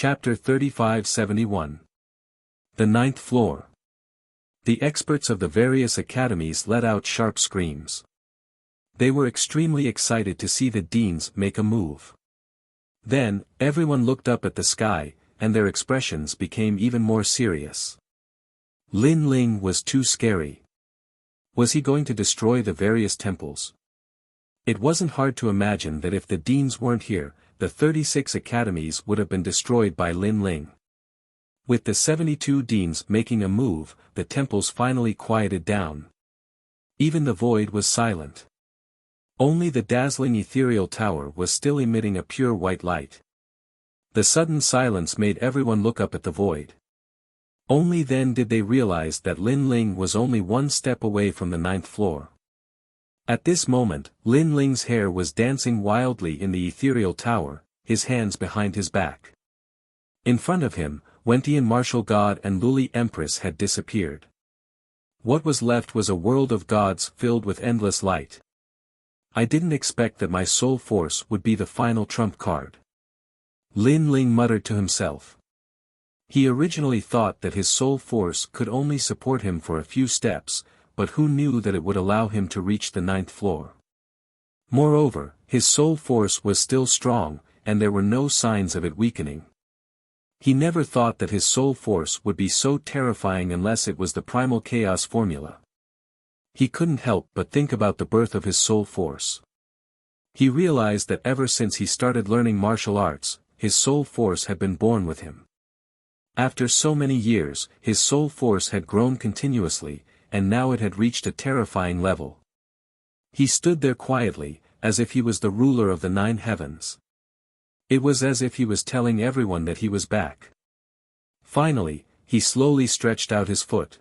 Chapter 3571. The Ninth Floor. The experts of the various academies let out sharp screams. They were extremely excited to see the deans make a move. Then, everyone looked up at the sky, and their expressions became even more serious. Lin Ling was too scary. Was he going to destroy the various temples? It wasn't hard to imagine that if the deans weren't here, the 36 academies would have been destroyed by Lin Ling. With the 72 deans making a move, the temples finally quieted down. Even the void was silent. Only the dazzling ethereal tower was still emitting a pure white light. The sudden silence made everyone look up at the void. Only then did they realize that Lin Ling was only one step away from the ninth floor. At this moment, Lin Ling's hair was dancing wildly in the ethereal tower, his hands behind his back. In front of him, Wentian Martial God and Luli Empress had disappeared. What was left was a world of gods filled with endless light. I didn't expect that my soul force would be the final trump card. Lin Ling muttered to himself. He originally thought that his soul force could only support him for a few steps, but who knew that it would allow him to reach the ninth floor. Moreover, his soul force was still strong, and there were no signs of it weakening. He never thought that his soul force would be so terrifying unless it was the primal chaos formula. He couldn't help but think about the birth of his soul force. He realized that ever since he started learning martial arts, his soul force had been born with him. After so many years, his soul force had grown continuously, and now it had reached a terrifying level. He stood there quietly, as if he was the ruler of the nine heavens. It was as if he was telling everyone that he was back. Finally, he slowly stretched out his foot.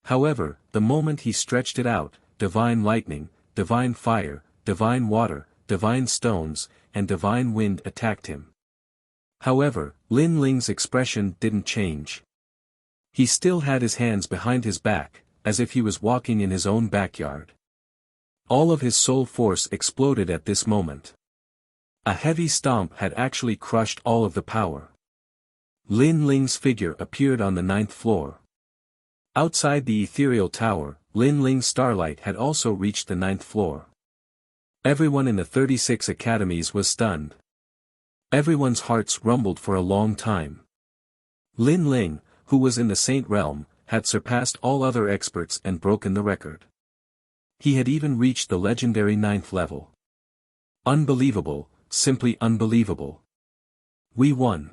However, the moment he stretched it out, divine lightning, divine fire, divine water, divine stones, and divine wind attacked him. However, Lin Ling's expression didn't change. He still had his hands behind his back, as if he was walking in his own backyard. All of his soul force exploded at this moment. A heavy stomp had actually crushed all of the power. Lin Ling's figure appeared on the ninth floor. Outside the ethereal tower, Lin Ling's starlight had also reached the ninth floor. Everyone in the 36 academies was stunned. Everyone's hearts rumbled for a long time. Lin Ling, who was in the Saint Realm, had surpassed all other experts and broken the record. He had even reached the legendary ninth level. Unbelievable, simply unbelievable. We won.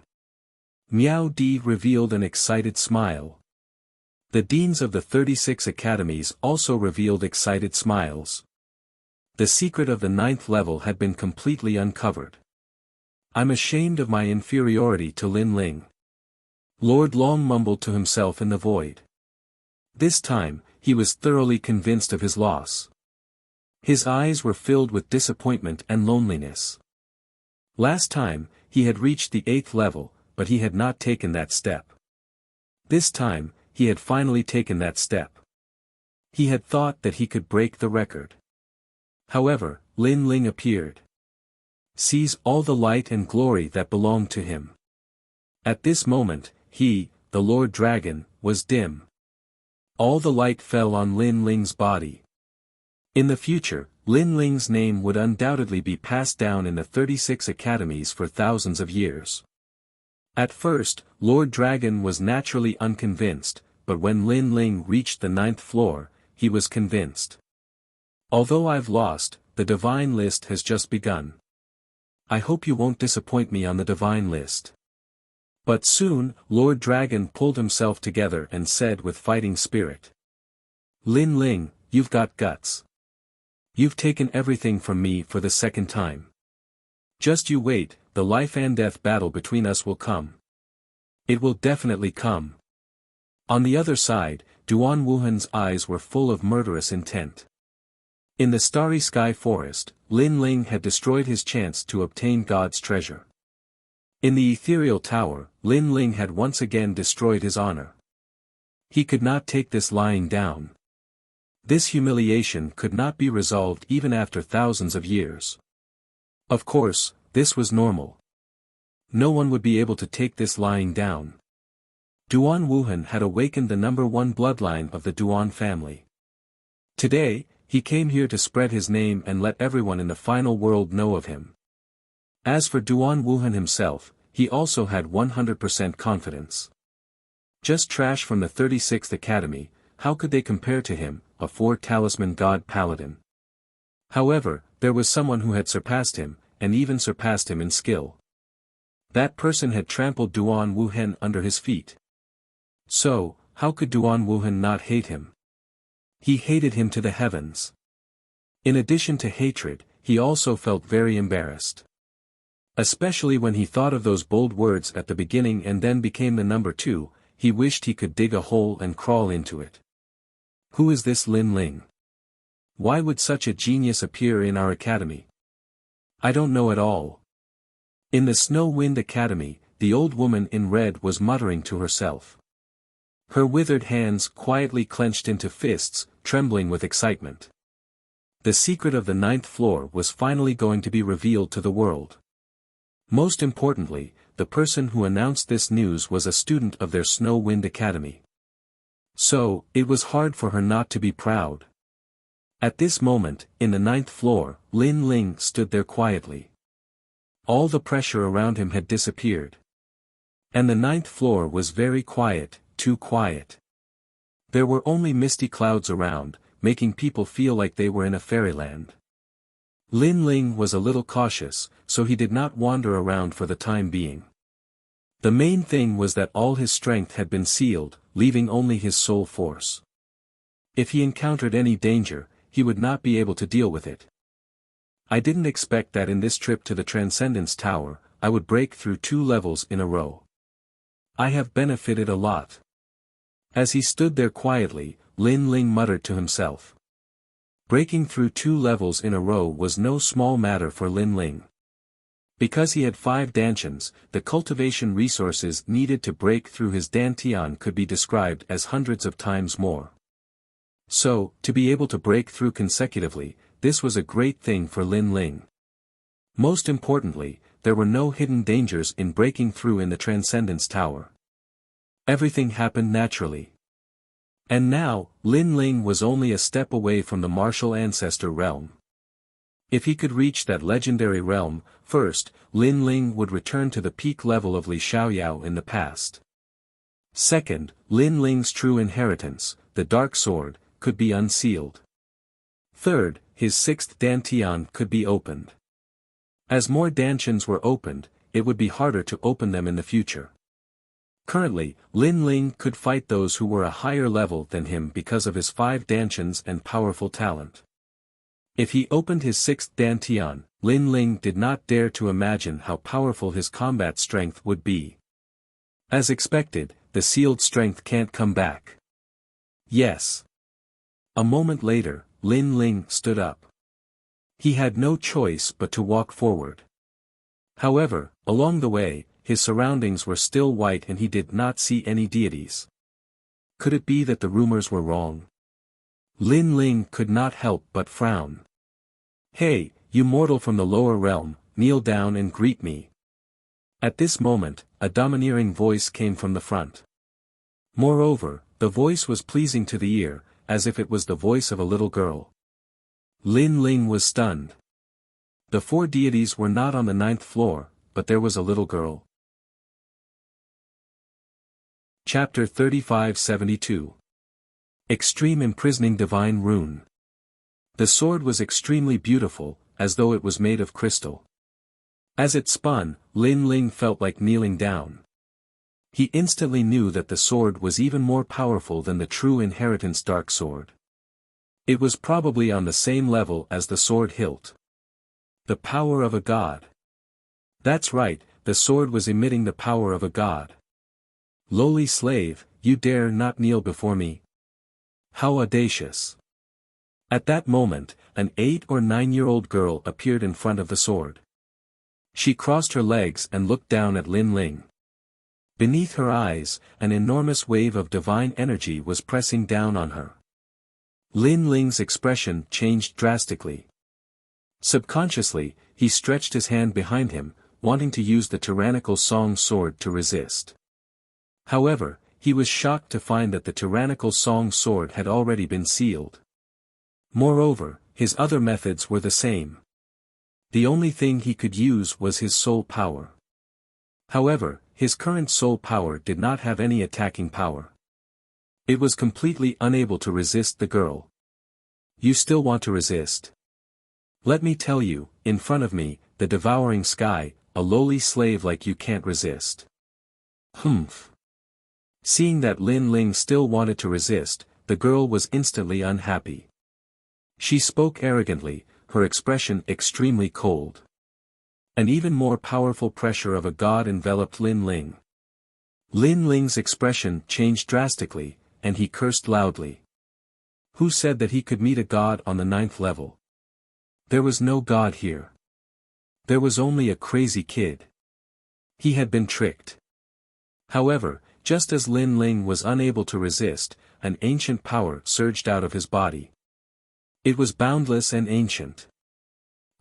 Miao Di revealed an excited smile. The deans of the 36 academies also revealed excited smiles. The secret of the ninth level had been completely uncovered. I'm ashamed of my inferiority to Lin Ling. Lord Long mumbled to himself in the void. This time, he was thoroughly convinced of his loss. His eyes were filled with disappointment and loneliness. Last time, he had reached the 8th level, but he had not taken that step. This time, he had finally taken that step. He had thought that he could break the record. However, Lin Ling appeared. Seize all the light and glory that belonged to him. At this moment, he, the Lord Dragon, was dim. All the light fell on Lin Ling's body. In the future, Lin Ling's name would undoubtedly be passed down in the 36 academies for thousands of years. At first, Lord Dragon was naturally unconvinced, but when Lin Ling reached the ninth floor, he was convinced. Although I've lost, the divine list has just begun. I hope you won't disappoint me on the divine list. But soon, Lord Dragon pulled himself together and said with fighting spirit. Lin Ling, you've got guts. You've taken everything from me for the second time. Just you wait, the life and death battle between us will come. It will definitely come. On the other side, Duan Wuhan's eyes were full of murderous intent. In the starry sky forest, Lin Ling had destroyed his chance to obtain God's treasure. In the ethereal tower, Lin Ling had once again destroyed his honor. He could not take this lying down. This humiliation could not be resolved even after thousands of years. Of course, this was normal. No one would be able to take this lying down. Duan Wuhan had awakened the #1 bloodline of the Duan family. Today, he came here to spread his name and let everyone in the final world know of him. As for Duan Wuhan himself, he also had 100% confidence. Just trash from the 36th Academy, how could they compare to him, a 4-talisman god paladin? However, there was someone who had surpassed him, and even surpassed him in skill. That person had trampled Duan Wuhan under his feet. So, how could Duan Wuhan not hate him? He hated him to the heavens. In addition to hatred, he also felt very embarrassed. Especially when he thought of those bold words at the beginning and then became the #2, he wished he could dig a hole and crawl into it. Who is this Lin Ling? Why would such a genius appear in our academy? I don't know at all. In the Snow Wind Academy, the old woman in red was muttering to herself. Her withered hands quietly clenched into fists, trembling with excitement. The secret of the 9th floor was finally going to be revealed to the world. Most importantly, the person who announced this news was a student of their Snow Wind Academy. So, it was hard for her not to be proud. At this moment, in the 9th floor, Lin Ling stood there quietly. All the pressure around him had disappeared. And the 9th floor was very quiet, too quiet. There were only misty clouds around, making people feel like they were in a fairyland. Lin Ling was a little cautious, so he did not wander around for the time being. The main thing was that all his strength had been sealed, leaving only his soul force. If he encountered any danger, he would not be able to deal with it. I didn't expect that in this trip to the Transcendence Tower, I would break through 2 levels in a row. I have benefited a lot. As he stood there quietly, Lin Ling muttered to himself. Breaking through 2 levels in a row was no small matter for Lin Ling. Because he had 5 dantians, the cultivation resources needed to break through his dantian could be described as hundreds of times more. So, to be able to break through consecutively, this was a great thing for Lin Ling. Most importantly, there were no hidden dangers in breaking through in the Transcendence Tower. Everything happened naturally. And now, Lin Ling was only a step away from the martial ancestor realm. If he could reach that legendary realm, first, Lin Ling would return to the peak level of Li Xiaoyao in the past. Second, Lin Ling's true inheritance, the Dark Sword, could be unsealed. Third, his 6th dantian could be opened. As more dantians were opened, it would be harder to open them in the future. Currently, Lin Ling could fight those who were a higher level than him because of his 5 dantians and powerful talent. If he opened his 6th dantian, Lin Ling did not dare to imagine how powerful his combat strength would be. As expected, the sealed strength can't come back. Yes. A moment later, Lin Ling stood up. He had no choice but to walk forward. However, along the way, his surroundings were still white and he did not see any deities. Could it be that the rumors were wrong? Lin Ling could not help but frown. Hey, you mortal from the lower realm, kneel down and greet me. At this moment, a domineering voice came from the front. Moreover, the voice was pleasing to the ear, as if it was the voice of a little girl. Lin Ling was stunned. The 4 deities were not on the 9th floor, but there was a little girl. Chapter 3572. Extreme Imprisoning Divine Rune. The sword was extremely beautiful, as though it was made of crystal. As it spun, Lin Ling felt like kneeling down. He instantly knew that the sword was even more powerful than the true inheritance dark sword. It was probably on the same level as the sword hilt. The power of a god. That's right, the sword was emitting the power of a god. Lowly slave, you dare not kneel before me? How audacious. At that moment, an 8 or 9-year-old girl appeared in front of the sword. She crossed her legs and looked down at Lin Ling. Beneath her eyes, an enormous wave of divine energy was pressing down on her. Lin Ling's expression changed drastically. Subconsciously, he stretched his hand behind him, wanting to use the tyrannical song sword to resist. However, he was shocked to find that the tyrannical song sword had already been sealed. Moreover, his other methods were the same. The only thing he could use was his soul power. However, his current soul power did not have any attacking power. It was completely unable to resist the girl. You still want to resist? Let me tell you, in front of me, the devouring sky, a lowly slave like you can't resist. Humph. Seeing that Lin Ling still wanted to resist, the girl was instantly unhappy. She spoke arrogantly, her expression extremely cold. An even more powerful pressure of a god enveloped Lin Ling. Lin Ling's expression changed drastically, and he cursed loudly. Who said that he could meet a god on the 9th level? There was no god here. There was only a crazy kid. He had been tricked. However, just as Lin Ling was unable to resist, an ancient power surged out of his body. It was boundless and ancient.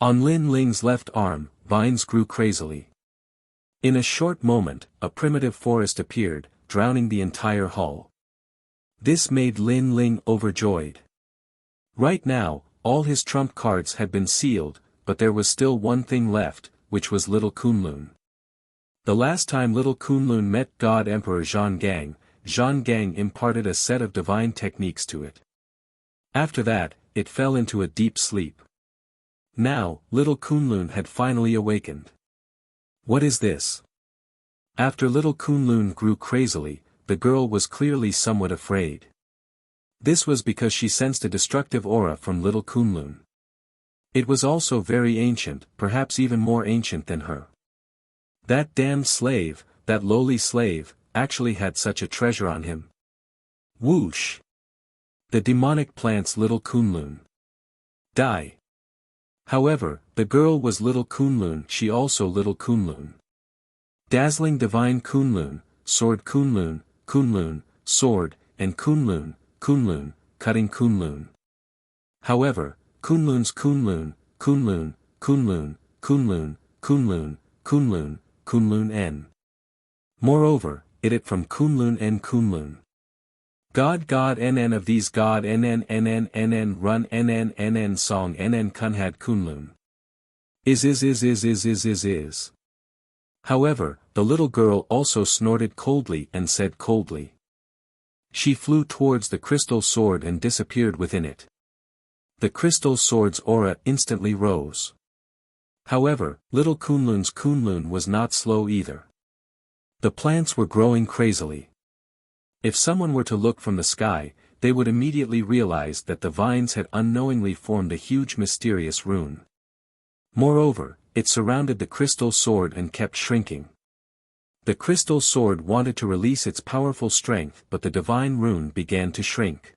On Lin Ling's left arm, vines grew crazily. In a short moment, a primitive forest appeared, drowning the entire hall. This made Lin Ling overjoyed. Right now, all his trump cards had been sealed, but there was still one thing left, which was little Kunlun. The last time little Kunlun met God Emperor Zhang Gang imparted a set of divine techniques to it. After that, it fell into a deep sleep. Now, little Kunlun had finally awakened. What is this? After little Kunlun grew crazily, the girl was clearly somewhat afraid. This was because she sensed a destructive aura from little Kunlun. It was also very ancient, perhaps even more ancient than her. That damned slave, that lowly slave, actually had such a treasure on him. Whoosh! The demonic plants little Kunlun. Die. However, the girl was little Kunlun, she also little Kunlun. Dazzling divine Kunlun, sword Kunlun, Kunlun, sword, and Kunlun, cutting Kunlun. However, Kunlun's Kunlun, Kunlun N. Moreover, it from Kunlun N Kunlun. God NN of these God NN run NN song NN Kunhad Kunlun. Is. However, the little girl also snorted coldly and said coldly. She flew towards the crystal sword and disappeared within it. The crystal sword's aura instantly rose. However, little Kunlun's Kunlun was not slow either. The plants were growing crazily. If someone were to look from the sky, they would immediately realize that the vines had unknowingly formed a huge mysterious rune. Moreover, it surrounded the crystal sword and kept shrinking. The crystal sword wanted to release its powerful strength, but the divine rune began to shrink.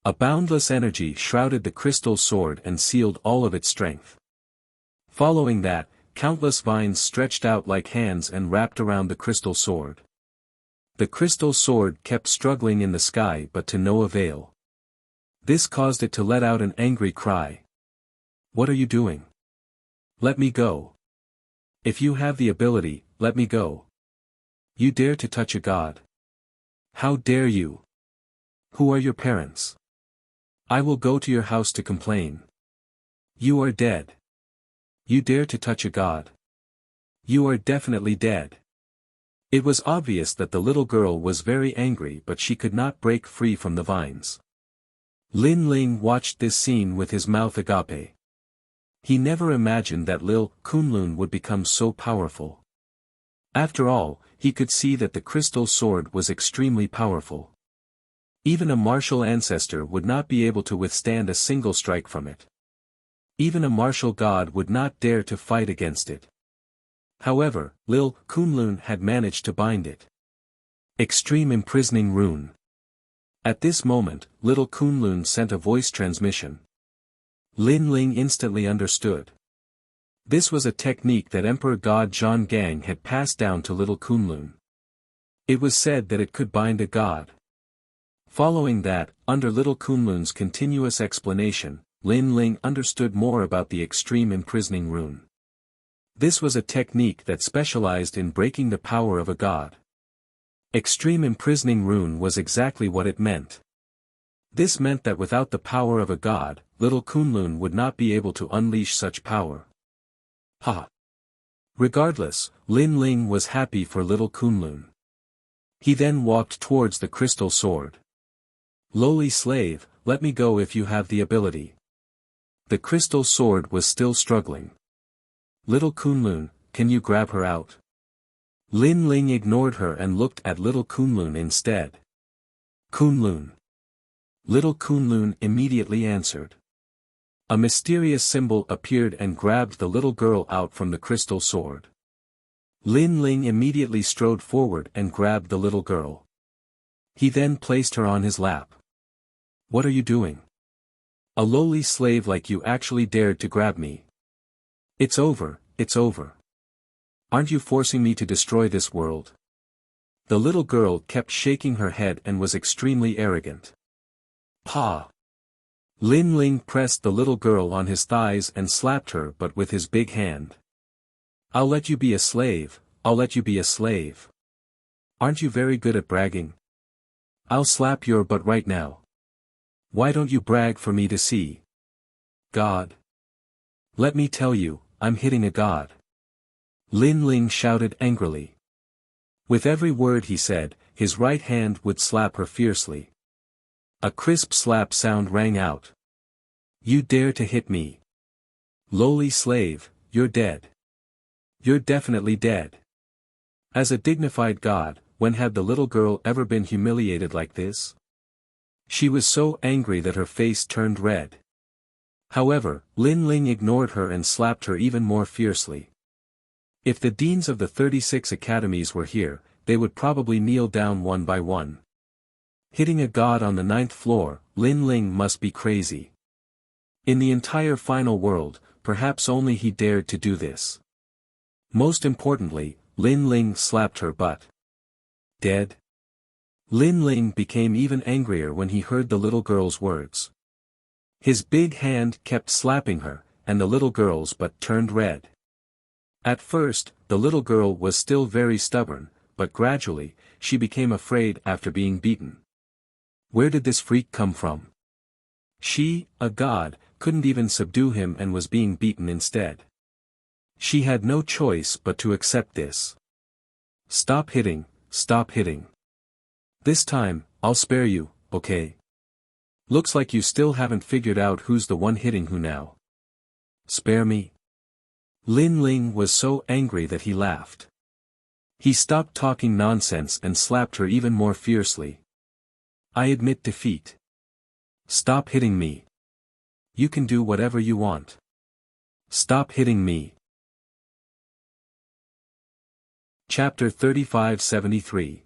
A boundless energy shrouded the crystal sword and sealed all of its strength. Following that, countless vines stretched out like hands and wrapped around the crystal sword. The crystal sword kept struggling in the sky but to no avail. This caused it to let out an angry cry. What are you doing? Let me go. If you have the ability, let me go. You dare to touch a god? How dare you? Who are your parents? I will go to your house to complain. You are dead. You dare to touch a god? You are definitely dead. It was obvious that the little girl was very angry, but she could not break free from the vines. Lin Ling watched this scene with his mouth agape. He never imagined that Lil Kunlun would become so powerful. After all, he could see that the crystal sword was extremely powerful. Even a martial ancestor would not be able to withstand a single strike from it. Even a martial god would not dare to fight against it. However, Lil Kunlun had managed to bind it. Extreme imprisoning rune. At this moment, little Kunlun sent a voice transmission. Lin Ling instantly understood. This was a technique that Emperor God Zhang Gang had passed down to little Kunlun. It was said that it could bind a god. Following that, under little Kunlun's continuous explanation, Lin Ling understood more about the extreme imprisoning rune. This was a technique that specialized in breaking the power of a god. Extreme imprisoning rune was exactly what it meant. This meant that without the power of a god, little Kunlun would not be able to unleash such power. Ha! Regardless, Lin Ling was happy for little Kunlun. He then walked towards the crystal sword. Lowly slave, let me go if you have the ability. The crystal sword was still struggling. Little Kunlun, can you grab her out? Lin Ling ignored her and looked at little Kunlun instead. Kunlun. Little Kunlun immediately answered. A mysterious symbol appeared and grabbed the little girl out from the crystal sword. Lin Ling immediately strode forward and grabbed the little girl. He then placed her on his lap. What are you doing? A lowly slave like you actually dared to grab me. It's over, it's over. Aren't you forcing me to destroy this world? The little girl kept shaking her head and was extremely arrogant. Pa! Lin Ling pressed the little girl on his thighs and slapped her but with his big hand. I'll let you be a slave, I'll let you be a slave. Aren't you very good at bragging? I'll slap your butt right now. Why don't you brag for me to see? God. Let me tell you, I'm hitting a god. Lin Ling shouted angrily. With every word he said, his right hand would slap her fiercely. A crisp slap sound rang out. You dare to hit me? Lowly slave, you're dead. You're definitely dead. As a dignified god, when had the little girl ever been humiliated like this? She was so angry that her face turned red. However, Lin Ling ignored her and slapped her even more fiercely. If the deans of the 36 academies were here, they would probably kneel down one by one. Hitting a god on the 9th floor, Lin Ling must be crazy. In the entire final world, perhaps only he dared to do this. Most importantly, Lin Ling slapped her butt. Dead? Lin Ling became even angrier when he heard the little girl's words. His big hand kept slapping her, and the little girl's butt turned red. At first, the little girl was still very stubborn, but gradually, she became afraid after being beaten. Where did this freak come from? She, a god, couldn't even subdue him and was being beaten instead. She had no choice but to accept this. Stop hitting, stop hitting. This time, I'll spare you, okay? Looks like you still haven't figured out who's the one hitting who now. Spare me? Lin Ling was so angry that he laughed. He stopped talking nonsense and slapped her even more fiercely. I admit defeat. Stop hitting me. You can do whatever you want. Stop hitting me. Chapter 3573.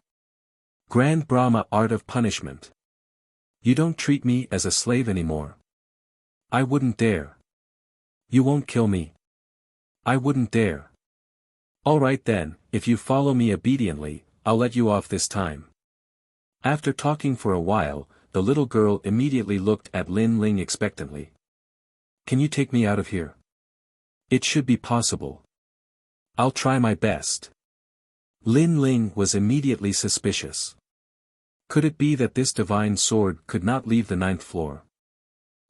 Grand Brahma Art of Punishment. You don't treat me as a slave anymore. I wouldn't dare. You won't kill me. I wouldn't dare. Alright then, if you follow me obediently, I'll let you off this time. After talking for a while, the little girl immediately looked at Lin Ling expectantly. Can you take me out of here? It should be possible. I'll try my best. Lin Ling was immediately suspicious. Could it be that this divine sword could not leave the 9th floor?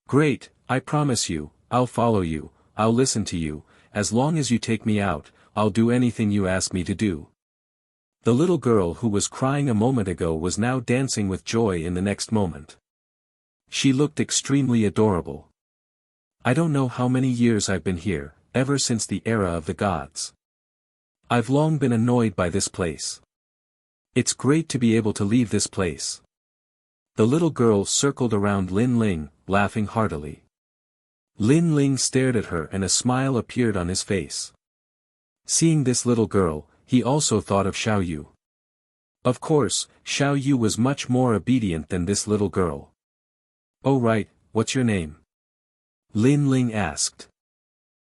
Great, I promise you, I'll follow you, I'll listen to you, as long as you take me out, I'll do anything you ask me to do. The little girl who was crying a moment ago was now dancing with joy in the next moment. She looked extremely adorable. I don't know how many years I've been here, ever since the era of the gods. I've long been annoyed by this place. It's great to be able to leave this place. The little girl circled around Lin Ling, laughing heartily. Lin Ling stared at her and a smile appeared on his face. Seeing this little girl, he also thought of Xiao Yu. Of course, Xiao Yu was much more obedient than this little girl. Oh right, what's your name? Lin Ling asked.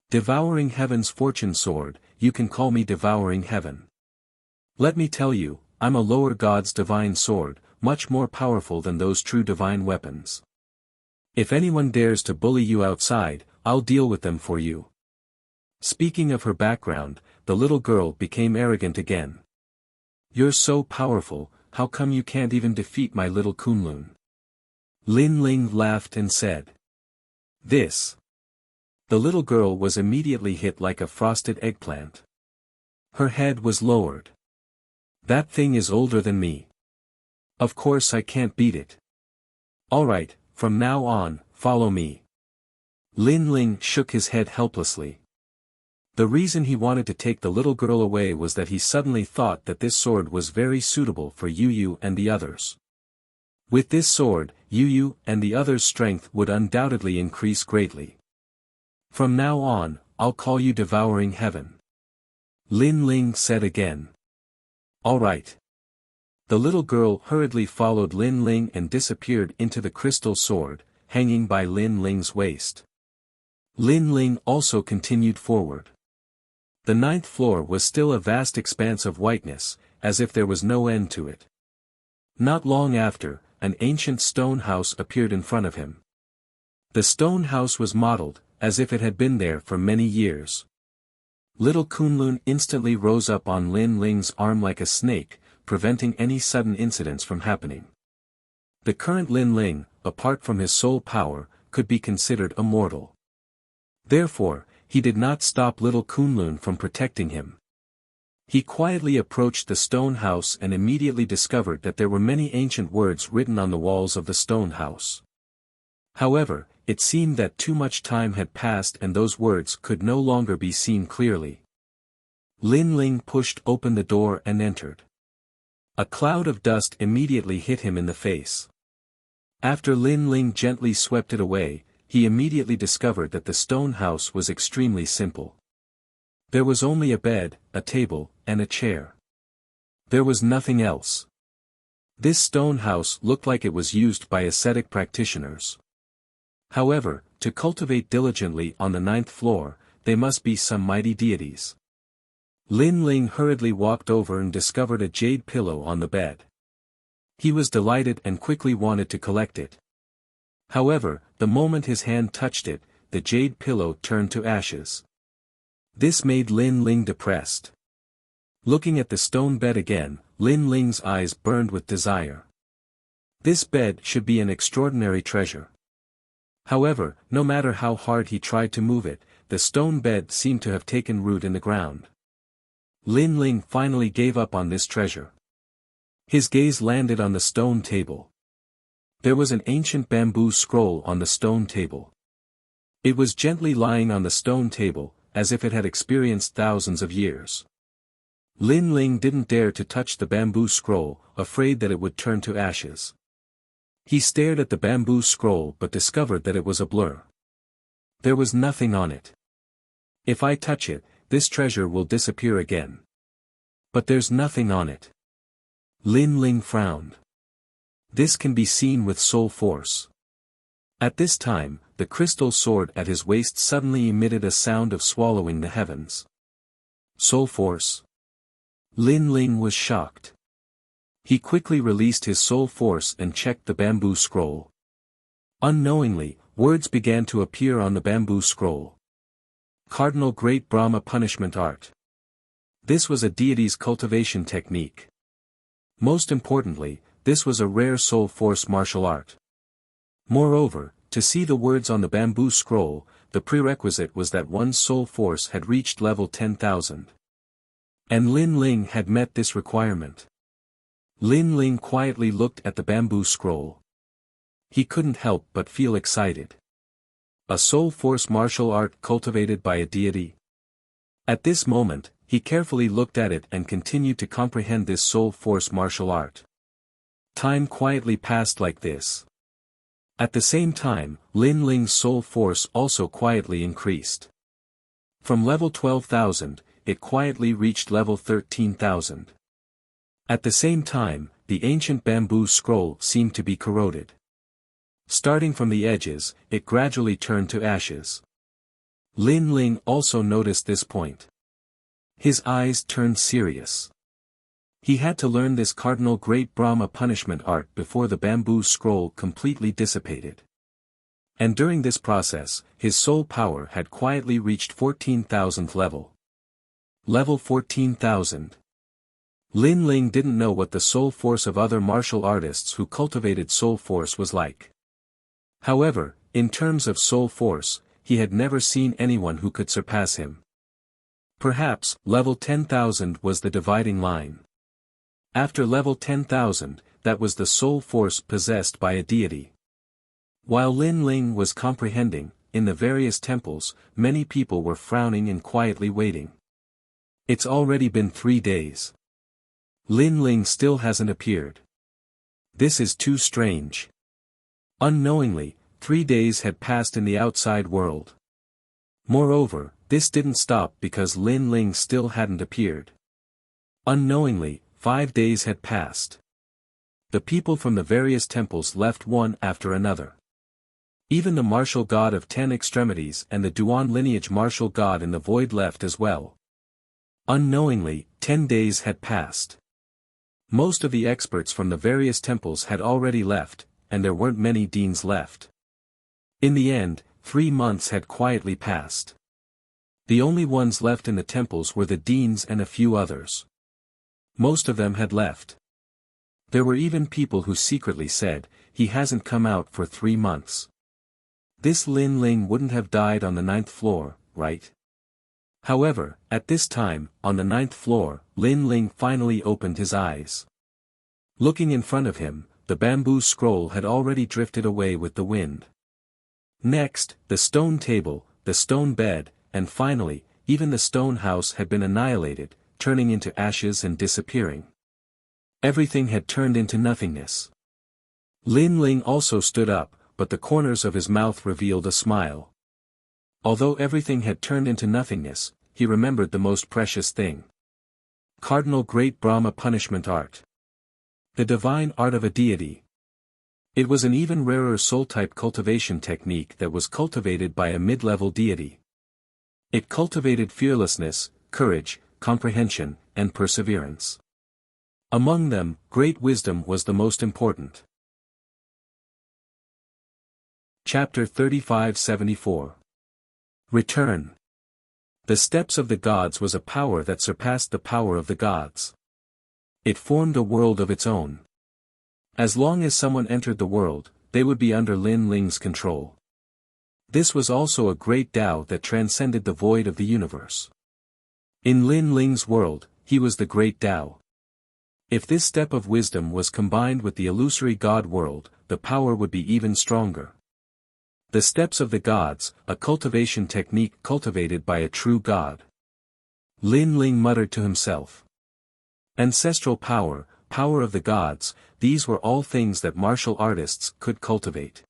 Devouring Heaven's fortune sword, you can call me Devouring Heaven. Let me tell you, I'm a lower god's divine sword, much more powerful than those true divine weapons. If anyone dares to bully you outside, I'll deal with them for you. Speaking of her background, the little girl became arrogant again. "You're so powerful, how come you can't even defeat my little Kunlun?" Lin Ling laughed and said. "This." The little girl was immediately hit like a frosted eggplant. Her head was lowered. "That thing is older than me. Of course I can't beat it. Alright, from now on, follow me." Lin Ling shook his head helplessly. The reason he wanted to take the little girl away was that he suddenly thought that this sword was very suitable for Yu Yu and the others. With this sword, Yu Yu and the others' strength would undoubtedly increase greatly. "From now on, I'll call you Devouring Heaven," Lin Ling said again. "Alright." The little girl hurriedly followed Lin Ling and disappeared into the crystal sword, hanging by Lin Ling's waist. Lin Ling also continued forward. The 9th floor was still a vast expanse of whiteness, as if there was no end to it. Not long after, an ancient stone house appeared in front of him. The stone house was modeled, as if it had been there for many years. Little Kunlun instantly rose up on Lin Ling's arm like a snake, preventing any sudden incidents from happening. The current Lin Ling, apart from his soul power, could be considered immortal. Therefore, he did not stop little Kunlun from protecting him. He quietly approached the stone house and immediately discovered that there were many ancient words written on the walls of the stone house. However, it seemed that too much time had passed and those words could no longer be seen clearly. Lin Ling pushed open the door and entered. A cloud of dust immediately hit him in the face. After Lin Ling gently swept it away, he immediately discovered that the stone house was extremely simple. There was only a bed, a table, and a chair. There was nothing else. This stone house looked like it was used by ascetic practitioners. However, to cultivate diligently on the 9th floor, they must be some mighty deities. Lin Ling hurriedly walked over and discovered a jade pillow on the bed. He was delighted and quickly wanted to collect it. However, the moment his hand touched it, the jade pillow turned to ashes. This made Lin Ling depressed. Looking at the stone bed again, Lin Ling's eyes burned with desire. This bed should be an extraordinary treasure. However, no matter how hard he tried to move it, the stone bed seemed to have taken root in the ground. Lin Ling finally gave up on this treasure. His gaze landed on the stone table. There was an ancient bamboo scroll on the stone table. It was gently lying on the stone table, as if it had experienced thousands of years. Lin Ling didn't dare to touch the bamboo scroll, afraid that it would turn to ashes. He stared at the bamboo scroll but discovered that it was a blur. There was nothing on it. If I touch it, this treasure will disappear again. But there's nothing on it. Lin Ling frowned. This can be seen with soul force. At this time, the crystal sword at his waist suddenly emitted a sound of swallowing the heavens. Soul force? Lin Ling was shocked. He quickly released his soul force and checked the bamboo scroll. Unknowingly, words began to appear on the bamboo scroll. Cardinal Great Brahma Punishment Art. This was a deity's cultivation technique. Most importantly, this was a rare soul force martial art. Moreover, to see the words on the bamboo scroll, the prerequisite was that one's soul force had reached level 10,000. And Lin Ling had met this requirement. Lin Ling quietly looked at the bamboo scroll. He couldn't help but feel excited. A soul force martial art cultivated by a deity. At this moment, he carefully looked at it and continued to comprehend this soul force martial art. Time quietly passed like this. At the same time, Lin Ling's soul force also quietly increased. From level 12,000, it quietly reached level 13,000. At the same time, the ancient bamboo scroll seemed to be corroded. Starting from the edges, it gradually turned to ashes. Lin Ling also noticed this point. His eyes turned serious. He had to learn this Cardinal Great Brahma Punishment art before the bamboo scroll completely dissipated. And during this process, his soul power had quietly reached 14,000th level. Level 14,000. Lin Ling didn't know what the soul force of other martial artists who cultivated soul force was like. However, in terms of soul force, he had never seen anyone who could surpass him. Perhaps, level 10,000 was the dividing line. After level 10,000, that was the soul force possessed by a deity. While Lin Ling was comprehending, in the various temples, many people were frowning and quietly waiting. It's already been 3 days. Lin Ling still hasn't appeared. This is too strange. Unknowingly, 3 days had passed in the outside world. Moreover, this didn't stop because Lin Ling still hadn't appeared. Unknowingly, 5 days had passed. The people from the various temples left one after another. Even the martial god of 10 extremities and the Duan lineage martial god in the void left as well. Unknowingly, 10 days had passed. Most of the experts from the various temples had already left, and there weren't many deans left. In the end, 3 months had quietly passed. The only ones left in the temples were the deans and a few others. Most of them had left. There were even people who secretly said, "He hasn't come out for 3 months. This Lin Ling wouldn't have died on the 9th floor, right?" However, at this time, on the 9th floor, Lin Ling finally opened his eyes. Looking in front of him, the bamboo scroll had already drifted away with the wind. Next, the stone table, the stone bed, and finally, even the stone house had been annihilated, turning into ashes and disappearing. Everything had turned into nothingness. Lin Ling also stood up, but the corners of his mouth revealed a smile. Although everything had turned into nothingness, he remembered the most precious thing. Cardinal Great Brahma Punishment Art. The divine art of a deity. It was an even rarer soul-type cultivation technique that was cultivated by a mid-level deity. It cultivated fearlessness, courage, comprehension, and perseverance. Among them, great wisdom was the most important. Chapter 3574. Return. The steps of the gods was a power that surpassed the power of the gods. It formed a world of its own. As long as someone entered the world, they would be under Lin Ling's control. This was also a great Tao that transcended the void of the universe. In Lin Ling's world, he was the great Tao. If this step of wisdom was combined with the illusory god world, the power would be even stronger. The steps of the gods, a cultivation technique cultivated by a true god. Lin Ling muttered to himself. Ancestral power, power of the gods, these were all things that martial artists could cultivate.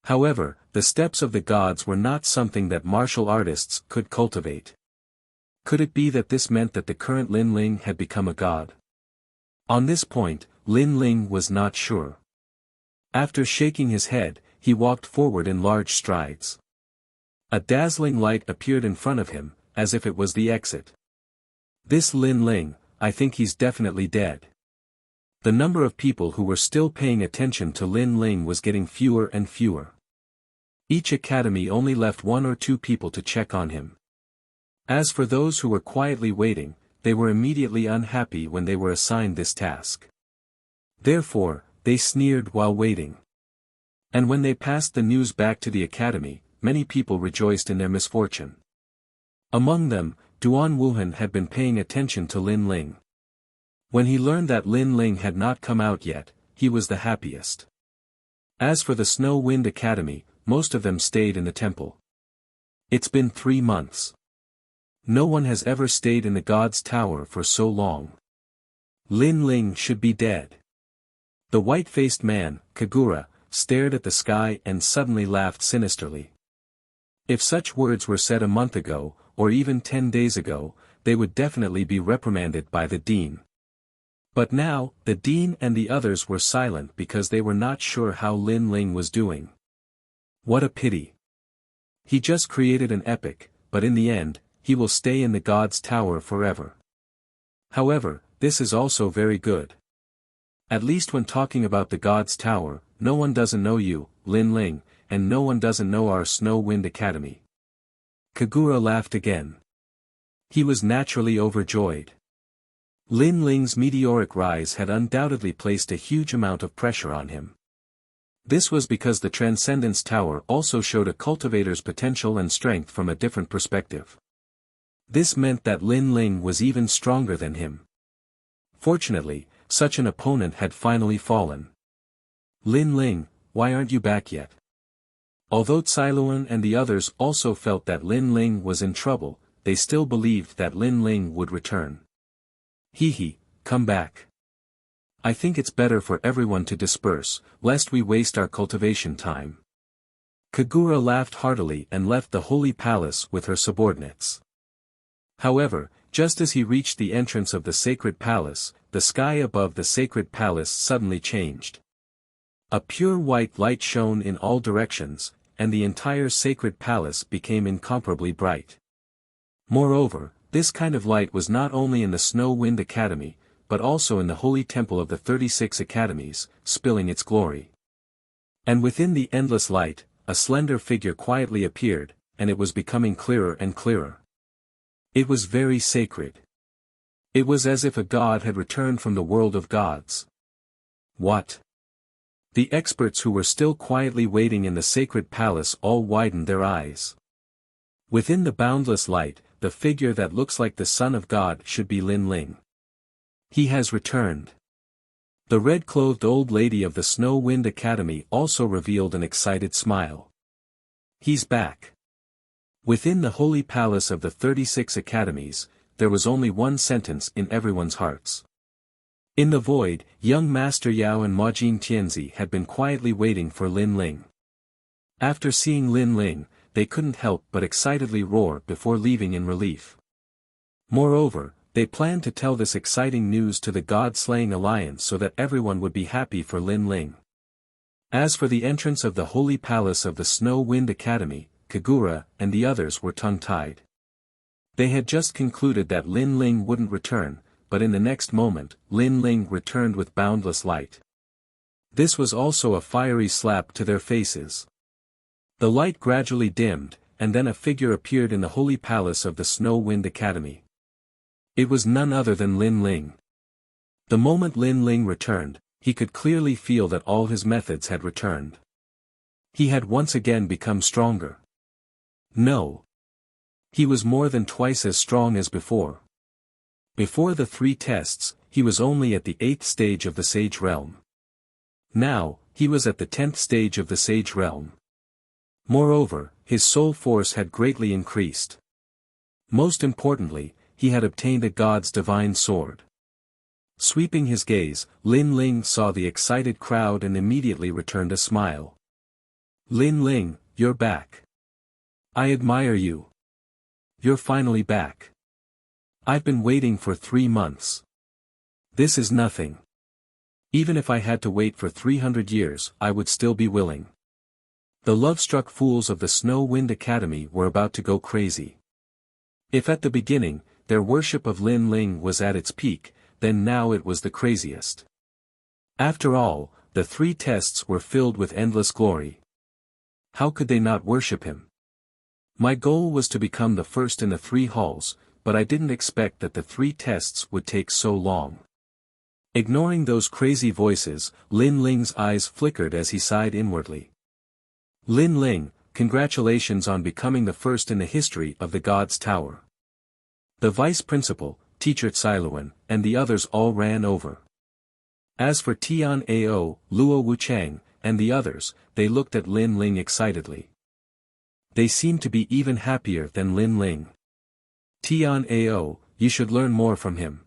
However, the steps of the gods were not something that martial artists could cultivate. Could it be that this meant that the current Lin Ling had become a god? On this point, Lin Ling was not sure. After shaking his head, he walked forward in large strides. A dazzling light appeared in front of him, as if it was the exit. This Lin Ling, I think he's definitely dead. The number of people who were still paying attention to Lin Ling was getting fewer and fewer. Each academy only left 1 or 2 people to check on him. As for those who were quietly waiting, they were immediately unhappy when they were assigned this task. Therefore, they sneered while waiting. And when they passed the news back to the academy, many people rejoiced in their misfortune. Among them, Duan Wuhan had been paying attention to Lin Ling. When he learned that Lin Ling had not come out yet, he was the happiest. As for the Snow Wind Academy, most of them stayed in the temple. It's been 3 months. No one has ever stayed in the God's Tower for so long. Lin Ling should be dead. The white-faced man, Kagura, stared at the sky and suddenly laughed sinisterly. If such words were said a month ago, or even 10 days ago, they would definitely be reprimanded by the dean. But now, the dean and the others were silent because they were not sure how Lin Ling was doing. What a pity. He just created an epic, but in the end, he will stay in the God's Tower forever. However, this is also very good. At least when talking about the God's Tower, no one doesn't know you, Lin Ling, and no one doesn't know our Snow Wind Academy." Kagura laughed again. He was naturally overjoyed. Lin Ling's meteoric rise had undoubtedly placed a huge amount of pressure on him. This was because the Transcendence Tower also showed a cultivator's potential and strength from a different perspective. This meant that Lin Ling was even stronger than him. Fortunately, such an opponent had finally fallen. "Lin Ling, why aren't you back yet?" Although Cailuan and the others also felt that Lin Ling was in trouble, they still believed that Lin Ling would return. "Hee, come back. I think it's better for everyone to disperse, lest we waste our cultivation time." Kagura laughed heartily and left the Holy Palace with her subordinates. However, just as he reached the entrance of the Sacred Palace, the sky above the Sacred Palace suddenly changed. A pure white light shone in all directions, and the entire Sacred Palace became incomparably bright. Moreover, this kind of light was not only in the Snow Wind Academy, but also in the Holy Temple of the 36 Academies, spilling its glory. And within the endless light, a slender figure quietly appeared, and it was becoming clearer and clearer. It was very sacred. It was as if a god had returned from the world of gods. What? The experts who were still quietly waiting in the Sacred Palace all widened their eyes. Within the boundless light, the figure that looks like the Son of God should be Lin Ling. He has returned. The red-clothed old lady of the Snow Wind Academy also revealed an excited smile. He's back. Within the Holy Palace of the 36 Academies, there was only one sentence in everyone's hearts. In the void, young Master Yao and Majin Tianzi had been quietly waiting for Lin Ling. After seeing Lin Ling, they couldn't help but excitedly roar before leaving in relief. Moreover, they planned to tell this exciting news to the God-slaying alliance so that everyone would be happy for Lin Ling. As for the entrance of the Holy Palace of the Snow Wind Academy, Kagura and the others were tongue-tied. They had just concluded that Lin Ling wouldn't return, but in the next moment, Lin Ling returned with boundless light. This was also a fiery slap to their faces. The light gradually dimmed, and then a figure appeared in the Holy Palace of the Snow Wind Academy. It was none other than Lin Ling. The moment Lin Ling returned, he could clearly feel that all his methods had returned. He had once again become stronger. No. He was more than twice as strong as before. Before the 3 tests, he was only at the 8th stage of the Sage Realm. Now, he was at the 10th stage of the Sage Realm. Moreover, his soul force had greatly increased. Most importantly, he had obtained a god's divine sword. Sweeping his gaze, Lin Ling saw the excited crowd and immediately returned a smile. "Lin Ling, you're back. I admire you. You're finally back. I've been waiting for 3 months. This is nothing. Even if I had to wait for 300 years, I would still be willing." The love-struck fools of the Snow Wind Academy were about to go crazy. If at the beginning, their worship of Lin Ling was at its peak, then now it was the craziest. After all, the 3 tests were filled with endless glory. How could they not worship him? My goal was to become the first in the 3 halls, but I didn't expect that the 3 tests would take so long. Ignoring those crazy voices, Lin Ling's eyes flickered as he sighed inwardly. "Lin Ling, congratulations on becoming the first in the history of the God's Tower." The vice principal, Teacher Cailuan, and the others all ran over. As for Tian Ao, Luo Wuchang, and the others, they looked at Lin Ling excitedly. They seemed to be even happier than Lin Ling. "Tian Ao, you should learn more from him."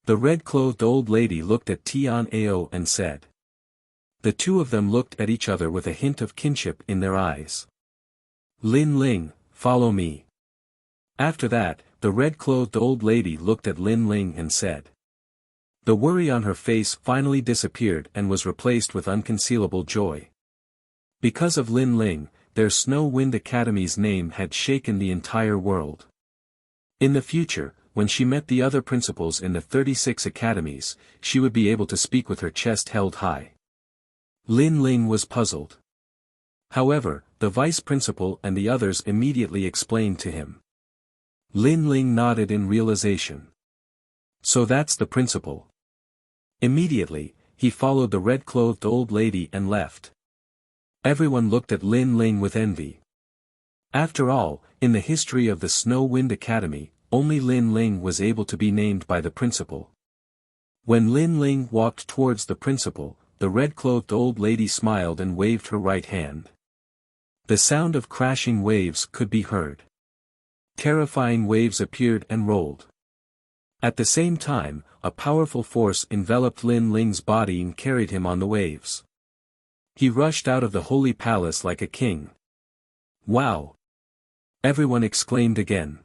The red-clothed old lady looked at Tian Ao and said. The 2 of them looked at each other with a hint of kinship in their eyes. "Lin Ling, follow me." After that, the red-clothed old lady looked at Lin Ling and said. The worry on her face finally disappeared and was replaced with unconcealable joy. Because of Lin Ling, their Snow Wind Academy's name had shaken the entire world. In the future, when she met the other principals in the 36 academies, she would be able to speak with her chest held high. Lin Ling was puzzled. However, the vice principal and the others immediately explained to him. Lin Ling nodded in realization. So that's the principal. Immediately, he followed the red-clothed old lady and left. Everyone looked at Lin Ling with envy. After all, in the history of the Snow Wind Academy, only Lin Ling was able to be named by the principal. When Lin Ling walked towards the principal, the red-clothed old lady smiled and waved her right hand. The sound of crashing waves could be heard. Terrifying waves appeared and rolled. At the same time, a powerful force enveloped Lin Ling's body and carried him on the waves. He rushed out of the holy palace like a king. Wow! Everyone exclaimed again.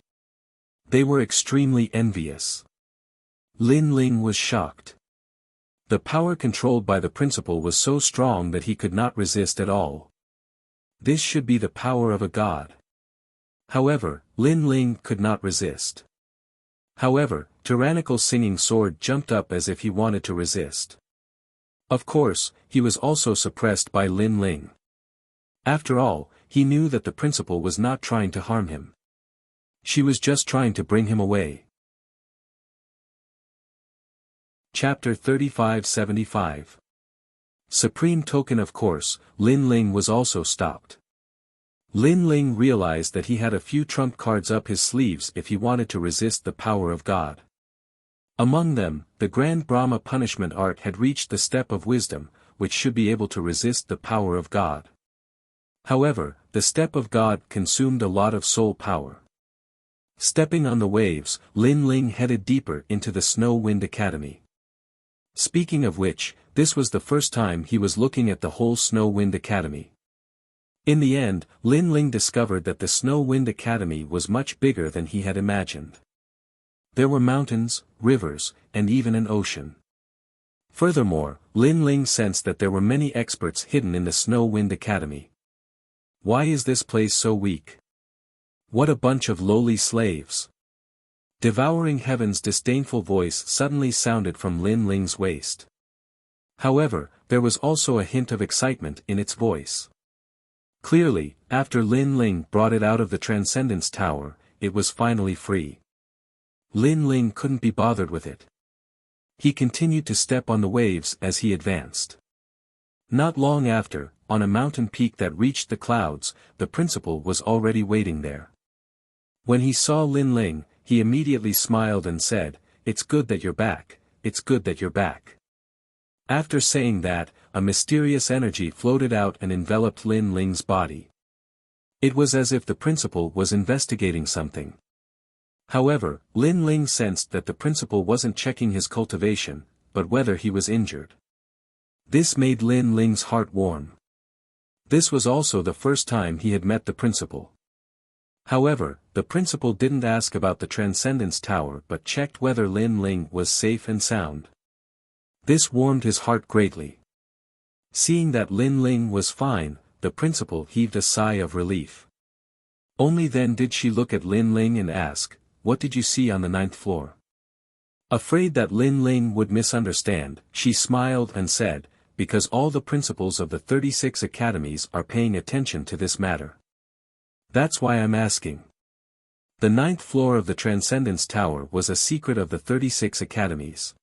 They were extremely envious. Lin Ling was shocked. The power controlled by the principal was so strong that he could not resist at all. This should be the power of a god. However, Lin Ling could not resist. However, tyrannical singing sword jumped up as if he wanted to resist. Of course, he was also suppressed by Lin Ling. After all, he knew that the principal was not trying to harm him. She was just trying to bring him away. Chapter 3575. Supreme Token. Of course, Lin Ling was also stopped. Lin Ling realized that he had a few trump cards up his sleeves if he wanted to resist the power of God. Among them, the Grand Brahma punishment art had reached the step of wisdom, which should be able to resist the power of God. However, the step of God consumed a lot of soul power. Stepping on the waves, Lin Ling headed deeper into the Snow Wind Academy. Speaking of which, this was the first time he was looking at the whole Snow Wind Academy. In the end, Lin Ling discovered that the Snow Wind Academy was much bigger than he had imagined. There were mountains, rivers, and even an ocean. Furthermore, Lin Ling sensed that there were many experts hidden in the Snow Wind Academy. Why is this place so weak? What a bunch of lowly slaves! Devouring Heaven's disdainful voice suddenly sounded from Lin Ling's waist. However, there was also a hint of excitement in its voice. Clearly, after Lin Ling brought it out of the Transcendence Tower, it was finally free. Lin Ling couldn't be bothered with it. He continued to step on the waves as he advanced. Not long after, on a mountain peak that reached the clouds, the principal was already waiting there. When he saw Lin Ling, he immediately smiled and said, "It's good that you're back, it's good that you're back." After saying that, a mysterious energy floated out and enveloped Lin Ling's body. It was as if the principal was investigating something. However, Lin Ling sensed that the principal wasn't checking his cultivation, but whether he was injured. This made Lin Ling's heart warm. This was also the first time he had met the principal. However, the principal didn't ask about the Transcendence Tower but checked whether Lin Ling was safe and sound. This warmed his heart greatly. Seeing that Lin Ling was fine, the principal heaved a sigh of relief. Only then did she look at Lin Ling and ask, "What did you see on the 9th floor?" Afraid that Lin Ling would misunderstand, she smiled and said, "Because all the principals of the 36 academies are paying attention to this matter. That's why I'm asking." The 9th floor of the Transcendence Tower was a secret of the 36 academies.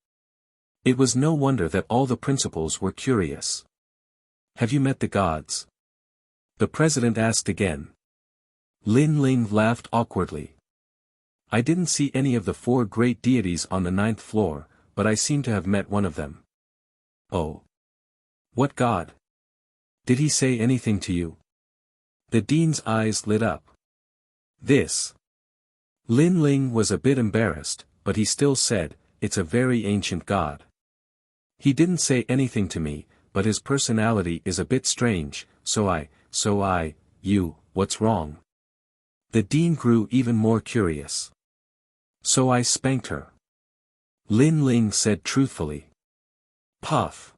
It was no wonder that all the principals were curious. "Have you met the gods?" the president asked again. Lin Ling laughed awkwardly. "I didn't see any of the 4 great deities on the 9th floor, but I seem to have met one of them." "Oh. What god? Did he say anything to you?" The dean's eyes lit up. "This." Lin Ling was a bit embarrassed, but he still said, "It's a very ancient god. He didn't say anything to me, but his personality is a bit strange, what's wrong?" The dean grew even more curious. "So I spanked her." Lin Ling said truthfully. Puff.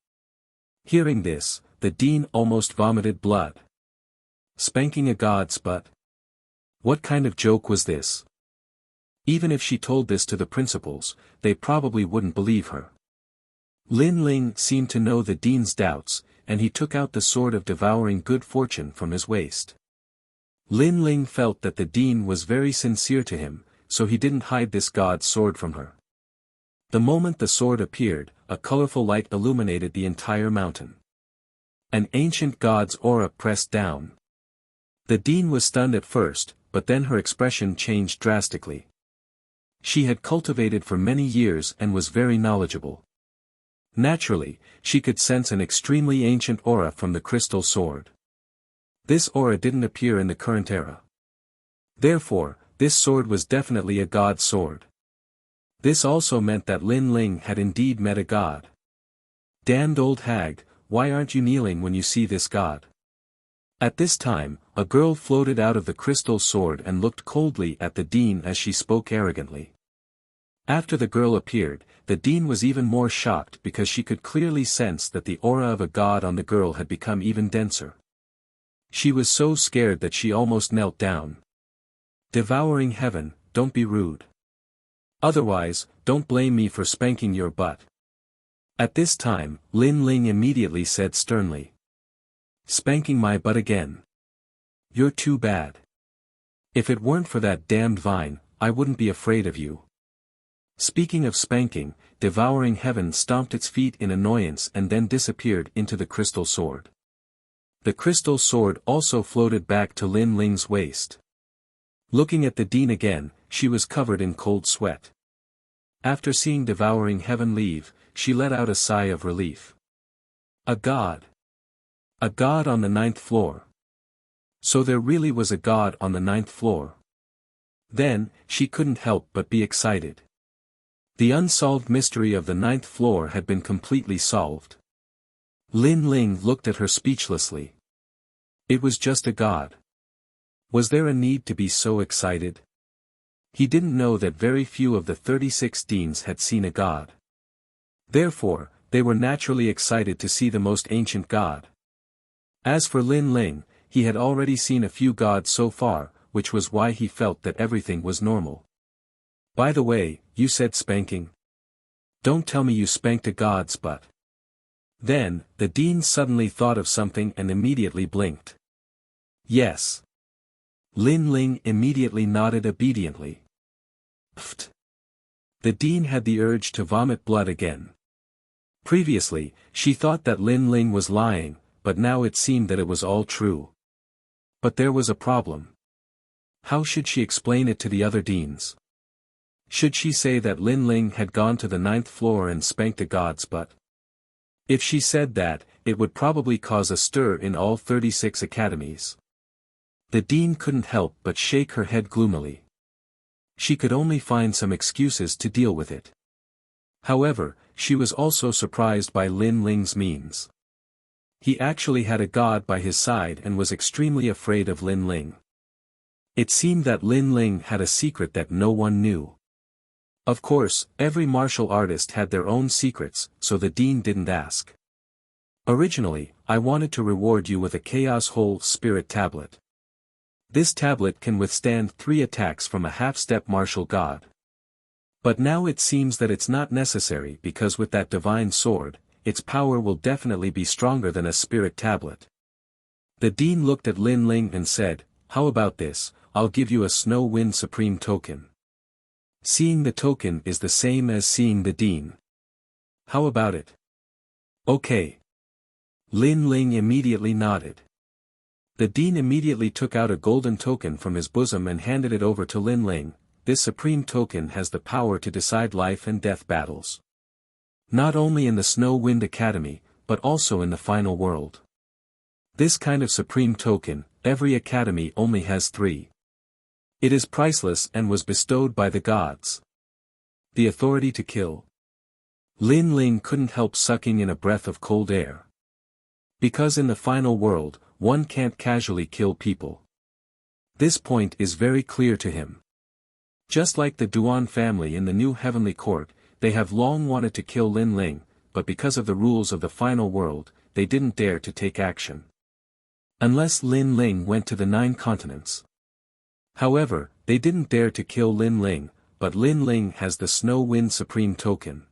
Hearing this, the dean almost vomited blood. Spanking a god's butt? What kind of joke was this? Even if she told this to the principals, they probably wouldn't believe her. Lin Ling seemed to know the dean's doubts, and he took out the sword of devouring good fortune from his waist. Lin Ling felt that the dean was very sincere to him, so he didn't hide this god's sword from her. The moment the sword appeared, a colorful light illuminated the entire mountain. An ancient god's aura pressed down. The dean was stunned at first, but then her expression changed drastically. She had cultivated for many years and was very knowledgeable. Naturally, she could sense an extremely ancient aura from the crystal sword. This aura didn't appear in the current era. Therefore, this sword was definitely a god's sword. This also meant that Lin Ling had indeed met a god. Damned old hag, why aren't you kneeling when you see this god? At this time, a girl floated out of the crystal sword and looked coldly at the dean as she spoke arrogantly. After the girl appeared, the dean was even more shocked because she could clearly sense that the aura of a god on the girl had become even denser. She was so scared that she almost knelt down. Devouring heaven, don't be rude. Otherwise, don't blame me for spanking your butt. At this time, Lin Ling immediately said sternly. Spanking my butt again. You're too bad. If it weren't for that damned vine, I wouldn't be afraid of you. Speaking of spanking, devouring heaven stomped its feet in annoyance and then disappeared into the crystal sword. The crystal sword also floated back to Lin Ling's waist. Looking at the dean again, she was covered in cold sweat. After seeing devouring heaven leave, she let out a sigh of relief. A god. A god on the 9th floor. So there really was a god on the 9th floor. Then, she couldn't help but be excited. The unsolved mystery of the 9th floor had been completely solved. Lin Ling looked at her speechlessly. It was just a god. Was there a need to be so excited? He didn't know that very few of the 36 deans had seen a god. Therefore, they were naturally excited to see the most ancient god. As for Lin Ling, he had already seen a few gods so far, which was why he felt that everything was normal. By the way, you said spanking? Don't tell me you spanked a god's butt. Then, the dean suddenly thought of something and immediately blinked. Yes. Lin Ling immediately nodded obediently. Pfft. The dean had the urge to vomit blood again. Previously, she thought that Lin Ling was lying, but now it seemed that it was all true. But there was a problem. How should she explain it to the other deans? Should she say that Lin Ling had gone to the 9th floor and spanked a god's butt? If she said that, it would probably cause a stir in all 36 academies. The dean couldn't help but shake her head gloomily. She could only find some excuses to deal with it. However, she was also surprised by Lin Ling's means. He actually had a god by his side and was extremely afraid of Lin Ling. It seemed that Lin Ling had a secret that no one knew. Of course, every martial artist had their own secrets, so the dean didn't ask. Originally, I wanted to reward you with a Chaos Hole Spirit tablet. This tablet can withstand 3 attacks from a half-step martial god. But now it seems that it's not necessary because with that divine sword, its power will definitely be stronger than a spirit tablet. The dean looked at Lin Ling and said, how about this, I'll give you a Snow Wind Supreme token. Seeing the token is the same as seeing the dean. How about it? Okay. Lin Ling immediately nodded. The dean immediately took out a golden token from his bosom and handed it over to Lin Ling. This supreme token has the power to decide life and death battles. Not only in the Snow Wind Academy, but also in the final world. This kind of supreme token, every academy only has 3. It is priceless and was bestowed by the gods. The authority to kill. Lin Ling couldn't help sucking in a breath of cold air. Because in the final world, one can't casually kill people. This point is very clear to him. Just like the Duan family in the New Heavenly Court, they have long wanted to kill Lin Ling, but because of the rules of the final world, they didn't dare to take action. Unless Lin Ling went to the 9 continents. However, they didn't dare to kill Lin Ling, but Lin Ling has the Snow Wind Supreme token.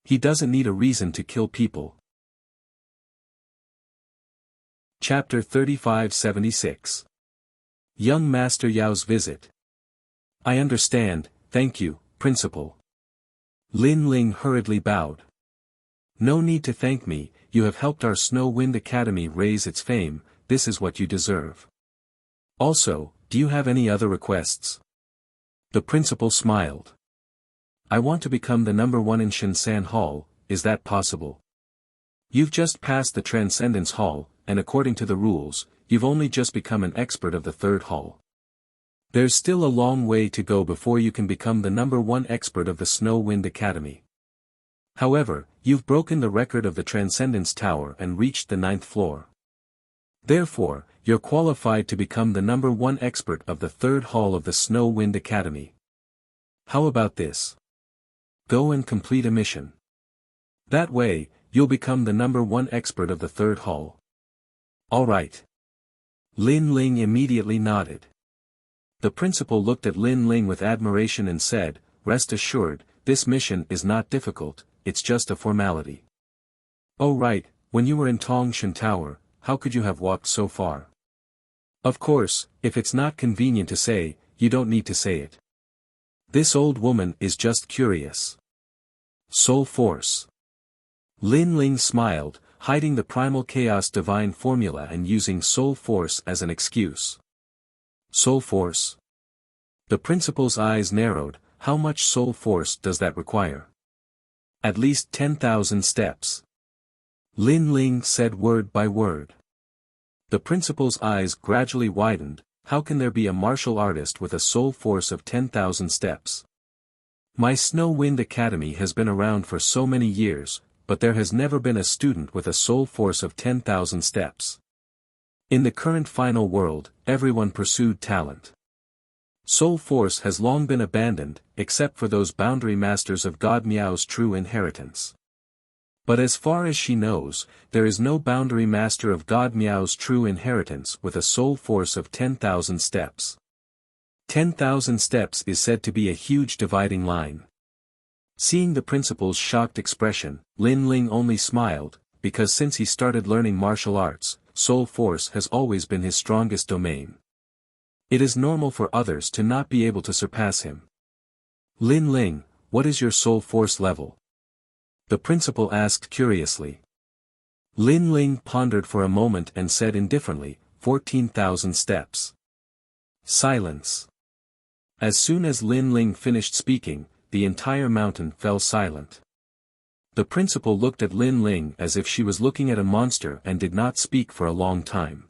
He doesn't need a reason to kill people. Chapter 3576. Young Master Yao's Visit. I understand, thank you, Principal. Lin Ling hurriedly bowed. No need to thank me, you have helped our Snow Wind Academy raise its fame, this is what you deserve. Also, do you have any other requests? The principal smiled. I want to become the number one in Shinsan Hall, is that possible? You've just passed the Transcendence Hall, and according to the rules, you've only just become an expert of the third hall. There's still a long way to go before you can become the number one expert of the Snow Wind Academy. However, you've broken the record of the Transcendence Tower and reached the 9th floor. Therefore, you're qualified to become the number one expert of the third hall of the Snow Wind Academy. How about this? Go and complete a mission. That way, you'll become the number one expert of the third hall. All right. Lin Ling immediately nodded. The principal looked at Lin Ling with admiration and said, rest assured, this mission is not difficult, it's just a formality. Oh right, when you were in Tongshan Tower, how could you have walked so far? Of course, if it's not convenient to say, you don't need to say it. This old woman is just curious. Soul Force. Lin Ling smiled, hiding the primal chaos divine formula and using Soul Force as an excuse. Soul Force? The principal's eyes narrowed, how much Soul Force does that require? At least 10,000 steps. Lin Ling said word by word. The principal's eyes gradually widened, how can there be a martial artist with a Soul Force of 10,000 steps? My Snow Wind Academy has been around for so many years, but there has never been a student with a Soul Force of 10,000 steps. In the current final world, everyone pursued talent. Soul Force has long been abandoned, except for those boundary masters of God Miao's true inheritance. But as far as she knows, there is no boundary master of God Miao's true inheritance with a Soul Force of 10,000 steps. 10,000 steps is said to be a huge dividing line. Seeing the principal's shocked expression, Lin Ling only smiled, because since he started learning martial arts, Soul Force has always been his strongest domain. It is normal for others to not be able to surpass him. Lin Ling, what is your Soul Force level? The principal asked curiously. Lin Ling pondered for a moment and said indifferently, 14,000 steps. Silence. As soon as Lin Ling finished speaking, the entire mountain fell silent. The principal looked at Lin Ling as if she was looking at a monster and did not speak for a long time.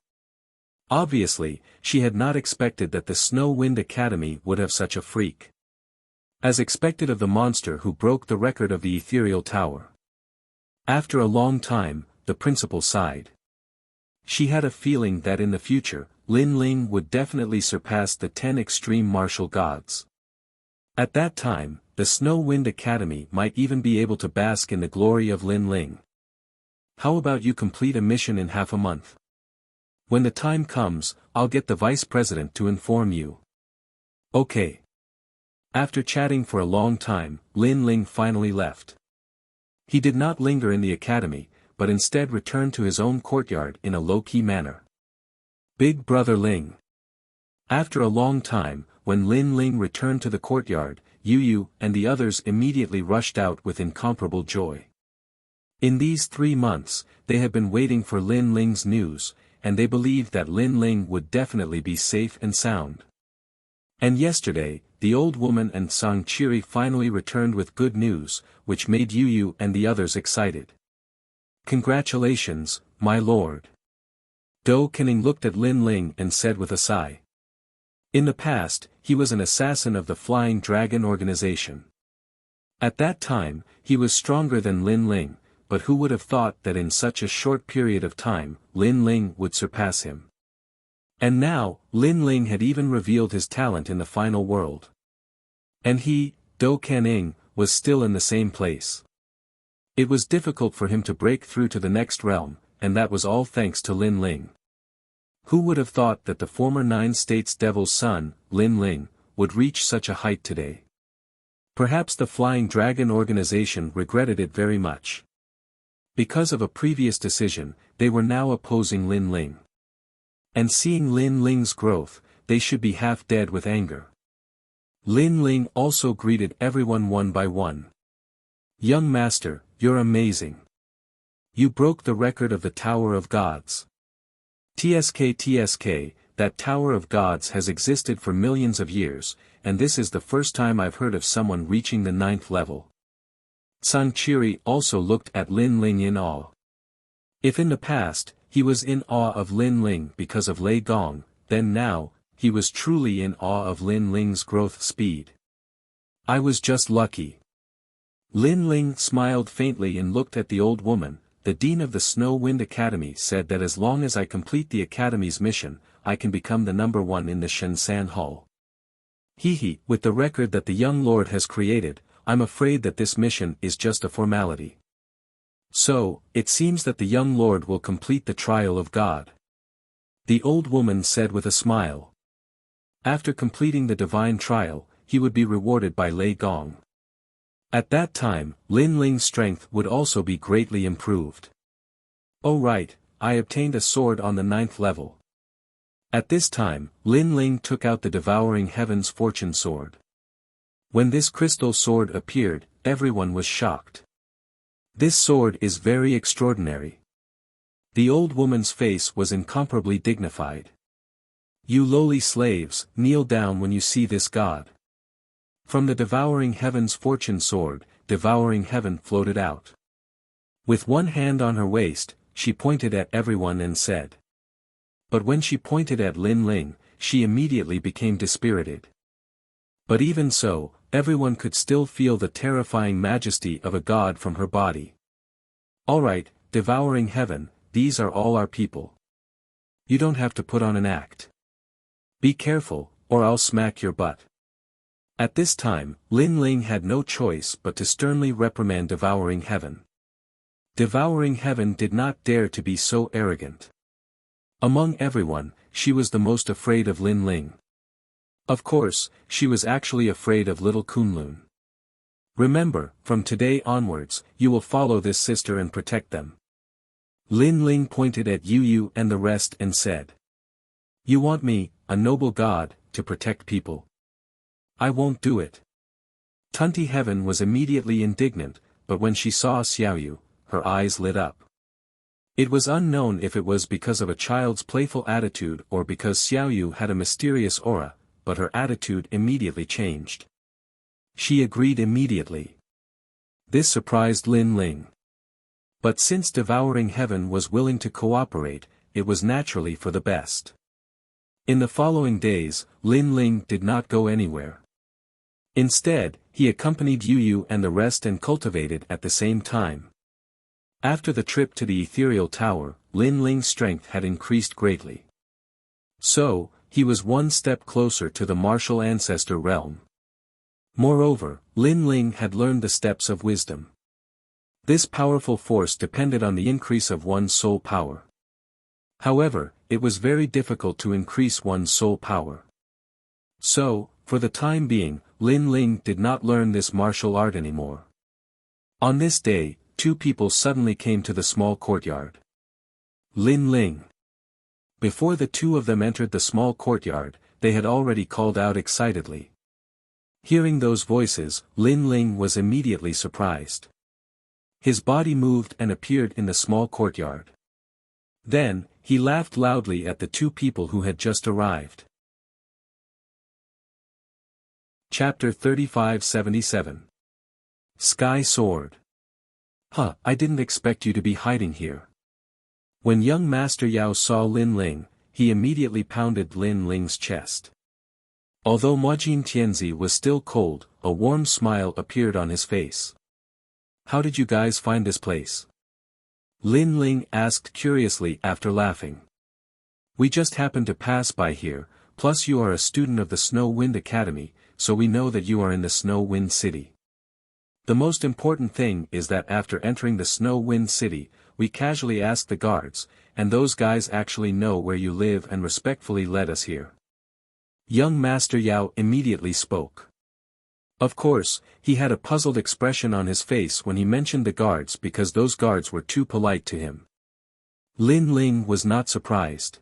Obviously, she had not expected that the Snow Wind Academy would have such a freak. As expected of the monster who broke the record of the ethereal tower. After a long time, the principal sighed. She had a feeling that in the future, Lin Ling would definitely surpass the 10 extreme martial gods. At that time, the Snow Wind Academy might even be able to bask in the glory of Lin Ling. How about you complete a mission in half a month? When the time comes, I'll get the vice president to inform you. Okay. After chatting for a long time, Lin Ling finally left. He did not linger in the academy, but instead returned to his own courtyard in a low-key manner. Big Brother Ling. After a long time, when Lin Ling returned to the courtyard, Yu and the others immediately rushed out with incomparable joy. In these 3 months, they had been waiting for Lin Ling's news, and they believed that Lin Ling would definitely be safe and sound. And yesterday, the old woman and Sang Chiri finally returned with good news, which made Yu and the others excited. Congratulations, my lord. Do Kening looked at Lin Ling and said with a sigh. In the past, he was an assassin of the Flying Dragon organization. At that time, he was stronger than Lin Ling, but who would have thought that in such a short period of time, Lin Ling would surpass him. And now, Lin Ling had even revealed his talent in the final world. And he, Do Kening, was still in the same place. It was difficult for him to break through to the next realm, and that was all thanks to Lin Ling. Who would have thought that the former 9 States Devil's son, Lin Ling, would reach such a height today? Perhaps the Flying Dragon organization regretted it very much. Because of a previous decision, they were now opposing Lin Ling. And seeing Lin Ling's growth, they should be half dead with anger. Lin Ling also greeted everyone one by one. Young master, you're amazing. You broke the record of the Tower of Gods. TSK, that Tower of Gods has existed for millions of years, and this is the first time I've heard of someone reaching the 9th level. San Qiri also looked at Lin Ling in awe. If in the past, he was in awe of Lin Ling because of Lei Gong, then now, he was truly in awe of Lin Ling's growth speed. I was just lucky. Lin Ling smiled faintly and looked at the old woman. The dean of the Snow Wind Academy said that as long as I complete the academy's mission, I can become the number 1 in the Shenzan Hall. With the record that the young lord has created, I'm afraid that this mission is just a formality. So, it seems that the young lord will complete the trial of God. The old woman said with a smile. After completing the divine trial, he would be rewarded by Lei Gong. At that time, Lin Ling's strength would also be greatly improved. Oh right, I obtained a sword on the 9th level. At this time, Lin Ling took out the Devouring Heaven's fortune sword. When this crystal sword appeared, everyone was shocked. This sword is very extraordinary. The old woman's face was incomparably dignified. You lowly slaves, kneel down when you see this god. From the Devouring Heaven's fortune sword, Devouring Heaven floated out. With one hand on her waist, she pointed at everyone and said. But when she pointed at Lin Ling, she immediately became dispirited. But even so, everyone could still feel the terrifying majesty of a god from her body. Alright, Devouring Heaven, these are all our people. You don't have to put on an act. Be careful, or I'll smack your butt. At this time, Lin Ling had no choice but to sternly reprimand Devouring Heaven. Devouring Heaven did not dare to be so arrogant. Among everyone, she was the most afraid of Lin Ling. Of course, she was actually afraid of little Kunlun. Remember, from today onwards, you will follow this sister and protect them. Lin Ling pointed at Yu and the rest and said. You want me, a noble god, to protect people? I won't do it. Tunti Heaven was immediately indignant, but when she saw Xiaoyu, her eyes lit up. It was unknown if it was because of a child's playful attitude or because Xiaoyu had a mysterious aura, but her attitude immediately changed. She agreed immediately. This surprised Lin Ling. But since Devouring Heaven was willing to cooperate, it was naturally for the best. In the following days, Lin Ling did not go anywhere. Instead, he accompanied Yu and the rest and cultivated at the same time. After the trip to the ethereal tower, Lin Ling's strength had increased greatly. So, he was one step closer to the martial ancestor realm. Moreover, Lin Ling had learned the steps of wisdom. This powerful force depended on the increase of one's soul power. However, it was very difficult to increase one's soul power. So, for the time being, Lin Ling did not learn this martial art anymore. On this day, 2 people suddenly came to the small courtyard. Lin Ling. Before the 2 of them entered the small courtyard, they had already called out excitedly. Hearing those voices, Lin Ling was immediately surprised. His body moved and appeared in the small courtyard. Then, he laughed loudly at the 2 people who had just arrived. Chapter 3577. Sky Sword. I didn't expect you to be hiding here. When young Master Yao saw Lin Ling, he immediately pounded Lin Ling's chest. Although Muajin Tianzi was still cold, a warm smile appeared on his face. How did you guys find this place? Lin Ling asked curiously after laughing. We just happened to pass by here, plus you are a student of the Snow Wind Academy, so we know that you are in the Snow Wind City. The most important thing is that after entering the Snow Wind City, we casually asked the guards, and those guys actually know where you live and respectfully led us here. Young Master Yao immediately spoke. Of course, he had a puzzled expression on his face when he mentioned the guards because those guards were too polite to him. Lin Ling was not surprised.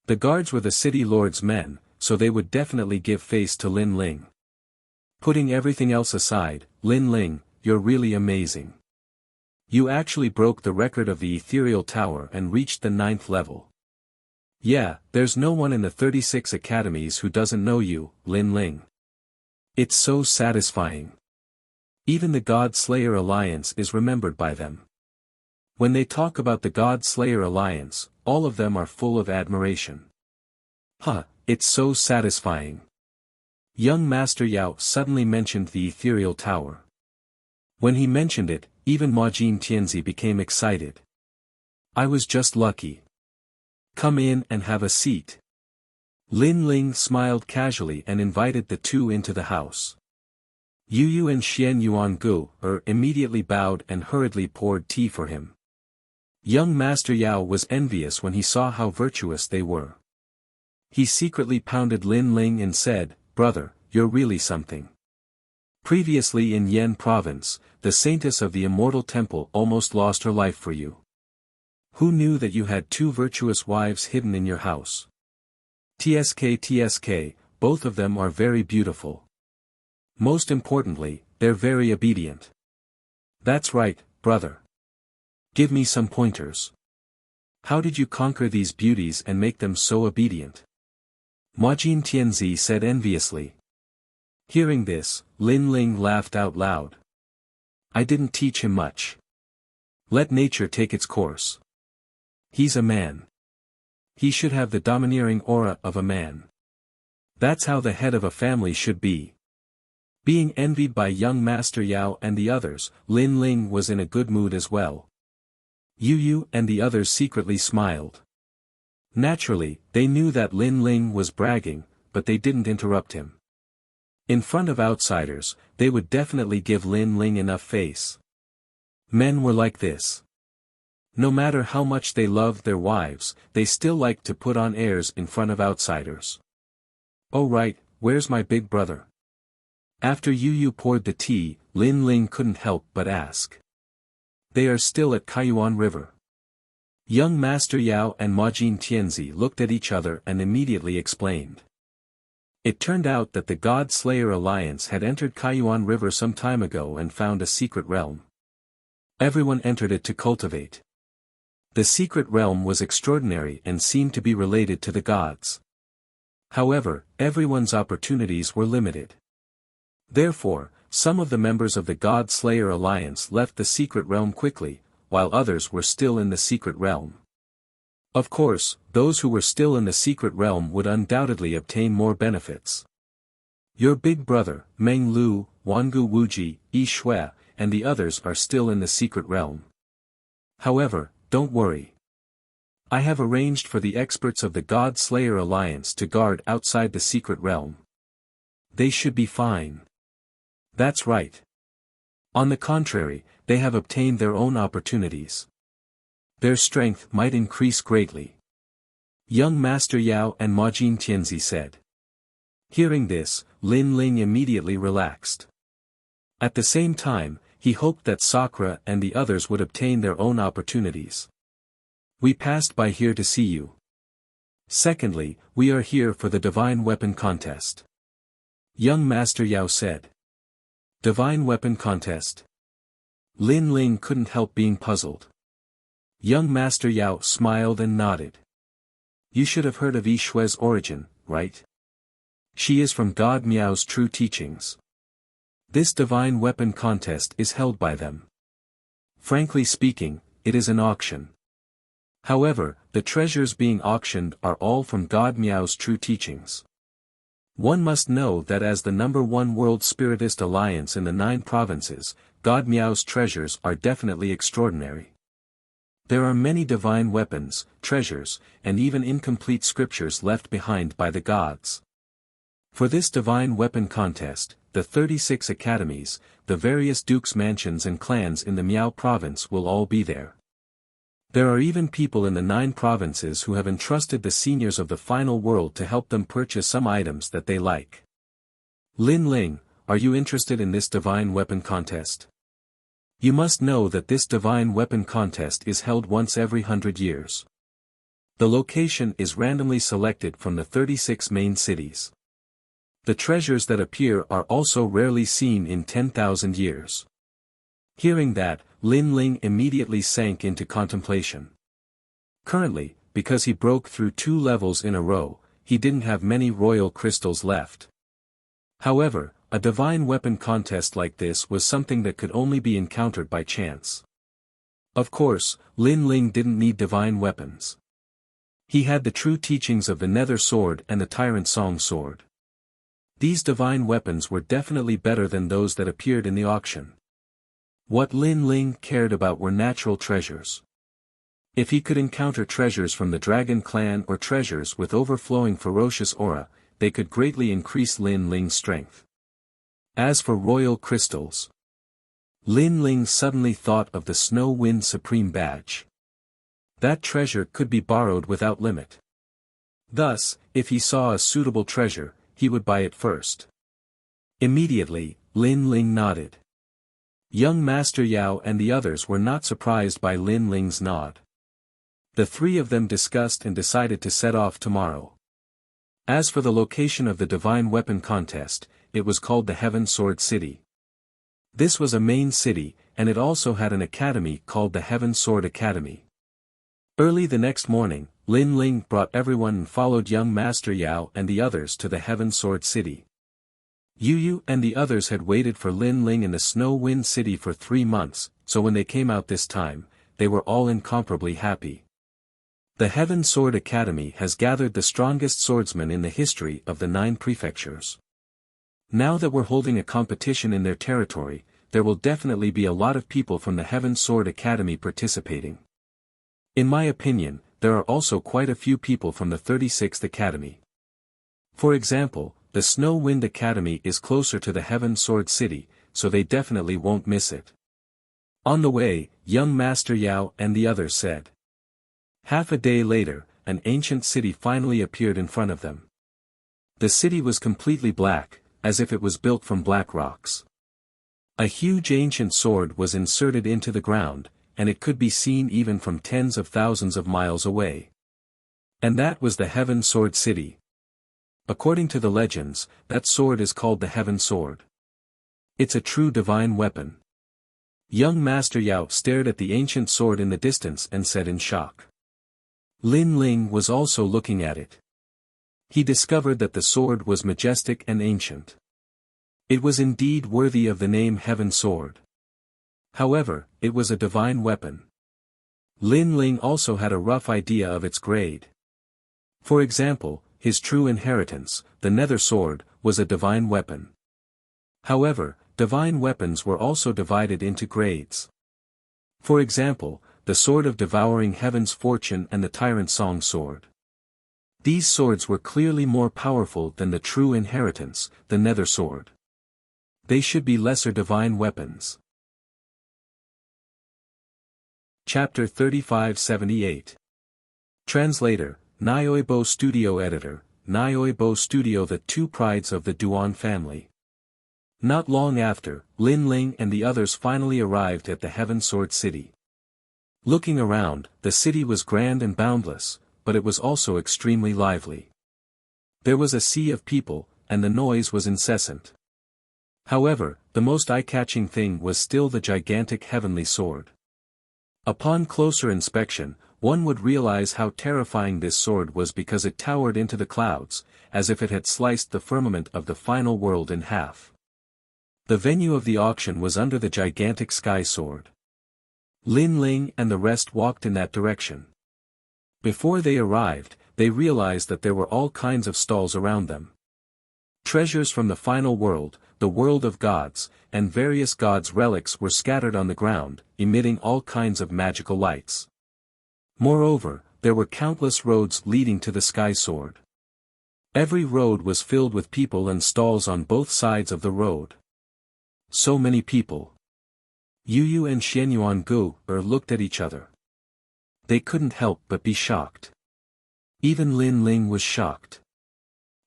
The guards were the city lord's men, so they would definitely give face to Lin Ling. Putting everything else aside, Lin Ling, you're really amazing. You actually broke the record of the ethereal tower and reached the 9th level. Yeah, there's no one in the 36 academies who doesn't know you, Lin Ling. It's so satisfying. Even the God Slayer Alliance is remembered by them. When they talk about the God Slayer Alliance, all of them are full of admiration. Huh, it's so satisfying. Young Master Yao suddenly mentioned the ethereal tower. When he mentioned it, even Majin Tianzi became excited. I was just lucky. Come in and have a seat. Lin Ling smiled casually and invited the two into the house. Yu Yu and Xian Yuangu immediately bowed and hurriedly poured tea for him. Young Master Yao was envious when he saw how virtuous they were. He secretly pounded Lin Ling and said, "Brother, you're really something." Previously in Yan province, the saintess of the immortal temple almost lost her life for you. Who knew that you had two virtuous wives hidden in your house? TSK, both of them are very beautiful. Most importantly, they're very obedient. That's right, brother. Give me some pointers. How did you conquer these beauties and make them so obedient? Majin Tianzi said enviously. Hearing this, Lin Ling laughed out loud. I didn't teach him much. Let nature take its course. He's a man. He should have the domineering aura of a man. That's how the head of a family should be. Being envied by young Master Yao and the others, Lin Ling was in a good mood as well. Yu Yu and the others secretly smiled. Naturally, they knew that Lin Ling was bragging, but they didn't interrupt him. In front of outsiders, they would definitely give Lin Ling enough face. Men were like this. No matter how much they loved their wives, they still liked to put on airs in front of outsiders. Oh right, where's my big brother? After Yu Yu poured the tea, Lin Ling couldn't help but ask. They are still at Kaiyuan River. Young Master Yao and Majin Tianzi looked at each other and immediately explained. It turned out that the God Slayer Alliance had entered Kaiyuan River some time ago and found a secret realm. Everyone entered it to cultivate. The secret realm was extraordinary and seemed to be related to the gods. However, everyone's opportunities were limited. Therefore, some of the members of the God Slayer Alliance left the secret realm quickly, while others were still in the secret realm. Of course, those who were still in the secret realm would undoubtedly obtain more benefits. Your big brother, Meng Lu, Wangu Wuji, Yi Shui, and the others are still in the secret realm. However, don't worry. I have arranged for the experts of the God Slayer Alliance to guard outside the secret realm. They should be fine. That's right. On the contrary, they have obtained their own opportunities. Their strength might increase greatly. Young Master Yao and Majin Tianzi said. Hearing this, Lin Ling immediately relaxed. At the same time, he hoped that Sakura and the others would obtain their own opportunities. We passed by here to see you. Secondly, we are here for the Divine Weapon Contest. Young Master Yao said. Divine Weapon Contest. Lin Ling couldn't help being puzzled. Young Master Yao smiled and nodded. You should have heard of Yi Shui's origin, right? She is from God Miao's true teachings. This divine weapon contest is held by them. Frankly speaking, it is an auction. However, the treasures being auctioned are all from God Miao's true teachings. One must know that as the #1 World Spiritist Alliance in the 9 provinces, God Miao's treasures are definitely extraordinary. There are many divine weapons, treasures, and even incomplete scriptures left behind by the gods. For this divine weapon contest, the 36 academies, the various dukes' mansions and clans in the Miao province will all be there. There are even people in the 9 provinces who have entrusted the seniors of the final world to help them purchase some items that they like. Lin Ling, are you interested in this divine weapon contest? You must know that this divine weapon contest is held once every 100 years. The location is randomly selected from the 36 main cities. The treasures that appear are also rarely seen in 10,000 years. Hearing that, Lin Ling immediately sank into contemplation. Currently, because he broke through 2 levels in a row, he didn't have many royal crystals left. However, a divine weapon contest like this was something that could only be encountered by chance. Of course, Lin Ling didn't need divine weapons. He had the true teachings of the Nether Sword and the Tyrant Song Sword. These divine weapons were definitely better than those that appeared in the auction. What Lin Ling cared about were natural treasures. If he could encounter treasures from the Dragon Clan or treasures with overflowing ferocious aura, they could greatly increase Lin Ling's strength. As for royal crystals, Lin Ling suddenly thought of the Snow Wind Supreme Badge. That treasure could be borrowed without limit. Thus, if he saw a suitable treasure, he would buy it first. Immediately, Lin Ling nodded. Young Master Yao and the others were not surprised by Lin Ling's nod. The 3 of them discussed and decided to set off tomorrow. As for the location of the divine weapon contest, it was called the Heaven Sword City. This was a main city, and it also had an academy called the Heaven Sword Academy. Early the next morning, Lin Ling brought everyone and followed young Master Yao and the others to the Heaven Sword City. Yu Yu and the others had waited for Lin Ling in the Snow Wind City for 3 months, so when they came out this time, they were all incomparably happy. The Heaven Sword Academy has gathered the strongest swordsmen in the history of the 9 prefectures. Now that we're holding a competition in their territory, there will definitely be a lot of people from the Heaven Sword Academy participating. In my opinion, there are also quite a few people from the 36th Academy. For example, the Snow Wind Academy is closer to the Heaven Sword City, so they definitely won't miss it. On the way, young Master Yao and the others said. Half a day later, an ancient city finally appeared in front of them. The city was completely black, as if it was built from black rocks. A huge ancient sword was inserted into the ground, and it could be seen even from tens of thousands of miles away. And that was the Heaven Sword City. According to the legends, that sword is called the Heaven Sword. It's a true divine weapon. Young Master Yao stared at the ancient sword in the distance and said in shock. Lin Ling was also looking at it. He discovered that the sword was majestic and ancient. It was indeed worthy of the name Heaven Sword. However, it was a divine weapon. Lin Ling also had a rough idea of its grade. For example, his true inheritance, the Nether Sword, was a divine weapon. However, divine weapons were also divided into grades. For example, the Sword of Devouring Heaven's Fortune and the Tyrant Song Sword. These swords were clearly more powerful than the true inheritance, the Nether Sword. They should be lesser divine weapons. Chapter 3578. Translator, Nyoibo Studio Editor, Nyoibo Studio. The 2 prides of the Duan family. Not long after, Lin Ling and the others finally arrived at the Heaven Sword City. Looking around, the city was grand and boundless, but it was also extremely lively. There was a sea of people, and the noise was incessant. However, the most eye-catching thing was still the gigantic heavenly sword. Upon closer inspection, one would realize how terrifying this sword was because it towered into the clouds, as if it had sliced the firmament of the final world in half. The venue of the auction was under the gigantic sky sword. Lin Ling and the rest walked in that direction. Before they arrived, they realized that there were all kinds of stalls around them. Treasures from the final world, the world of gods, and various gods' relics were scattered on the ground, emitting all kinds of magical lights. Moreover, there were countless roads leading to the sky sword. Every road was filled with people and stalls on both sides of the road. So many people. Yu Yu and Xianyuan Gu looked at each other. They couldn't help but be shocked. Even Lin Ling was shocked.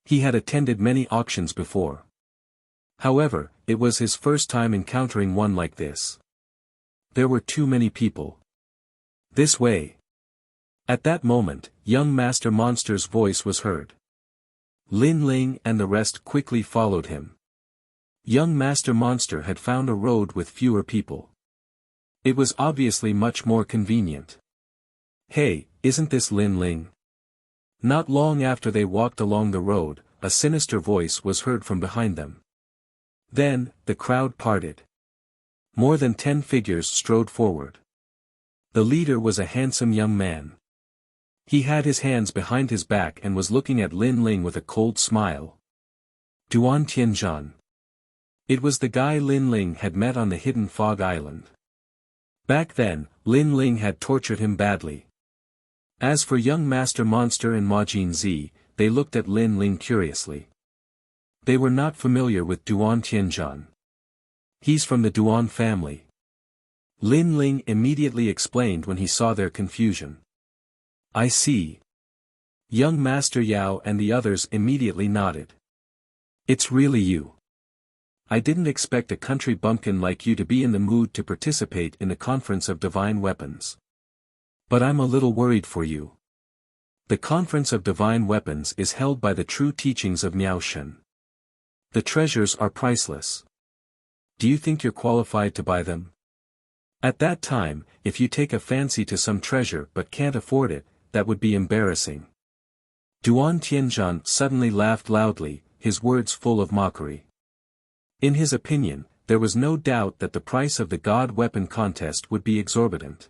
He had attended many auctions before. However, it was his first time encountering one like this. There were too many people. This way. At that moment, young Master Monster's voice was heard. Lin Ling and the rest quickly followed him. Young Master Monster had found a road with fewer people. It was obviously much more convenient. Hey, isn't this Lin Ling? Not long after they walked along the road, a sinister voice was heard from behind them. Then, the crowd parted. More than 10 figures strode forward. The leader was a handsome young man. He had his hands behind his back and was looking at Lin Ling with a cold smile. Duan Tianzhan. It was the guy Lin Ling had met on the hidden fog island. Back then, Lin Ling had tortured him badly. As for young Master Monster and Ma Jinzi, they looked at Lin Ling curiously. They were not familiar with Duan Tianzhan. He's from the Duan family. Lin Ling immediately explained when he saw their confusion. I see. Young Master Yao and the others immediately nodded. It's really you. I didn't expect a country bumpkin like you to be in the mood to participate in the Conference of Divine Weapons. But I'm a little worried for you. The Conference of Divine Weapons is held by the true teachings of Miaoshen. The treasures are priceless. Do you think you're qualified to buy them? At that time, if you take a fancy to some treasure but can't afford it, that would be embarrassing. Duan Tianzhan suddenly laughed loudly, his words full of mockery. In his opinion, there was no doubt that the price of the God Weapon contest would be exorbitant.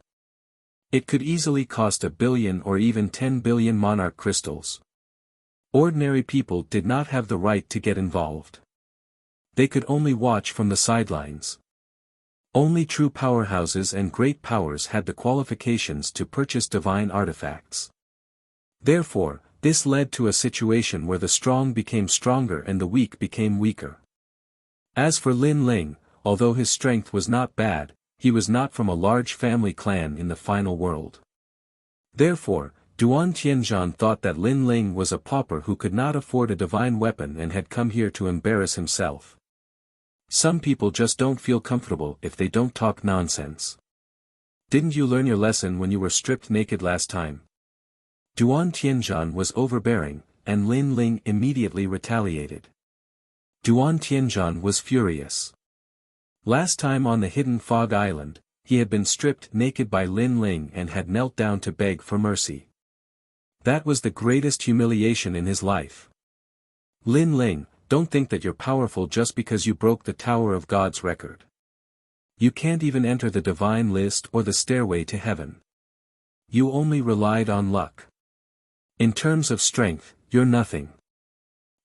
It could easily cost 1 billion or even 10 billion monarch crystals. Ordinary people did not have the right to get involved. They could only watch from the sidelines. Only true powerhouses and great powers had the qualifications to purchase divine artifacts. Therefore, this led to a situation where the strong became stronger and the weak became weaker. As for Lin Ling, although his strength was not bad, he was not from a large family clan in the final world. Therefore, Duan Tianzhan thought that Lin Ling was a pauper who could not afford a divine weapon and had come here to embarrass himself. Some people just don't feel comfortable if they don't talk nonsense. Didn't you learn your lesson when you were stripped naked last time? Duan Tianzhan was overbearing, and Lin Ling immediately retaliated. Duan Tianzhan was furious. Last time on the hidden fog island, he had been stripped naked by Lin Ling and had knelt down to beg for mercy. That was the greatest humiliation in his life. Lin Ling, don't think that you're powerful just because you broke the Tower of God's record. You can't even enter the divine list or the stairway to heaven. You only relied on luck. In terms of strength, you're nothing.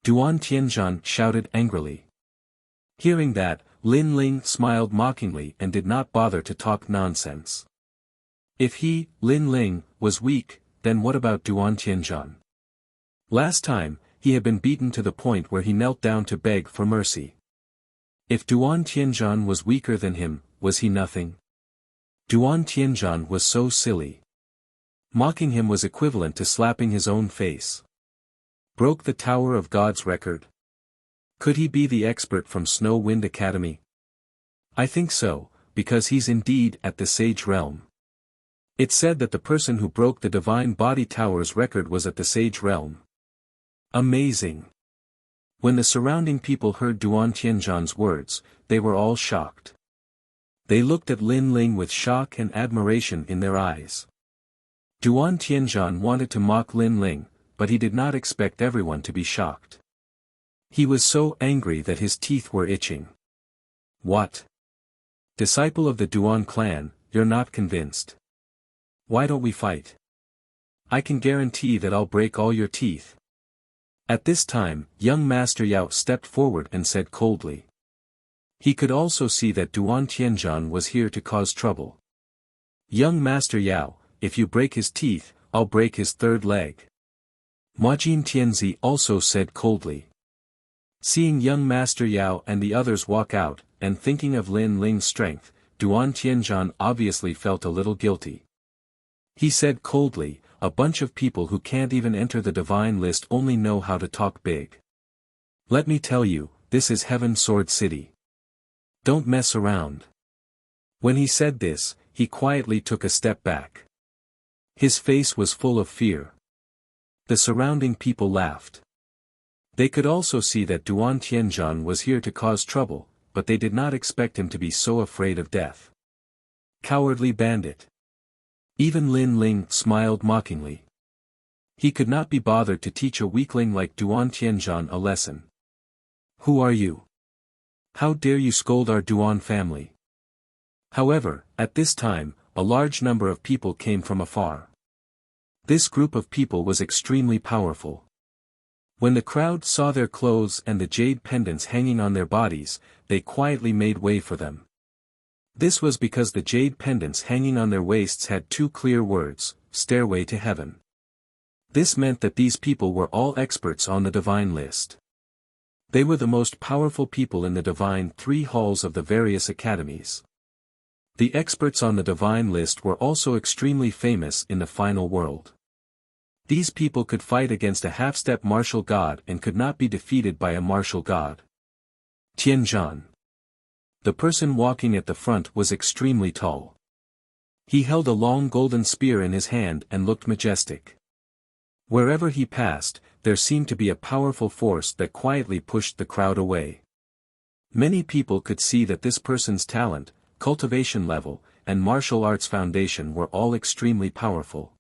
Duan Tianzhan shouted angrily. Hearing that, Lin Ling smiled mockingly and did not bother to talk nonsense. If he, Lin Ling, was weak, then what about Duan Tianzhan? Last time, he had been beaten to the point where he knelt down to beg for mercy. If Duan Tianzhan was weaker than him, was he nothing? Duan Tianzhan was so silly. Mocking him was equivalent to slapping his own face. Broke the Tower of God's record? Could he be the expert from Snow Wind Academy? I think so, because he's indeed at the Sage Realm. It said that the person who broke the Divine Body Tower's record was at the Sage Realm. Amazing. When the surrounding people heard Duan Tianzhan's words, they were all shocked. They looked at Lin Ling with shock and admiration in their eyes. Duan Tianzhan wanted to mock Lin Ling, but he did not expect everyone to be shocked. He was so angry that his teeth were itching. What? Disciple of the Duan clan, you're not convinced. Why don't we fight? I can guarantee that I'll break all your teeth. At this time, young Master Yao stepped forward and said coldly. He could also see that Duan Tianzhan was here to cause trouble. Young Master Yao, if you break his teeth, I'll break his third leg. Majin Tianzi also said coldly. Seeing young Master Yao and the others walk out, and thinking of Lin Ling's strength, Duan Tianzhan obviously felt a little guilty. He said coldly, a bunch of people who can't even enter the divine list only know how to talk big. Let me tell you, this is Heaven Sword City. Don't mess around. When he said this, he quietly took a step back. His face was full of fear. The surrounding people laughed. They could also see that Duan Tianzhan was here to cause trouble, but they did not expect him to be so afraid of death. Cowardly bandit. Even Lin Ling smiled mockingly. He could not be bothered to teach a weakling like Duan Tianzhan a lesson. Who are you? How dare you scold our Duan family? However, at this time, a large number of people came from afar. This group of people was extremely powerful. When the crowd saw their clothes and the jade pendants hanging on their bodies, they quietly made way for them. This was because the jade pendants hanging on their waists had two clear words, "Stairway to Heaven." This meant that these people were all experts on the divine list. They were the most powerful people in the divine three halls of the various academies. The experts on the divine list were also extremely famous in the final world. These people could fight against a half-step martial god and could not be defeated by a martial god. Tianzhan. The person walking at the front was extremely tall. He held a long golden spear in his hand and looked majestic. Wherever he passed, there seemed to be a powerful force that quietly pushed the crowd away. Many people could see that this person's talent, cultivation level, and martial arts foundation were all extremely powerful.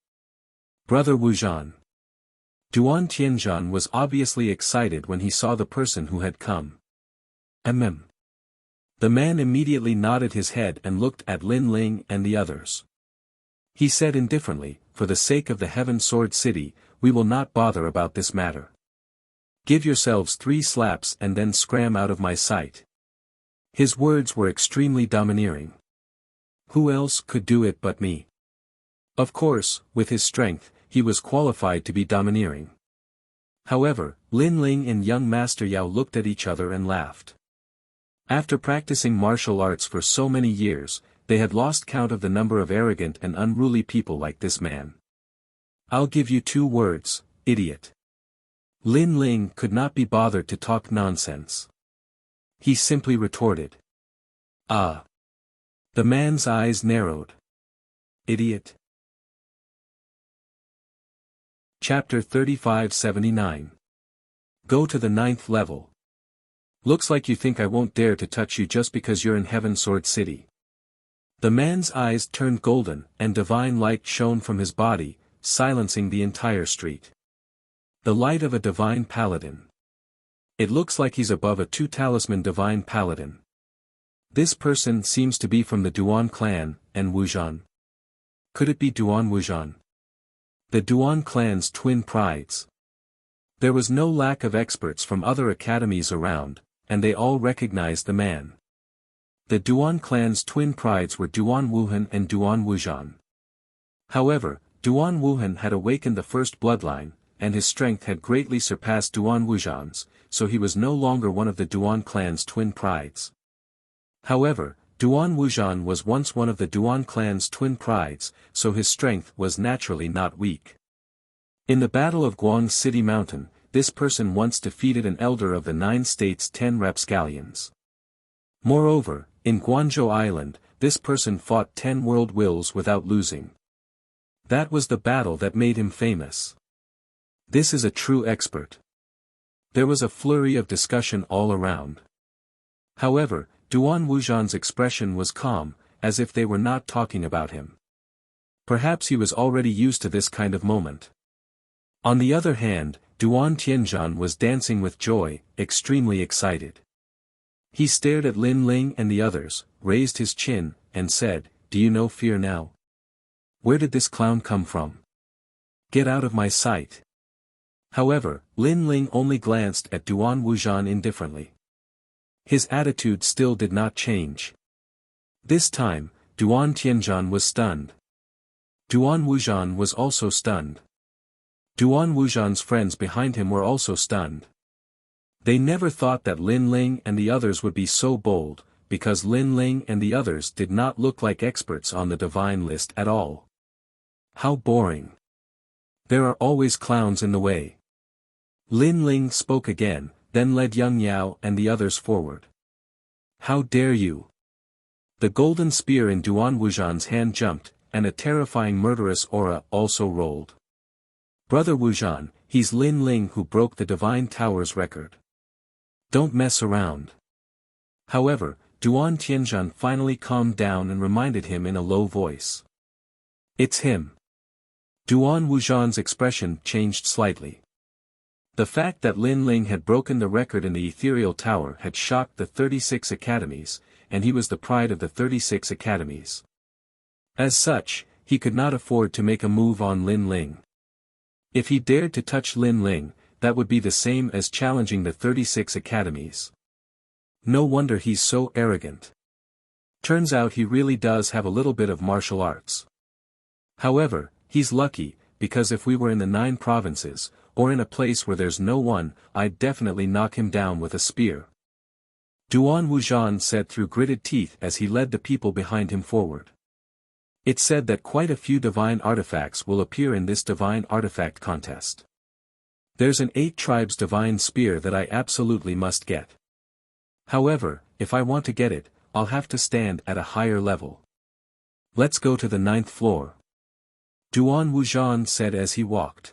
Brother Wuzhan. Duan Tianzhan was obviously excited when he saw the person who had come. The man immediately nodded his head and looked at Lin Ling and the others. He said indifferently, "For the sake of the Heaven Sword City, we will not bother about this matter. Give yourselves 3 slaps and then scram out of my sight." His words were extremely domineering. Who else could do it but me? Of course, with his strength, he was qualified to be domineering. However, Lin Ling and young Master Yao looked at each other and laughed. After practicing martial arts for so many years, they had lost count of the number of arrogant and unruly people like this man. "I'll give you 2 words, idiot." Lin Ling could not be bothered to talk nonsense. He simply retorted. "Ah." The man's eyes narrowed. "Idiot." Chapter 3579. Go to the 9th level. Looks like you think I won't dare to touch you just because you're in Heaven Sword City. The man's eyes turned golden, and divine light shone from his body, silencing the entire street. The light of a divine paladin. It looks like he's above a 2-talisman divine paladin. This person seems to be from the Duan clan, and Wuzhan. Could it be Duan Wuzhan? The Duan clan's twin prides. There was no lack of experts from other academies around, and they all recognized the man. The Duan clan's twin prides were Duan Wuhan and Duan Wuzhan. However, Duan Wuhan had awakened the first bloodline, and his strength had greatly surpassed Duan Wuzhan's, so he was no longer one of the Duan clan's twin prides. However, Duan Wuzhan was once one of the Duan clan's twin prides, so his strength was naturally not weak. In the Battle of Guang City Mountain, this person once defeated an elder of the 9 states' 10 rapscallions. Moreover, in Guangzhou Island, this person fought 10 world wills without losing. That was the battle that made him famous. This is a true expert. There was a flurry of discussion all around. However, Duan Wuzhan's expression was calm, as if they were not talking about him. Perhaps he was already used to this kind of moment. On the other hand, Duan Tianzhan was dancing with joy, extremely excited. He stared at Lin Ling and the others, raised his chin, and said, "Do you know fear now? Where did this clown come from? Get out of my sight." However, Lin Ling only glanced at Duan Wuzhan indifferently. His attitude still did not change. This time, Duan Tianzhan was stunned. Duan Wuzhan was also stunned. Duan Wuzhan's friends behind him were also stunned. They never thought that Lin Ling and the others would be so bold, because Lin Ling and the others did not look like experts on the divine list at all. How boring. There are always clowns in the way. Lin Ling spoke again, then led Young Yao and the others forward. "How dare you!" The golden spear in Duan Wuzhan's hand jumped, and a terrifying murderous aura also rolled. Brother Wuzhan, he's Lin Ling who broke the Divine Tower's record. Don't mess around. However, Duan Tianzhan finally calmed down and reminded him in a low voice. It's him. Duan Wuzhan's expression changed slightly. The fact that Lin Ling had broken the record in the Ethereal Tower had shocked the 36 academies, and he was the pride of the 36 academies. As such, he could not afford to make a move on Lin Ling. If he dared to touch Lin Ling, that would be the same as challenging the 36 academies. No wonder he's so arrogant. Turns out he really does have a little bit of martial arts. However, he's lucky, because if we were in the 9 provinces, or in a place where there's no one, I'd definitely knock him down with a spear. Duan Wuzhan said through gritted teeth as he led the people behind him forward. It's said that quite a few divine artifacts will appear in this divine artifact contest. There's an 8 tribes divine spear that I absolutely must get. However, if I want to get it, I'll have to stand at a higher level. Let's go to the 9th floor. Duan Wuzhan said as he walked.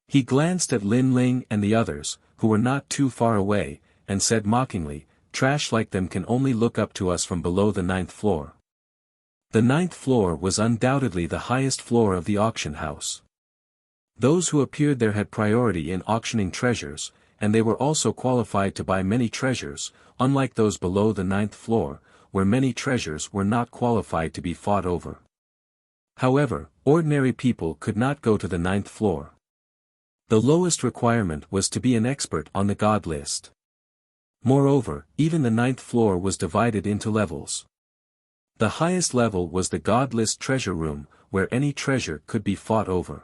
He glanced at Lin Ling and the others, who were not too far away, and said mockingly, trash like them can only look up to us from below the 9th floor. The 9th floor was undoubtedly the highest floor of the auction house. Those who appeared there had priority in auctioning treasures, and they were also qualified to buy many treasures, unlike those below the 9th floor, where many treasures were not qualified to be fought over. However, ordinary people could not go to the 9th floor. The lowest requirement was to be an expert on the god list. Moreover, even the 9th floor was divided into levels. The highest level was the god list treasure room, where any treasure could be fought over.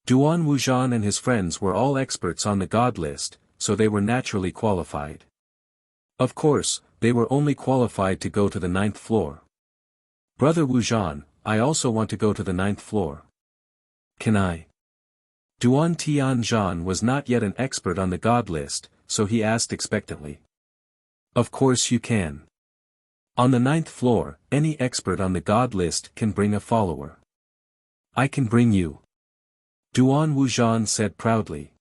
Duan Wuzhan and his friends were all experts on the god list, so they were naturally qualified. Of course, they were only qualified to go to the 9th floor. Brother Wuzhan, I also want to go to the 9th floor. Can I? Duan Tianzhan was not yet an expert on the god list, so he asked expectantly. Of course you can. On the 9th floor, any expert on the god list can bring a follower. I can bring you. Duan Wuzhan said proudly.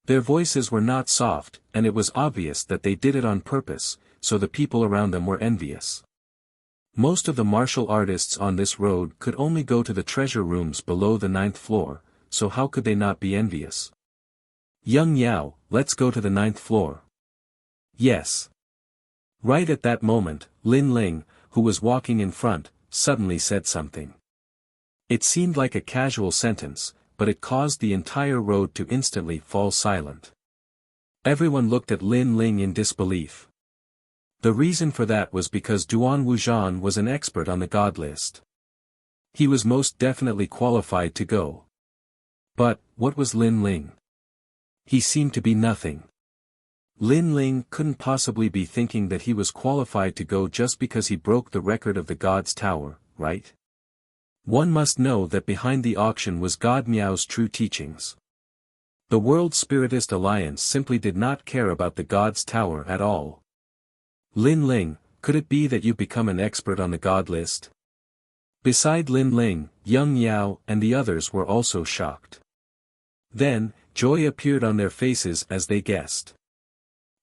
Their voices were not soft, and it was obvious that they did it on purpose, so the people around them were envious. Most of the martial artists on this road could only go to the treasure rooms below the 9th floor, so how could they not be envious? Young Yao, let's go to the 9th floor. Yes. Right at that moment, Lin Ling, who was walking in front, suddenly said something. It seemed like a casual sentence, but it caused the entire road to instantly fall silent. Everyone looked at Lin Ling in disbelief. The reason for that was because Duan Wuzhan was an expert on the god list. He was most definitely qualified to go. But, what was Lin Ling? He seemed to be nothing. Lin Ling couldn't possibly be thinking that he was qualified to go just because he broke the record of the God's Tower, right? One must know that behind the auction was God Miao's true teachings. The World Spiritist Alliance simply did not care about the God's Tower at all. Lin Ling, could it be that you become an expert on the God list? Beside Lin Ling, Young Yao and the others were also shocked. Then, joy appeared on their faces as they guessed.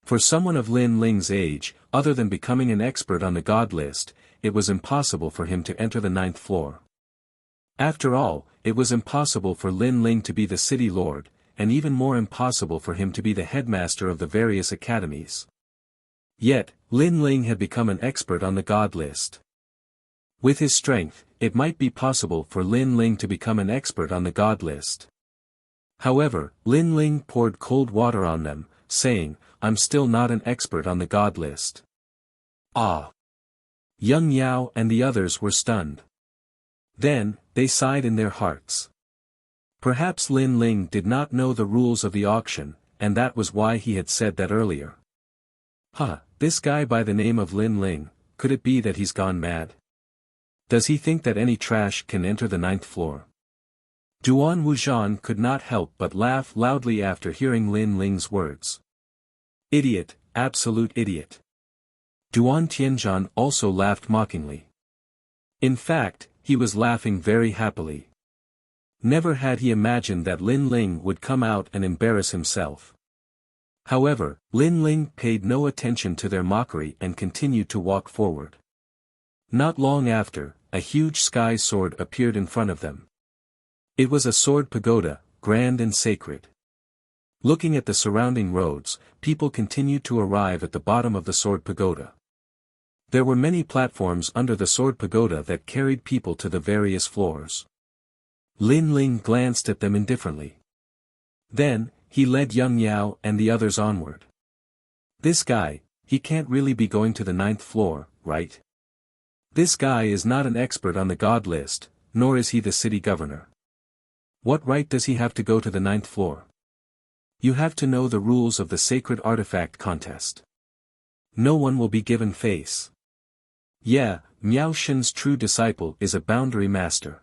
For someone of Lin Ling's age, other than becoming an expert on the God list, it was impossible for him to enter the 9th floor. After all, it was impossible for Lin Ling to be the city lord, and even more impossible for him to be the headmaster of the various academies. Yet, Lin Ling had become an expert on the God list. With his strength, it might be possible for Lin Ling to become an expert on the God list. However, Lin Ling poured cold water on them, saying, I'm still not an expert on the God list. Ah! Young Yao and the others were stunned. Then, they sighed in their hearts. Perhaps Lin Ling did not know the rules of the auction, and that was why he had said that earlier. This guy by the name of Lin Ling, could it be that he's gone mad? Does he think that any trash can enter the 9th floor? Duan Wuzhan could not help but laugh loudly after hearing Lin Ling's words. Idiot, absolute idiot. Duan Tianzhan also laughed mockingly. In fact, he was laughing very happily. Never had he imagined that Lin Ling would come out and embarrass himself. However, Lin Ling paid no attention to their mockery and continued to walk forward. Not long after, a huge sky sword appeared in front of them. It was a sword pagoda, grand and sacred. Looking at the surrounding roads, people continued to arrive at the bottom of the sword pagoda. There were many platforms under the sword pagoda that carried people to the various floors. Lin Ling glanced at them indifferently. Then, he led Young Yao and the others onward. This guy, he can't really be going to the 9th floor, right? This guy is not an expert on the god list, nor is he the city governor. What right does he have to go to the 9th floor? You have to know the rules of the sacred artifact contest. No one will be given face. Yeah, Miao Shen's true disciple is a boundary master.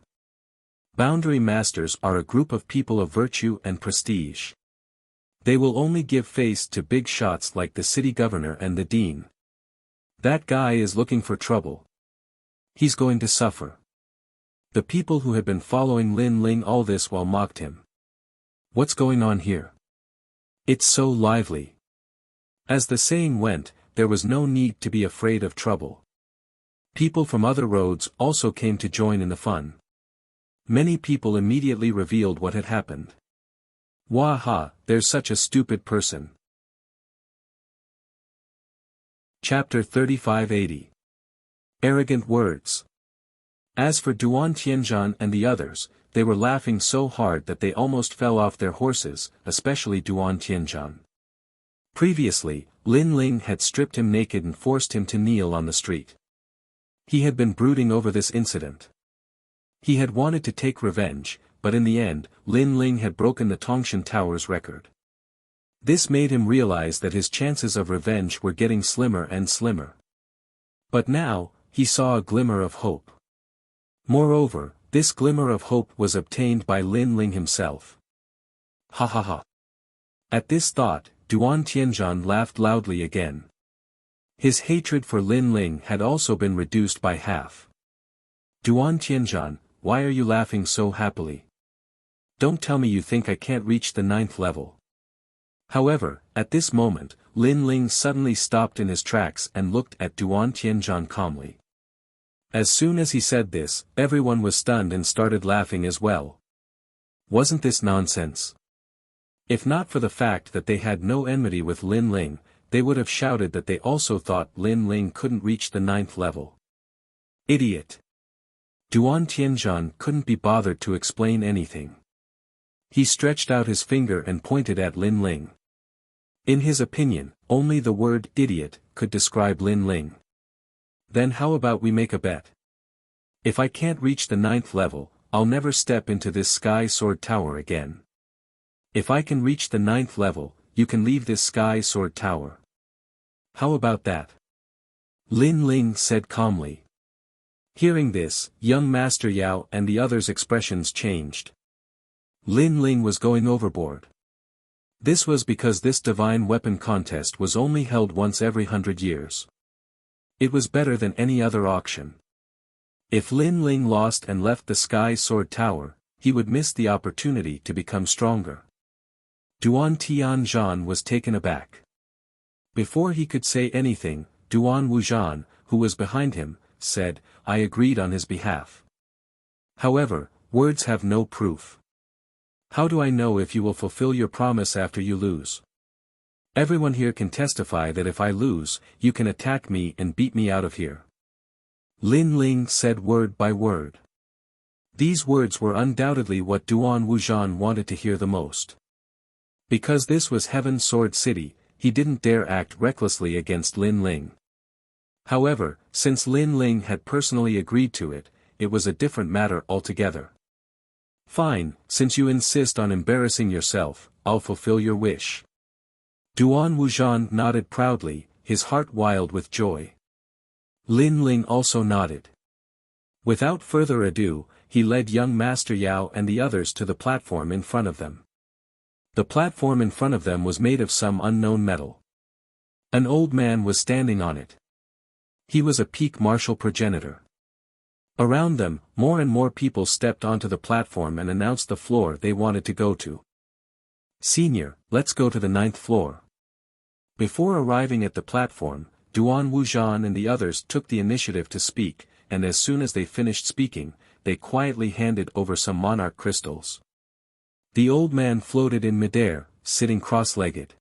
Boundary masters are a group of people of virtue and prestige. They will only give face to big shots like the city governor and the dean. That guy is looking for trouble. He's going to suffer. The people who had been following Lin Ling all this while mocked him. What's going on here? It's so lively. As the saying went, there was no need to be afraid of trouble. People from other roads also came to join in the fun. Many people immediately revealed what had happened. Waha, there's such a stupid person. Chapter 3580. Arrogant words. As for Duan Tianzhan and the others, they were laughing so hard that they almost fell off their horses, especially Duan Tianzhan. Previously, Lin Ling had stripped him naked and forced him to kneel on the street. He had been brooding over this incident. He had wanted to take revenge, but in the end, Lin Ling had broken the Tongshan Tower's record. This made him realize that his chances of revenge were getting slimmer and slimmer. But now, he saw a glimmer of hope. Moreover, this glimmer of hope was obtained by Lin Ling himself. Ha ha ha. At this thought, Duan Tianzhan laughed loudly again. His hatred for Lin Ling had also been reduced by half. Duan Tianzhan, why are you laughing so happily? Don't tell me you think I can't reach the 9th level. However, at this moment, Lin Ling suddenly stopped in his tracks and looked at Duan Tianzhan calmly. As soon as he said this, everyone was stunned and started laughing as well. Wasn't this nonsense? If not for the fact that they had no enmity with Lin Ling, they would have shouted that they also thought Lin Ling couldn't reach the 9th level. Idiot! Duan Tianzhan couldn't be bothered to explain anything. He stretched out his finger and pointed at Lin Ling. In his opinion, only the word idiot could describe Lin Ling. Then how about we make a bet? If I can't reach the 9th level, I'll never step into this sky sword tower again. If I can reach the 9th level, you can leave this sky sword tower. How about that? Lin Ling said calmly. Hearing this, young Master Yao and the others' expressions changed. Lin Ling was going overboard. This was because this divine weapon contest was only held once every 100 years. It was better than any other auction. If Lin Ling lost and left the Sky Sword Tower, he would miss the opportunity to become stronger. Duan Tianzhan was taken aback. Before he could say anything, Duan Wuzhan, who was behind him, said, I agreed on his behalf. However, words have no proof. How do I know if you will fulfill your promise after you lose? Everyone here can testify that if I lose, you can attack me and beat me out of here. Lin Ling said word by word. These words were undoubtedly what Duan Wuzhan wanted to hear the most. Because this was Heaven Sword City, he didn't dare act recklessly against Lin Ling. However, since Lin Ling had personally agreed to it, it was a different matter altogether. Fine, since you insist on embarrassing yourself, I'll fulfill your wish. Duan Wuzhan nodded proudly, his heart wild with joy. Lin Ling also nodded. Without further ado, he led young Master Yao and the others to the platform in front of them. The platform in front of them was made of some unknown metal. An old man was standing on it. He was a peak martial progenitor. Around them, more and more people stepped onto the platform and announced the floor they wanted to go to. Senior, let's go to the 9th floor. Before arriving at the platform, Duan Wuxian and the others took the initiative to speak, and as soon as they finished speaking, they quietly handed over some monarch crystals. The old man floated in midair, sitting cross-legged.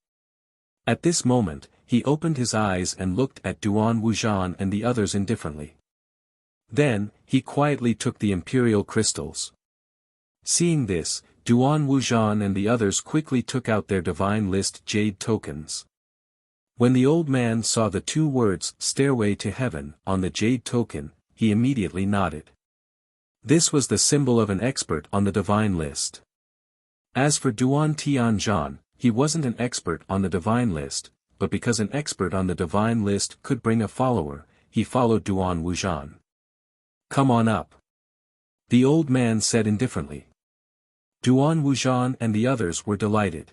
At this moment, he opened his eyes and looked at Duan Wuxian and the others indifferently. Then, he quietly took the imperial crystals. Seeing this, Duan Wuxian and the others quickly took out their divine list jade tokens. When the old man saw the 2 words, Stairway to Heaven, on the jade token, he immediately nodded. This was the symbol of an expert on the divine list. As for Duan Tianzhan, he wasn't an expert on the divine list, but because an expert on the divine list could bring a follower, he followed Duan Wuxian. Come on up. The old man said indifferently. Duan Wuxian and the others were delighted.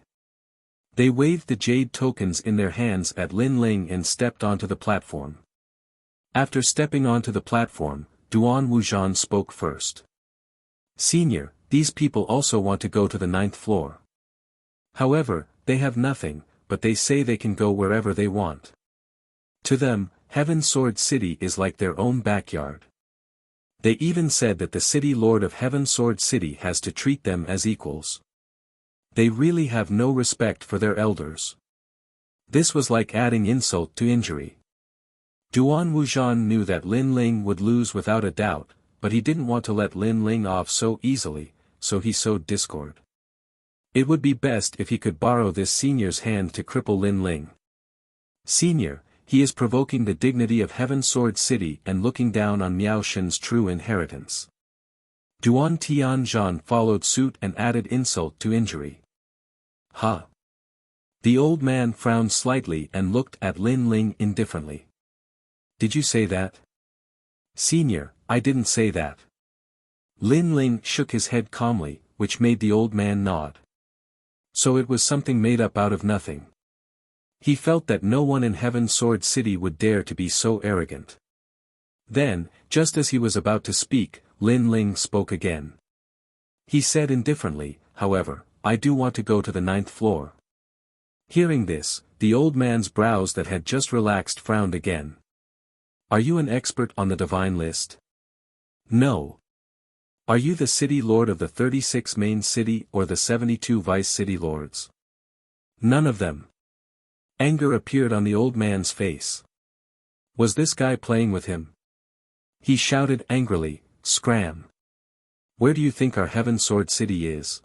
They waved the jade tokens in their hands at Lin Ling and stepped onto the platform. After stepping onto the platform, Duan Wuxian spoke first. Senior, these people also want to go to the 9th floor. However, they have nothing, but they say they can go wherever they want. To them, Heaven Sword City is like their own backyard. They even said that the city lord of Heaven Sword City has to treat them as equals. They really have no respect for their elders. This was like adding insult to injury. Duan Wuxian knew that Lin Ling would lose without a doubt, but he didn't want to let Lin Ling off so easily, so he sowed discord. It would be best if he could borrow this senior's hand to cripple Lin Ling. Senior, he is provoking the dignity of Heaven Sword City and looking down on Miao Shen's true inheritance. Duan Tianzhan followed suit and added insult to injury. Huh? The old man frowned slightly and looked at Lin Ling indifferently. Did you say that? Senior, I didn't say that. Lin Ling shook his head calmly, which made the old man nod. So it was something made up out of nothing. He felt that no one in Heaven Sword City would dare to be so arrogant. Then, just as he was about to speak, Lin Ling spoke again. He said indifferently, however, I do want to go to the 9th floor. Hearing this, the old man's brows that had just relaxed frowned again. Are you an expert on the divine list? No. Are you the city lord of the 36 main city or the 72 vice city lords? None of them. Anger appeared on the old man's face. Was this guy playing with him? He shouted angrily, Scram! Where do you think our Heaven Sword City is?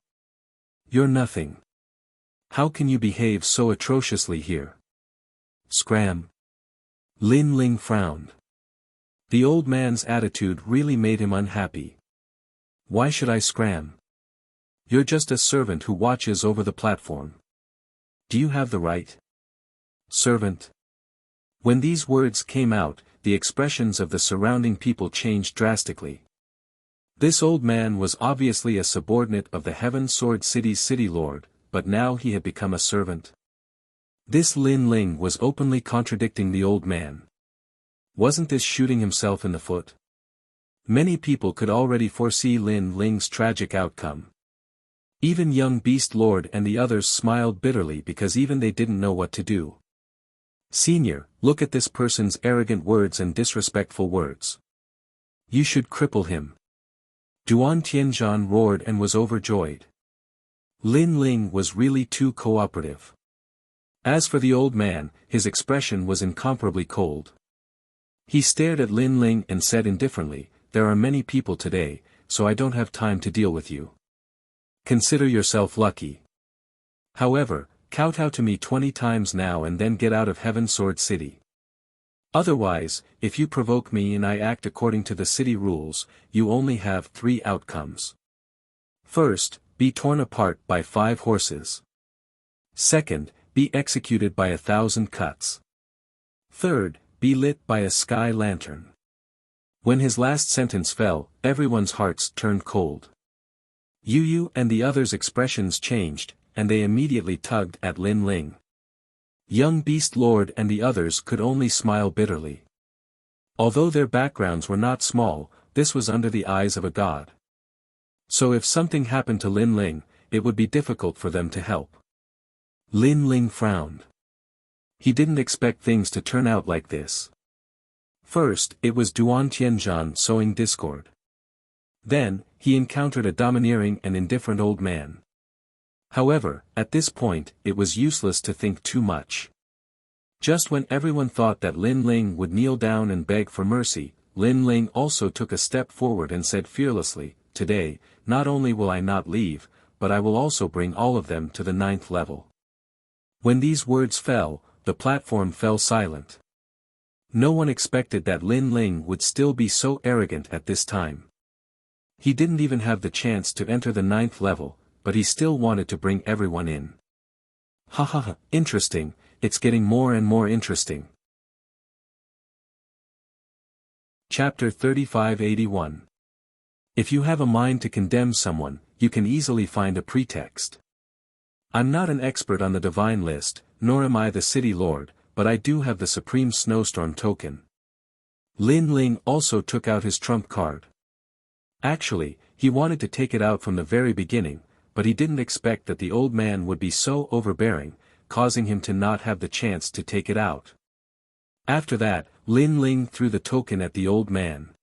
You're nothing. How can you behave so atrociously here? Scram! Lin Ling frowned. The old man's attitude really made him unhappy. Why should I scram? You're just a servant who watches over the platform. Do you have the right? Servant. When these words came out, the expressions of the surrounding people changed drastically. This old man was obviously a subordinate of the Heaven Sword City's city lord, but now he had become a servant. This Lin Ling was openly contradicting the old man. Wasn't this shooting himself in the foot? Many people could already foresee Lin Ling's tragic outcome. Even young Beast Lord and the others smiled bitterly because even they didn't know what to do. Senior, look at this person's arrogant words and disrespectful words. You should cripple him. Duan Tianzhan roared and was overjoyed. Lin Ling was really too cooperative. As for the old man, his expression was incomparably cold. He stared at Lin Ling and said indifferently, There are many people today, so I don't have time to deal with you. Consider yourself lucky. However, kowtow to me 20 times now and then get out of Heaven Sword City. Otherwise, if you provoke me and I act according to the city rules, you only have 3 outcomes. First, be torn apart by 5 horses. Second, be executed by 1,000 cuts. Third, be lit by a sky lantern. When his last sentence fell, everyone's hearts turned cold. Yu and the others' expressions changed, and they immediately tugged at Lin Ling. Young Beast Lord and the others could only smile bitterly. Although their backgrounds were not small, this was under the eyes of a god. So if something happened to Lin Ling, it would be difficult for them to help. Lin Ling frowned. He didn't expect things to turn out like this. First, it was Duan Tianzhan sowing discord. Then, he encountered a domineering and indifferent old man. However, at this point, it was useless to think too much. Just when everyone thought that Lin Ling would kneel down and beg for mercy, Lin Ling also took a step forward and said fearlessly, "Today, not only will I not leave, but I will also bring all of them to the 9th level." When these words fell, the platform fell silent. No one expected that Lin Ling would still be so arrogant at this time. He didn't even have the chance to enter the 9th level, but he still wanted to bring everyone in. Ha ha ha, interesting, it's getting more and more interesting. Chapter 3581. If you have a mind to condemn someone, you can easily find a pretext. I'm not an expert on the divine list, nor am I the city lord, but I do have the supreme snowstorm token. Lin Ling also took out his trump card. Actually, he wanted to take it out from the very beginning, but he didn't expect that the old man would be so overbearing, causing him to not have the chance to take it out. After that, Lin Ling threw the token at the old man.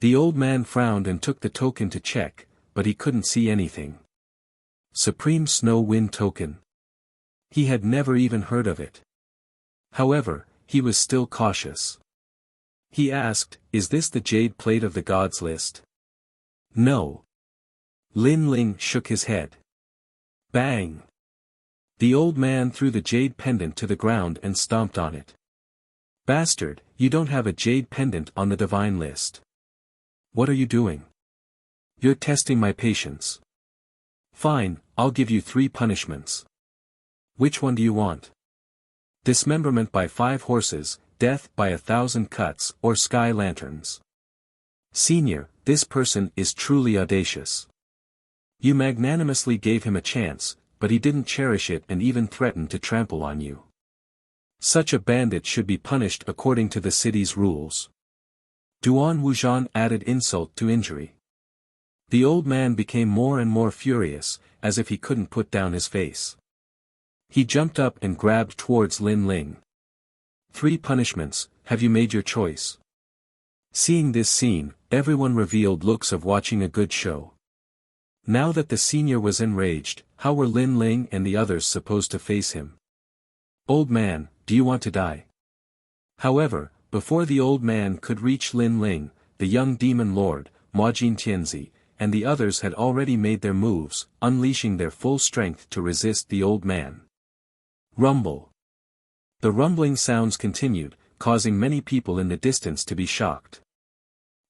The old man frowned and took the token to check, but he couldn't see anything. Supreme Snow Wind Token. He had never even heard of it. However, he was still cautious. He asked, "Is this the jade plate of the gods list?" "No." Lin Ling shook his head. Bang! The old man threw the jade pendant to the ground and stomped on it. "Bastard, you don't have a jade pendant on the divine list. What are you doing? You're testing my patience. Fine, I'll give you 3 punishments. Which one do you want? Dismemberment by 5 horses, death by 1,000 cuts, or sky lanterns?" "Senior, this person is truly audacious. You magnanimously gave him a chance, but he didn't cherish it and even threatened to trample on you. Such a bandit should be punished according to the city's rules." Duan Wuzhan added insult to injury. The old man became more and more furious, as if he couldn't put down his face. He jumped up and grabbed towards Lin Ling. 3 punishments, have you made your choice?" Seeing this scene, everyone revealed looks of watching a good show. Now that the senior was enraged, how were Lin Ling and the others supposed to face him? "Old man, do you want to die?" However, before the old man could reach Lin Ling, the young demon lord, Majin Tianzi, and the others had already made their moves, unleashing their full strength to resist the old man. Rumble. The rumbling sounds continued, causing many people in the distance to be shocked.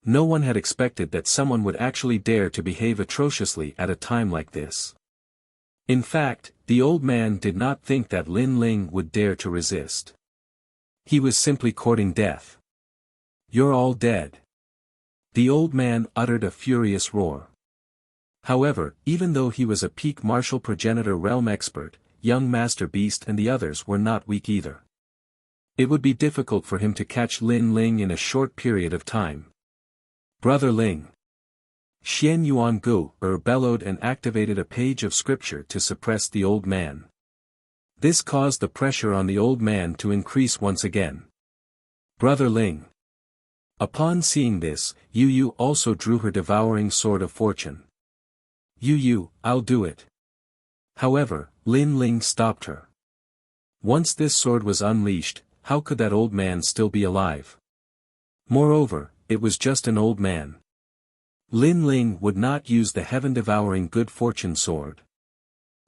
No one had expected that someone would actually dare to behave atrociously at a time like this. In fact, the old man did not think that Lin Ling would dare to resist. He was simply courting death. "You're all dead." The old man uttered a furious roar. However, even though he was a peak martial progenitor realm expert, young Master Beast and the others were not weak either. It would be difficult for him to catch Lin Ling in a short period of time. "Brother Ling." Xian Yuan Gu bellowed and activated a page of scripture to suppress the old man. This caused the pressure on the old man to increase once again. "Brother Ling." Upon seeing this, Yu Yu also drew her devouring sword of fortune. "Yu Yu, I'll do it." However, Lin Ling stopped her. Once this sword was unleashed, how could that old man still be alive? Moreover, it was just an old man. Lin Ling would not use the heaven-devouring good fortune sword.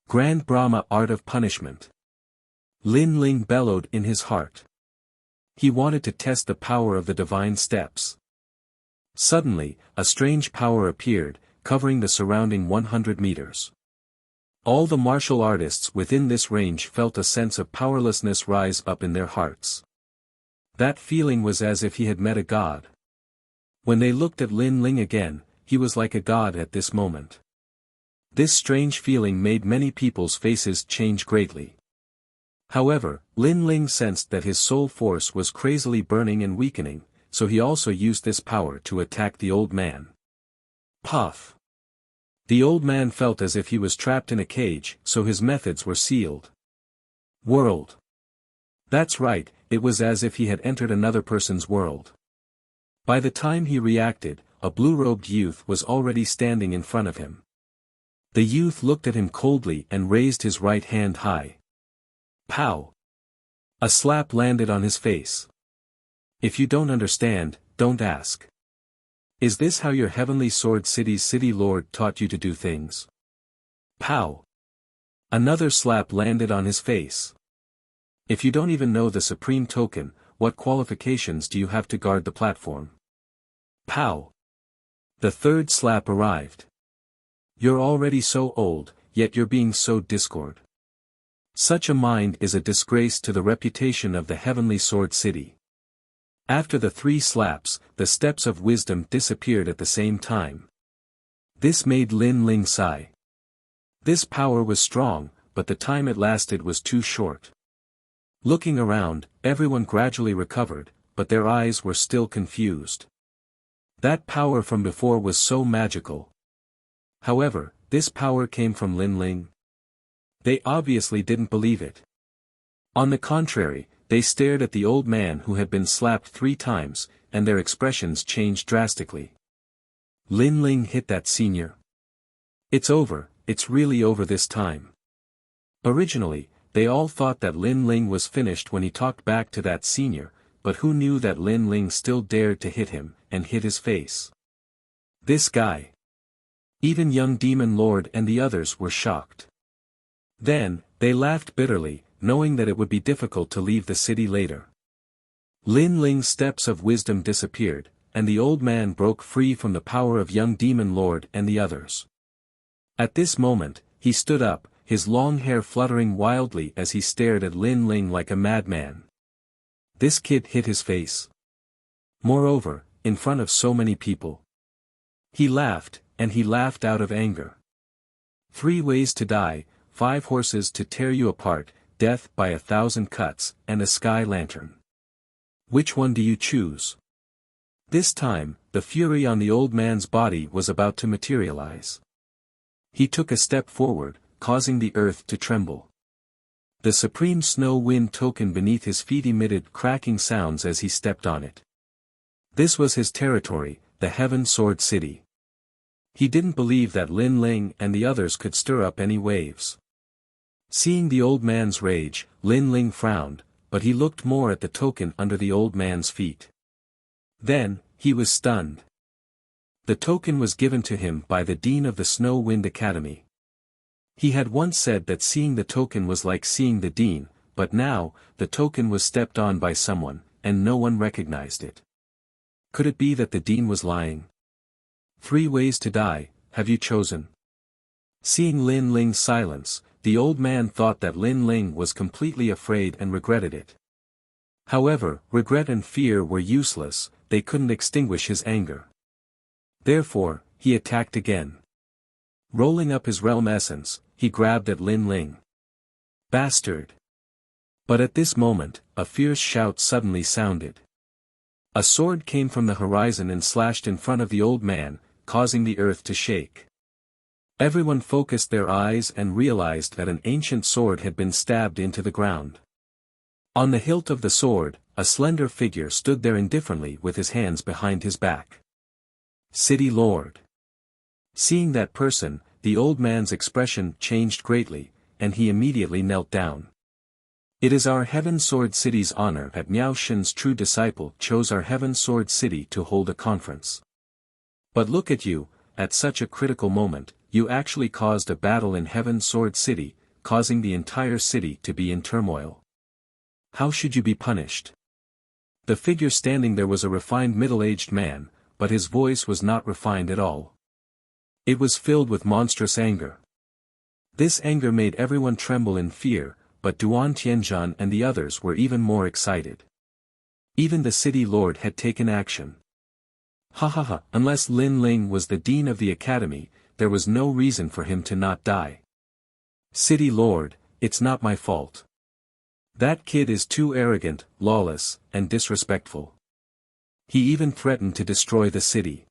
Grand Brahma Art of Punishment. Lin Ling bellowed in his heart. He wanted to test the power of the divine steps. Suddenly, a strange power appeared, covering the surrounding 100 meters. All the martial artists within this range felt a sense of powerlessness rise up in their hearts. That feeling was as if he had met a god. When they looked at Lin Ling again, he was like a god at this moment. This strange feeling made many people's faces change greatly. However, Lin Ling sensed that his soul force was crazily burning and weakening, so he also used this power to attack the old man. Puff! The old man felt as if he was trapped in a cage, so his methods were sealed. World. That's right, it was as if he had entered another person's world. By the time he reacted, a blue-robed youth was already standing in front of him. The youth looked at him coldly and raised his right hand high. Pow! A slap landed on his face. If you don't understand, don't ask. Is this how your heavenly sword city's city lord taught you to do things? Pow! Another slap landed on his face. If you don't even know the supreme token, what qualifications do you have to guard the platform? Pow! The third slap arrived. You're already so old, yet you're being so discord. Such a mind is a disgrace to the reputation of the heavenly sword city. After the 3 slaps, the steps of wisdom disappeared at the same time. This made Lin Ling sigh. This power was strong, but the time it lasted was too short. Looking around, everyone gradually recovered, but their eyes were still confused. That power from before was so magical. However, this power came from Lin Ling. They obviously didn't believe it. On the contrary, they stared at the old man who had been slapped 3 times, and their expressions changed drastically. Lin Ling hit that senior. It's over, it's really over this time. Originally, they all thought that Lin Ling was finished when he talked back to that senior, but who knew that Lin Ling still dared to hit him, and hit his face. This guy. Even young Demon Lord and the others were shocked. Then, they laughed bitterly, knowing that it would be difficult to leave the city later. Lin Ling's steps of wisdom disappeared, and the old man broke free from the power of young Demon Lord and the others. At this moment, he stood up, his long hair fluttering wildly as he stared at Lin Ling like a madman. This kid hit his face. Moreover, in front of so many people. He laughed, and he laughed out of anger. 3 ways to die, 5 horses to tear you apart, death by 1,000 cuts, and a sky lantern. Which one do you choose? This time, the fury on the old man's body was about to materialize. He took a step forward, causing the earth to tremble. The supreme snow wind token beneath his feet emitted cracking sounds as he stepped on it. This was his territory, the Heaven Sword City. He didn't believe that Lin Ling and the others could stir up any waves. Seeing the old man's rage, Lin Ling frowned, but he looked more at the token under the old man's feet. Then, he was stunned. The token was given to him by the Dean of the Snow Wind Academy. He had once said that seeing the token was like seeing the Dean, but now, the token was stepped on by someone, and no one recognized it. Could it be that the Dean was lying? 3 ways to die, have you chosen? Seeing Lin Ling's silence, the old man thought that Lin Ling was completely afraid and regretted it. However, regret and fear were useless, they couldn't extinguish his anger. Therefore, he attacked again. Rolling up his realm essence, he grabbed at Lin Ling. Bastard! But at this moment, a fierce shout suddenly sounded. A sword came from the horizon and slashed in front of the old man, causing the earth to shake. Everyone focused their eyes and realized that an ancient sword had been stabbed into the ground. On the hilt of the sword, a slender figure stood there indifferently with his hands behind his back. City Lord. Seeing that person, the old man's expression changed greatly, and he immediately knelt down. It is our Heaven Sword City's honor that Miao Shen's true disciple chose our Heaven Sword City to hold a conference. But look at you, at such a critical moment, you actually caused a battle in Heaven Sword City, causing the entire city to be in turmoil. How should you be punished? The figure standing there was a refined middle-aged man, but his voice was not refined at all. It was filled with monstrous anger. This anger made everyone tremble in fear, but Duan Tianzhan and the others were even more excited. Even the city lord had taken action. Ha ha ha, unless Lin Ling was the dean of the academy, there was no reason for him to not die. City lord, it's not my fault. That kid is too arrogant, lawless, and disrespectful. He even threatened to destroy the city.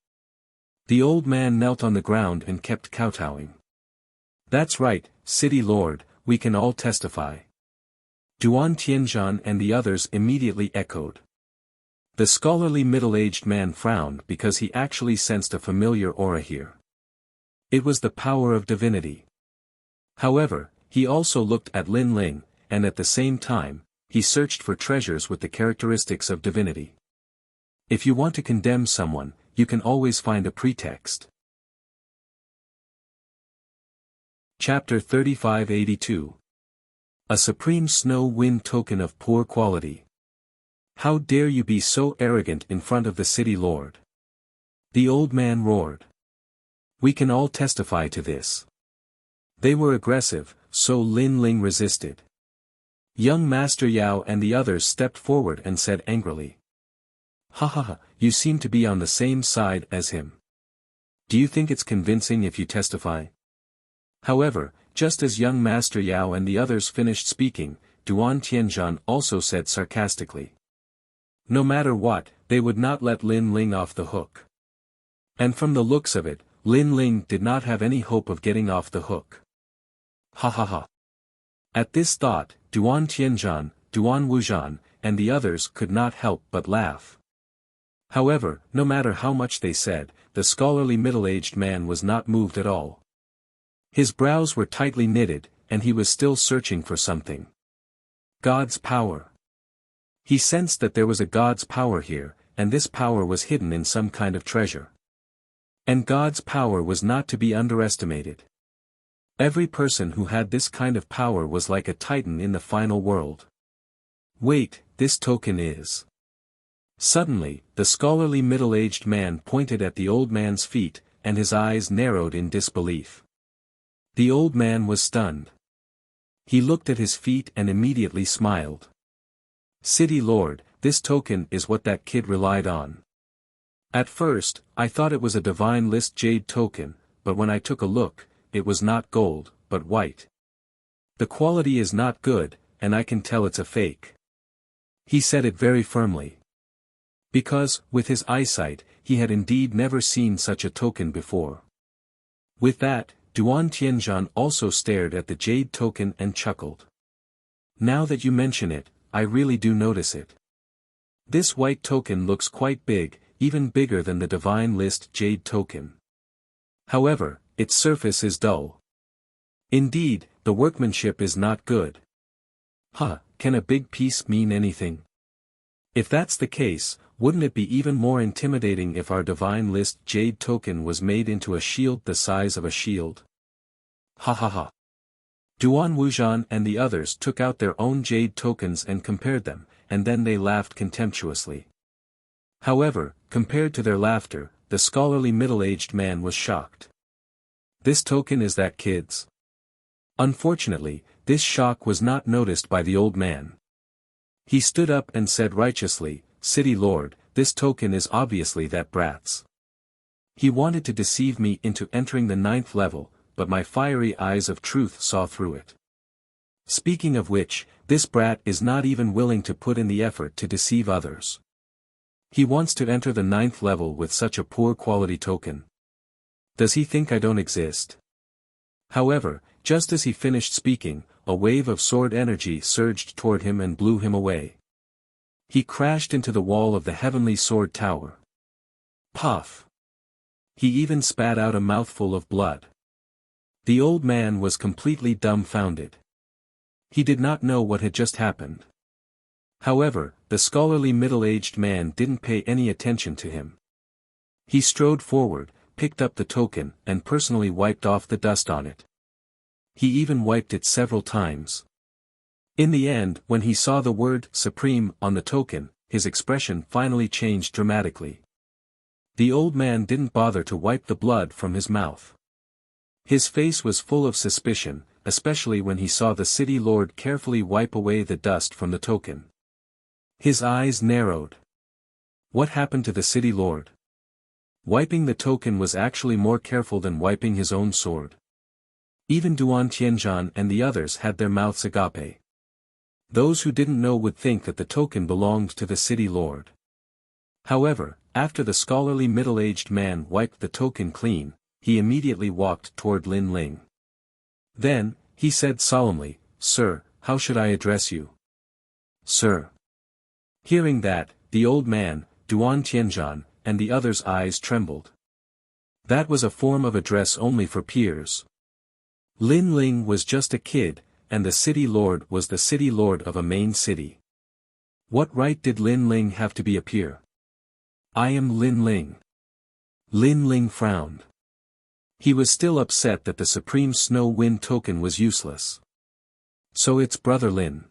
The old man knelt on the ground and kept kowtowing. "That's right, city lord, we can all testify." Duan Tianzhan and the others immediately echoed. The scholarly middle-aged man frowned because he actually sensed a familiar aura here. It was the power of divinity. However, he also looked at Lin Ling, and at the same time, he searched for treasures with the characteristics of divinity. If you want to condemn someone, you can always find a pretext. Chapter 3582. A supreme snow wind token of poor quality. How dare you be so arrogant in front of the city lord? The old man roared. We can all testify to this. They were aggressive, so Lin Ling resisted. Young Master Yao and the others stepped forward and said angrily. Ha ha ha, you seem to be on the same side as him. Do you think it's convincing if you testify? However, just as young Master Yao and the others finished speaking, Duan Tianzhan also said sarcastically. No matter what, they would not let Lin Ling off the hook. And from the looks of it, Lin Ling did not have any hope of getting off the hook. Ha ha ha. At this thought, Duan Tianzhan, Duan Wuzhan, and the others could not help but laugh. However, no matter how much they said, the scholarly middle-aged man was not moved at all. His brows were tightly knitted, and he was still searching for something. God's power. He sensed that there was a God's power here, and this power was hidden in some kind of treasure. And God's power was not to be underestimated. Every person who had this kind of power was like a titan in the final world. Wait, this token is... Suddenly, the scholarly middle-aged man pointed at the old man's feet, and his eyes narrowed in disbelief. The old man was stunned. He looked at his feet and immediately smiled. City Lord, this token is what that kid relied on. At first, I thought it was a divine list jade token, but when I took a look, it was not gold, but white. The quality is not good, and I can tell it's a fake. He said it very firmly. Because, with his eyesight, he had indeed never seen such a token before. With that, Duan Tianzhan also stared at the jade token and chuckled. Now that you mention it, I really do notice it. This white token looks quite big, even bigger than the divine list jade token. However, its surface is dull. Indeed, the workmanship is not good. Can a big piece mean anything? If that's the case, wouldn't it be even more intimidating if our divine list jade token was made into a shield the size of a shield? Ha ha ha. Duan Wuzhan and the others took out their own jade tokens and compared them, and then they laughed contemptuously. However, compared to their laughter, the scholarly middle-aged man was shocked. This token is that kid's. Unfortunately, this shock was not noticed by the old man. He stood up and said righteously, City Lord, this token is obviously that brat's. He wanted to deceive me into entering the 9th level, but my fiery eyes of truth saw through it. Speaking of which, this brat is not even willing to put in the effort to deceive others. He wants to enter the 9th level with such a poor quality token. Does he think I don't exist? However, just as he finished speaking, a wave of sword energy surged toward him and blew him away. He crashed into the wall of the heavenly sword tower. Puff! He even spat out a mouthful of blood. The old man was completely dumbfounded. He did not know what had just happened. However, the scholarly middle-aged man didn't pay any attention to him. He strode forward, picked up the token, and personally wiped off the dust on it. He even wiped it several times. In the end, when he saw the word Supreme on the token, his expression finally changed dramatically. The old man didn't bother to wipe the blood from his mouth. His face was full of suspicion, especially when he saw the city lord carefully wipe away the dust from the token. His eyes narrowed. What happened to the city lord? Wiping the token was actually more careful than wiping his own sword. Even Duan Tianzhan and the others had their mouths agape. Those who didn't know would think that the token belonged to the city lord. However, after the scholarly middle-aged man wiped the token clean, he immediately walked toward Lin Ling. Then, he said solemnly, "Sir, how should I address you?" "Sir." Hearing that, the old man, Duan Tianzhan, and the others' eyes trembled. That was a form of address only for peers. Lin Ling was just a kid, and the city lord was the city lord of a main city. What right did Lin Ling have to be a peer? "I am Lin Ling." Lin Ling frowned. He was still upset that the Supreme Snow Wind token was useless. "So it's Brother Lin.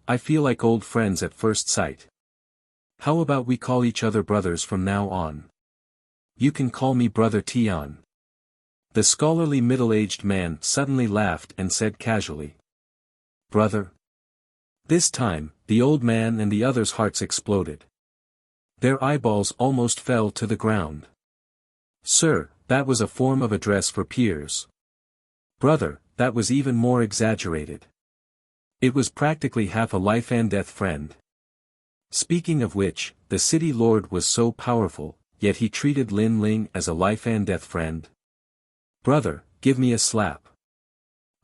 I feel like old friends at first sight. How about we call each other brothers from now on? You can call me Brother Tian." The scholarly middle-aged man suddenly laughed and said casually, "Brother?" This time, the old man and the others' hearts exploded. Their eyeballs almost fell to the ground. "Sir, that was a form of address for peers." "Brother, that was even more exaggerated. It was practically half a life-and-death friend." Speaking of which, the city lord was so powerful, yet he treated Lin Ling as a life-and-death friend. "Brother, give me a slap.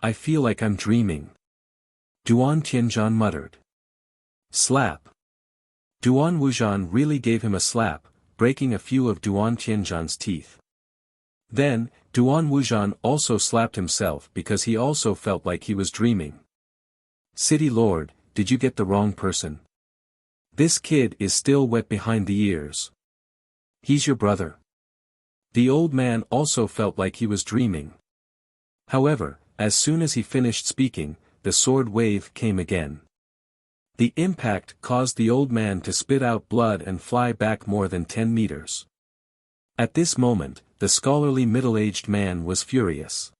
I feel like I'm dreaming." Duan Tianzhan muttered. "Slap." Duan Wuzhan really gave him a slap, breaking a few of Duan Tianzhan's teeth. Then, Duan Wuzhan also slapped himself because he also felt like he was dreaming. "City Lord, did you get the wrong person? This kid is still wet behind the ears. He's your brother." The old man also felt like he was dreaming. However, as soon as he finished speaking, the sword wave came again. The impact caused the old man to spit out blood and fly back more than 10 meters. At this moment, the scholarly middle-aged man was furious.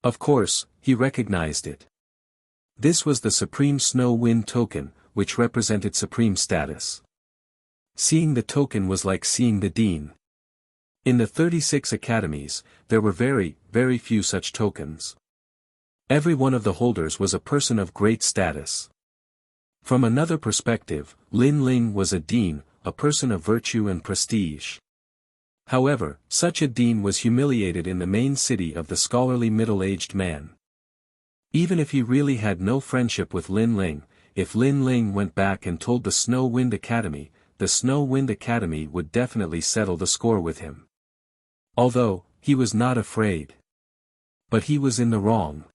Of course, he recognized it. This was the Supreme Snow Wind token, which represented supreme status. Seeing the token was like seeing the dean. In the 36 academies, there were very, very few such tokens. Every one of the holders was a person of great status. From another perspective, Lin Ling was a dean, a person of virtue and prestige. However, such a dean was humiliated in the main city of the scholarly middle-aged man. Even if he really had no friendship with Lin Ling, if Lin Ling went back and told the Snow Wind Academy, the Snow Wind Academy would definitely settle the score with him. Although, he was not afraid. But he was in the wrong.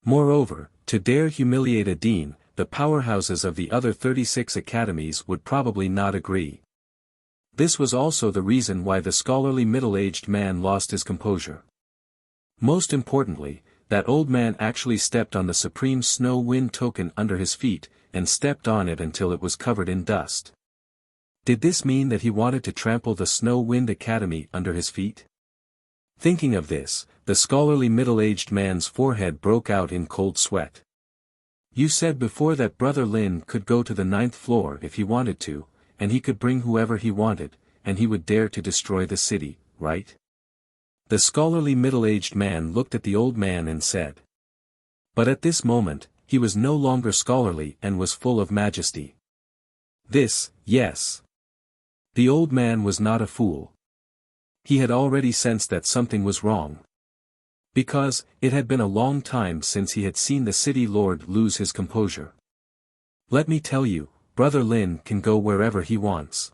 Moreover, to dare humiliate a dean, the powerhouses of the other 36 academies would probably not agree. This was also the reason why the scholarly middle-aged man lost his composure. Most importantly, that old man actually stepped on the Supreme Snow Wind token under his feet, and stepped on it until it was covered in dust. Did this mean that he wanted to trample the Snow Wind Academy under his feet? Thinking of this, the scholarly middle-aged man's forehead broke out in cold sweat. "You said before that Brother Lin could go to the 9th floor if he wanted to, and he could bring whoever he wanted, and he would dare to destroy the city, right?" The scholarly middle-aged man looked at the old man and said. But at this moment, he was no longer scholarly and was full of majesty. Yes. The old man was not a fool. He had already sensed that something was wrong. Because, it had been a long time since he had seen the city lord lose his composure. "Let me tell you, Brother Lin can go wherever he wants.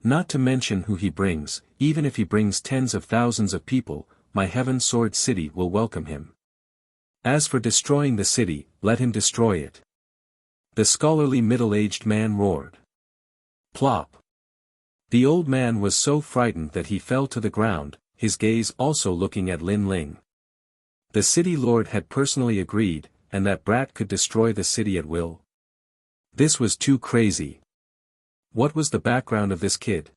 Not to mention who he brings, even if he brings tens of thousands of people, my Heaven Sword City will welcome him. As for destroying the city, let him destroy it." The scholarly middle-aged man roared. Plop. The old man was so frightened that he fell to the ground, his gaze also looking at Lin Ling. The city lord had personally agreed, and that brat could destroy the city at will. This was too crazy. What was the background of this kid?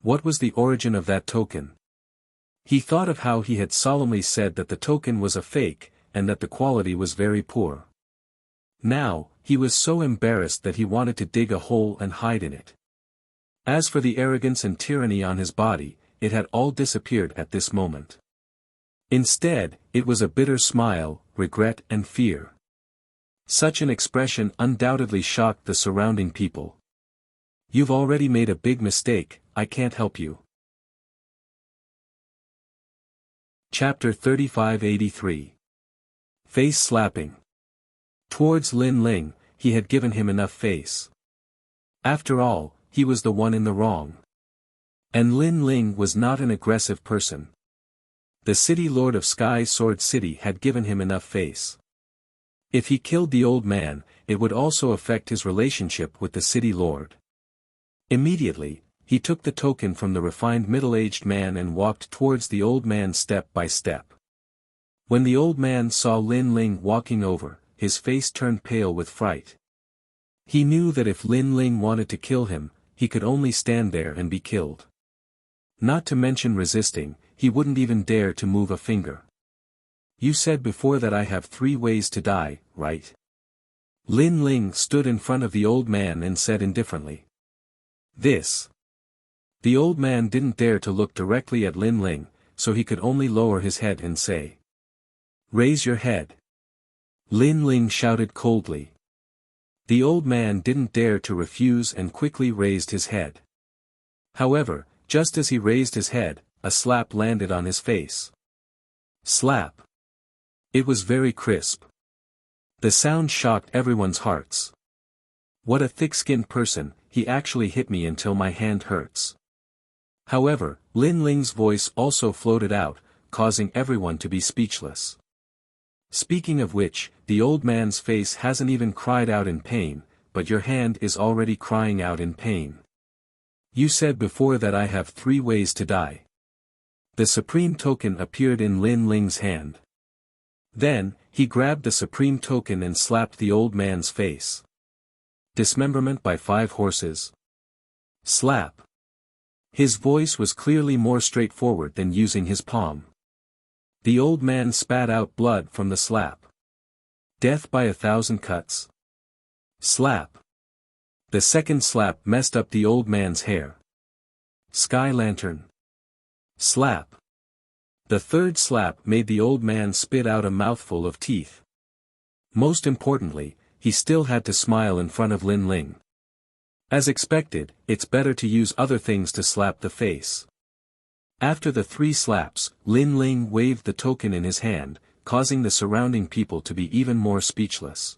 What was the origin of that token? He thought of how he had solemnly said that the token was a fake, and that the quality was very poor. Now, he was so embarrassed that he wanted to dig a hole and hide in it. As for the arrogance and tyranny on his body, it had all disappeared at this moment. Instead, it was a bitter smile, regret and fear. Such an expression undoubtedly shocked the surrounding people. You've already made a big mistake, I can't help you. Chapter 3583. Face slapping. Towards Lin Ling, he had given him enough face. After all, he was the one in the wrong. And Lin Ling was not an aggressive person. The city lord of Sky Sword City had given him enough face. If he killed the old man, it would also affect his relationship with the city lord. Immediately, he took the token from the refined middle-aged man and walked towards the old man step by step. When the old man saw Lin Ling walking over, his face turned pale with fright. He knew that if Lin Ling wanted to kill him, he could only stand there and be killed. Not to mention resisting, he wouldn't even dare to move a finger. You said before that I have 3 ways to die, right? Lin Ling stood in front of the old man and said indifferently. This. The old man didn't dare to look directly at Lin Ling, so he could only lower his head and say. Raise your head. Lin Ling shouted coldly. The old man didn't dare to refuse and quickly raised his head. However, just as he raised his head, a slap landed on his face. Slap. It was very crisp. The sound shocked everyone's hearts. What a thick-skinned person, he actually hit me until my hand hurts. However, Lin Ling's voice also floated out, causing everyone to be speechless. Speaking of which, the old man's face hasn't even cried out in pain, but your hand is already crying out in pain. You said before that I have 3 ways to die. The supreme token appeared in Lin Ling's hand. Then, he grabbed the supreme token and slapped the old man's face. Dismemberment by 5 horses. Slap. His voice was clearly more straightforward than using his palm. The old man spat out blood from the slap. Death by 1,000 cuts. Slap. The second slap messed up the old man's hair. Sky lantern. Slap. The third slap made the old man spit out a mouthful of teeth. Most importantly, he still had to smile in front of Lin Ling. As expected, it's better to use other things to slap the face. After the 3 slaps, Lin Ling waved the token in his hand, causing the surrounding people to be even more speechless.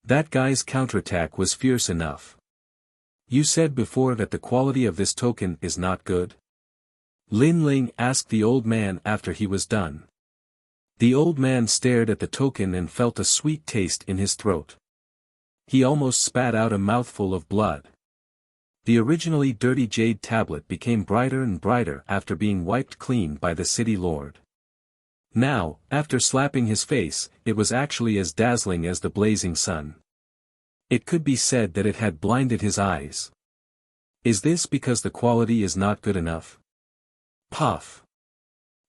That guy's counterattack was fierce enough. You said before that the quality of this token is not good? Lin Ling asked the old man after he was done. The old man stared at the token and felt a sweet taste in his throat. He almost spat out a mouthful of blood. The originally dirty jade tablet became brighter and brighter after being wiped clean by the city lord. Now, after slapping his face, it was actually as dazzling as the blazing sun. It could be said that it had blinded his eyes. Is this because the quality is not good enough? Puff.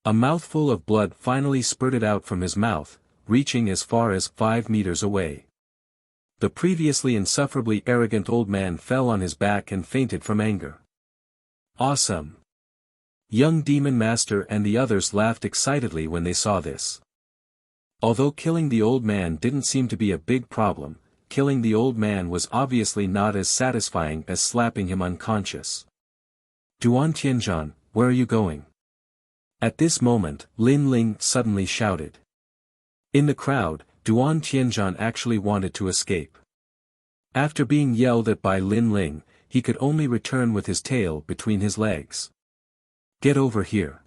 A mouthful of blood finally spurted out from his mouth, reaching as far as 5 meters away. The previously insufferably arrogant old man fell on his back and fainted from anger. Awesome. Young Demon Master and the others laughed excitedly when they saw this. Although killing the old man didn't seem to be a big problem, killing the old man was obviously not as satisfying as slapping him unconscious. Duan Tianzhan, where are you going? At this moment, Lin Ling suddenly shouted. In the crowd, Duan Tianzhan actually wanted to escape. After being yelled at by Lin Ling, he could only return with his tail between his legs. Get over here.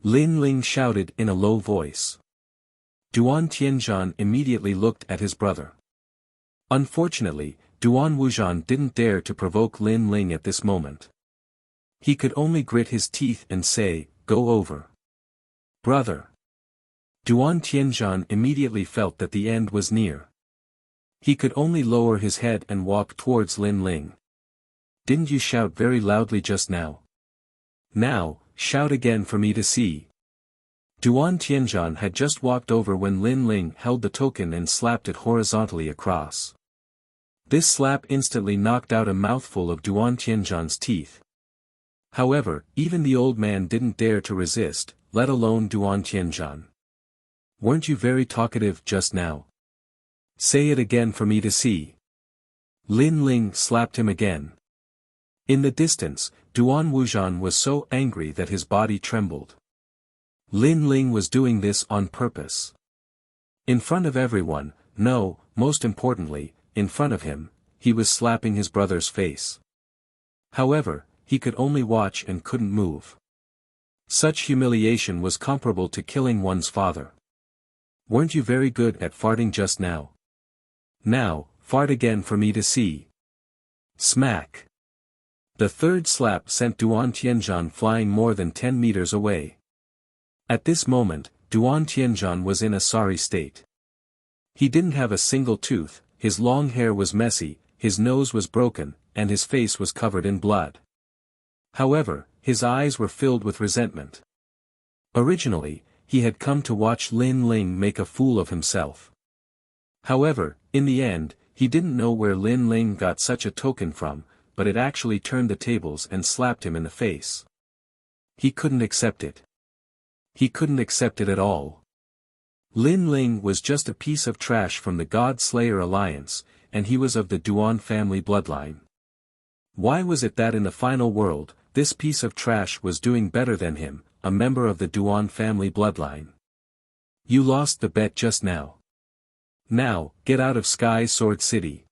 Lin Ling shouted in a low voice. Duan Tianzhan immediately looked at his brother. Unfortunately, Duan Wuzhan didn't dare to provoke Lin Ling at this moment. He could only grit his teeth and say, go over. Brother. Duan Tianzhan immediately felt that the end was near. He could only lower his head and walk towards Lin Ling. Didn't you shout very loudly just now? Now, shout again for me to see. Duan Tianzhan had just walked over when Lin Ling held the token and slapped it horizontally across. This slap instantly knocked out a mouthful of Duan Tianzhan's teeth. However, even the old man didn't dare to resist, let alone Duan Tianzhan. Weren't you very talkative just now? Say it again for me to see. Lin Ling slapped him again. In the distance, Duan Wuzhan was so angry that his body trembled. Lin Ling was doing this on purpose. In front of everyone, no, most importantly, in front of him, he was slapping his brother's face. However, he could only watch and couldn't move. Such humiliation was comparable to killing one's father. Weren't you very good at farting just now? Now, fart again for me to see. Smack. The third slap sent Duan Tianzhan flying more than 10 meters away. At this moment, Duan Tianzhan was in a sorry state. He didn't have a single tooth, his long hair was messy, his nose was broken, and his face was covered in blood. However, his eyes were filled with resentment. Originally, he had come to watch Lin Ling make a fool of himself. However, in the end, he didn't know where Lin Ling got such a token from, but it actually turned the tables and slapped him in the face. He couldn't accept it. He couldn't accept it at all. Lin Ling was just a piece of trash from the God Slayer Alliance, and he was of the Duan family bloodline. Why was it that in the final world, this piece of trash was doing better than him, a member of the Duan family bloodline? You lost the bet just now. Now, get out of Sky Sword City.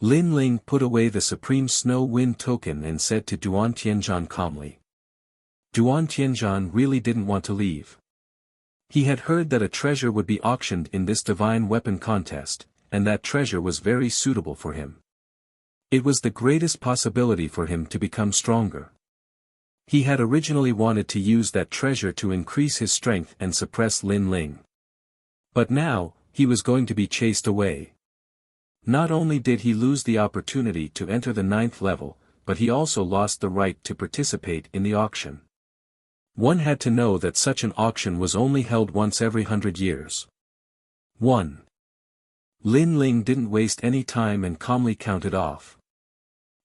Lin Ling put away the Supreme Snow Wind token and said to Duan Tianzhan calmly. Duan Tianzhan really didn't want to leave. He had heard that a treasure would be auctioned in this divine weapon contest, and that treasure was very suitable for him. It was the greatest possibility for him to become stronger. He had originally wanted to use that treasure to increase his strength and suppress Lin Ling. But now, he was going to be chased away. Not only did he lose the opportunity to enter the 9th level, but he also lost the right to participate in the auction. One had to know that such an auction was only held once every 100 years. 1. Lin Ling didn't waste any time and calmly counted off.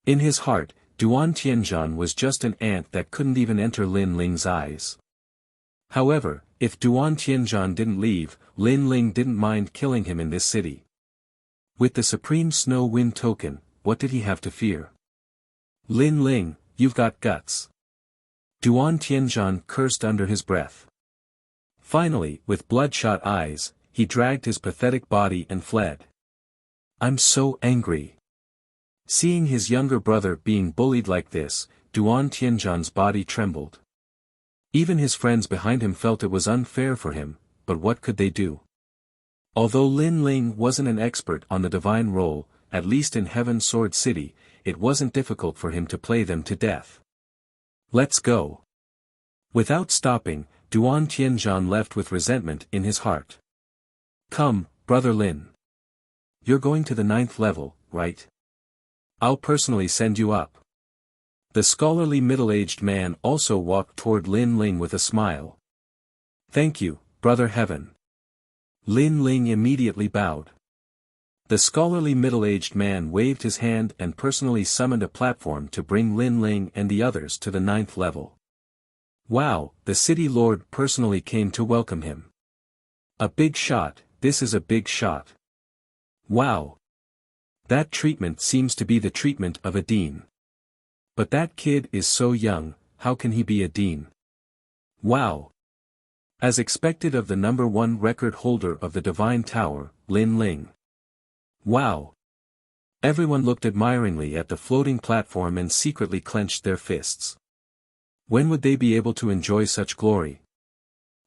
In his heart, Duan Tianzhan was just an ant that couldn't even enter Lin Ling's eyes. However, if Duan Tianzhan didn't leave, Lin Ling didn't mind killing him in this city. With the Supreme Snow Wind token, what did he have to fear? Lin Ling, you've got guts. Duan Tianzhan cursed under his breath. Finally, with bloodshot eyes, he dragged his pathetic body and fled. I'm so angry. Seeing his younger brother being bullied like this, Duan Tianzhan's body trembled. Even his friends behind him felt it was unfair for him, but what could they do? Although Lin Ling wasn't an expert on the divine role, at least in Heaven Sword City, it wasn't difficult for him to play them to death. Let's go. Without stopping, Duan Tianzhan left with resentment in his heart. Come, brother Lin. You're going to the 9th level, right? I'll personally send you up. The scholarly middle-aged man also walked toward Lin Ling with a smile. Thank you, brother Heaven. Lin Ling immediately bowed. The scholarly middle-aged man waved his hand and personally summoned a platform to bring Lin Ling and the others to the 9th level. Wow, the city lord personally came to welcome him. A big shot, this is a big shot. Wow. That treatment seems to be the treatment of a dean. But that kid is so young, how can he be a dean? Wow. As expected of the #1 record holder of the Divine Tower, Lin Ling. Wow. Everyone looked admiringly at the floating platform and secretly clenched their fists. When would they be able to enjoy such glory?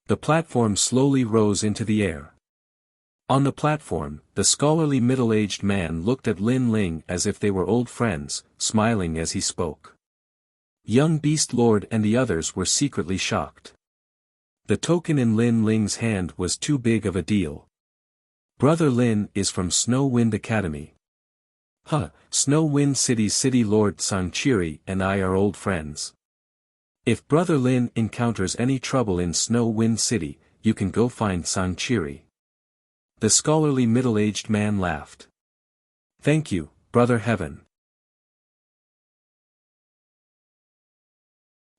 The platform slowly rose into the air. On the platform, the scholarly middle-aged man looked at Lin Ling as if they were old friends, smiling as he spoke. Young Beast Lord and the others were secretly shocked. The token in Lin Ling's hand was too big of a deal. Brother Lin is from Snow Wind Academy. Huh, Snow Wind City's City Lord Sangchiri and I are old friends. If Brother Lin encounters any trouble in Snow Wind City, you can go find Sangchiri. The scholarly middle-aged man laughed. Thank you, Brother Heaven.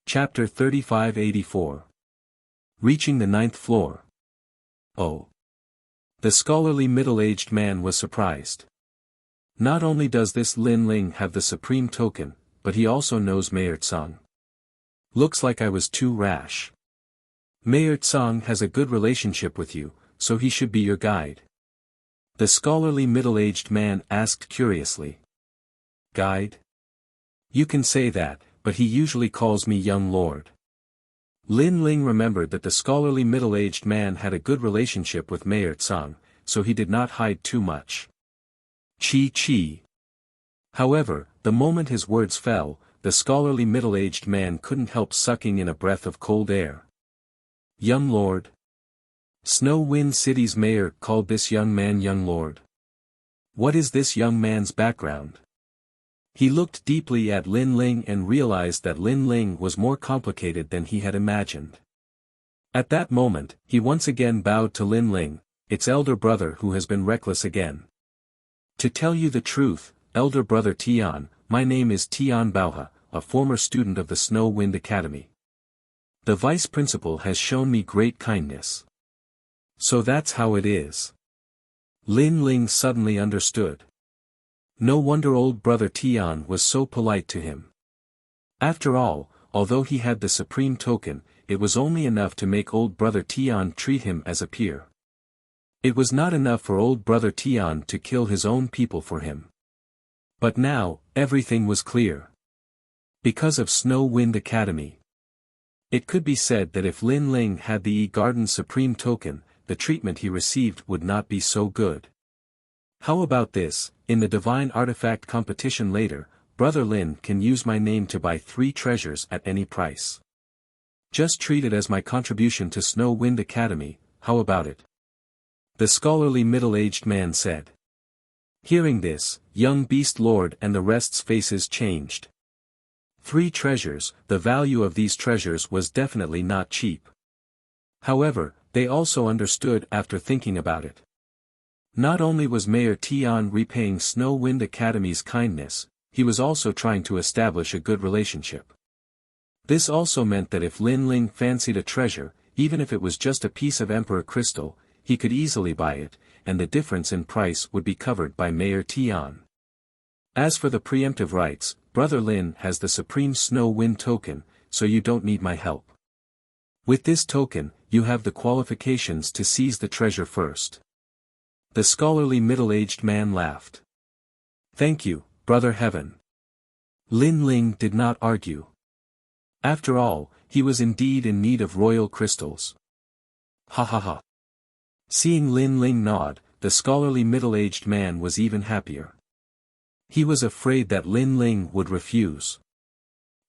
Chapter 3584. Reaching the 9th floor. Oh. The scholarly middle-aged man was surprised. Not only does this Lin Ling have the supreme token, but he also knows Mayor Tsang. Looks like I was too rash. Mayor Tsang has a good relationship with you, so he should be your guide. The scholarly middle-aged man asked curiously. Guide? You can say that, but he usually calls me young lord. Lin Ling remembered that the scholarly middle-aged man had a good relationship with Mayor Tsang, so he did not hide too much. Chi. However, the moment his words fell, the scholarly middle-aged man couldn't help sucking in a breath of cold air. Young lord. Snow Wind City's mayor called this young man young lord. What is this young man's background? He looked deeply at Lin Ling and realized that Lin Ling was more complicated than he had imagined. At that moment, he once again bowed to Lin Ling, its elder brother who has been reckless again. To tell you the truth, elder brother Tian, my name is Tian Baohe, a former student of the Snow Wind Academy. The vice principal has shown me great kindness. So that's how it is. Lin Ling suddenly understood. No wonder old brother Tian was so polite to him. After all, although he had the supreme token, it was only enough to make old brother Tian treat him as a peer. It was not enough for old brother Tian to kill his own people for him. But now, everything was clear. Because of Snow Wind Academy. It could be said that if Lin Ling had the E-Garden's supreme token, the treatment he received would not be so good. How about this, in the divine artifact competition later, Brother Lin can use my name to buy 3 treasures at any price. Just treat it as my contribution to Snow Wind Academy, how about it? The scholarly middle-aged man said. Hearing this, young Beast Lord and the rest's faces changed. 3 treasures, the value of these treasures was definitely not cheap. However, they also understood after thinking about it. Not only was Mayor Tian repaying Snow Wind Academy's kindness, he was also trying to establish a good relationship. This also meant that if Lin Ling fancied a treasure, even if it was just a piece of Emperor crystal, he could easily buy it, and the difference in price would be covered by Mayor Tian. As for the preemptive rights, Brother Lin has the supreme Snow Wind token, so you don't need my help. With this token, you have the qualifications to seize the treasure first. The scholarly middle-aged man laughed. Thank you, Brother Heaven. Lin Ling did not argue. After all, he was indeed in need of royal crystals. Ha ha ha. Seeing Lin Ling nod, the scholarly middle-aged man was even happier. He was afraid that Lin Ling would refuse.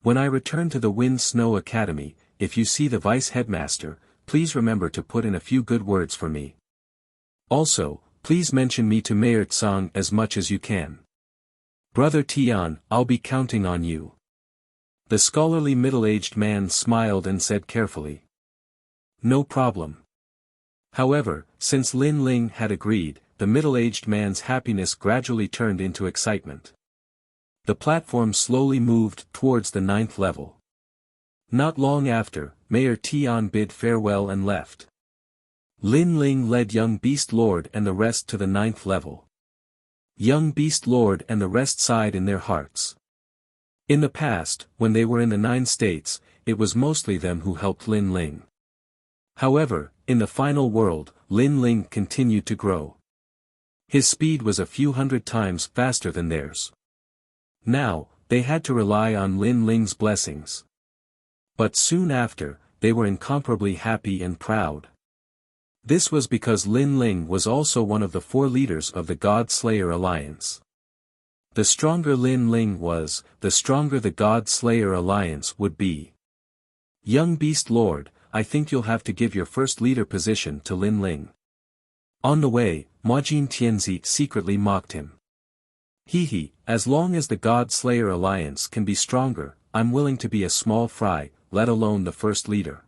When I return to the Wind Snow Academy, if you see the vice headmaster, please remember to put in a few good words for me. Also, please mention me to Mayor Tsang as much as you can. Brother Tian, I'll be counting on you. The scholarly middle-aged man smiled and said carefully. No problem. However, since Lin Ling had agreed, the middle-aged man's happiness gradually turned into excitement. The platform slowly moved towards the 9th level. Not long after, Mayor Tian bid farewell and left. Lin Ling led young Beast Lord and the rest to the 9th level. Young Beast Lord and the rest sighed in their hearts. In the past, when they were in the 9 states, it was mostly them who helped Lin Ling. However, in the final world, Lin Ling continued to grow. His speed was a few hundred times faster than theirs. Now, they had to rely on Lin Ling's blessings. But soon after, they were incomparably happy and proud. This was because Lin Ling was also one of the 4 leaders of the God Slayer Alliance. The stronger Lin Ling was, the stronger the God Slayer Alliance would be. Young Beast Lord, I think you'll have to give your first leader position to Lin Ling. On the way, Majin Tianzi secretly mocked him. Hee, as long as the God Slayer Alliance can be stronger, I'm willing to be a small fry, let alone the first leader.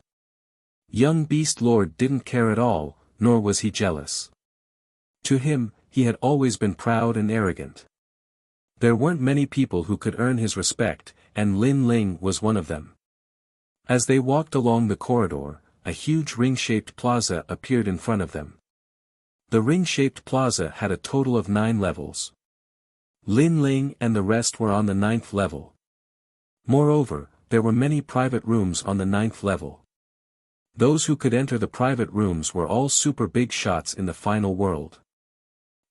Young Beast Lord didn't care at all, nor was he jealous. To him, he had always been proud and arrogant. There weren't many people who could earn his respect, and Lin Ling was one of them. As they walked along the corridor, a huge ring-shaped plaza appeared in front of them. The ring-shaped plaza had a total of 9 levels. Lin Ling and the rest were on the 9th level. Moreover, there were many private rooms on the 9th level. Those who could enter the private rooms were all super big shots in the final world.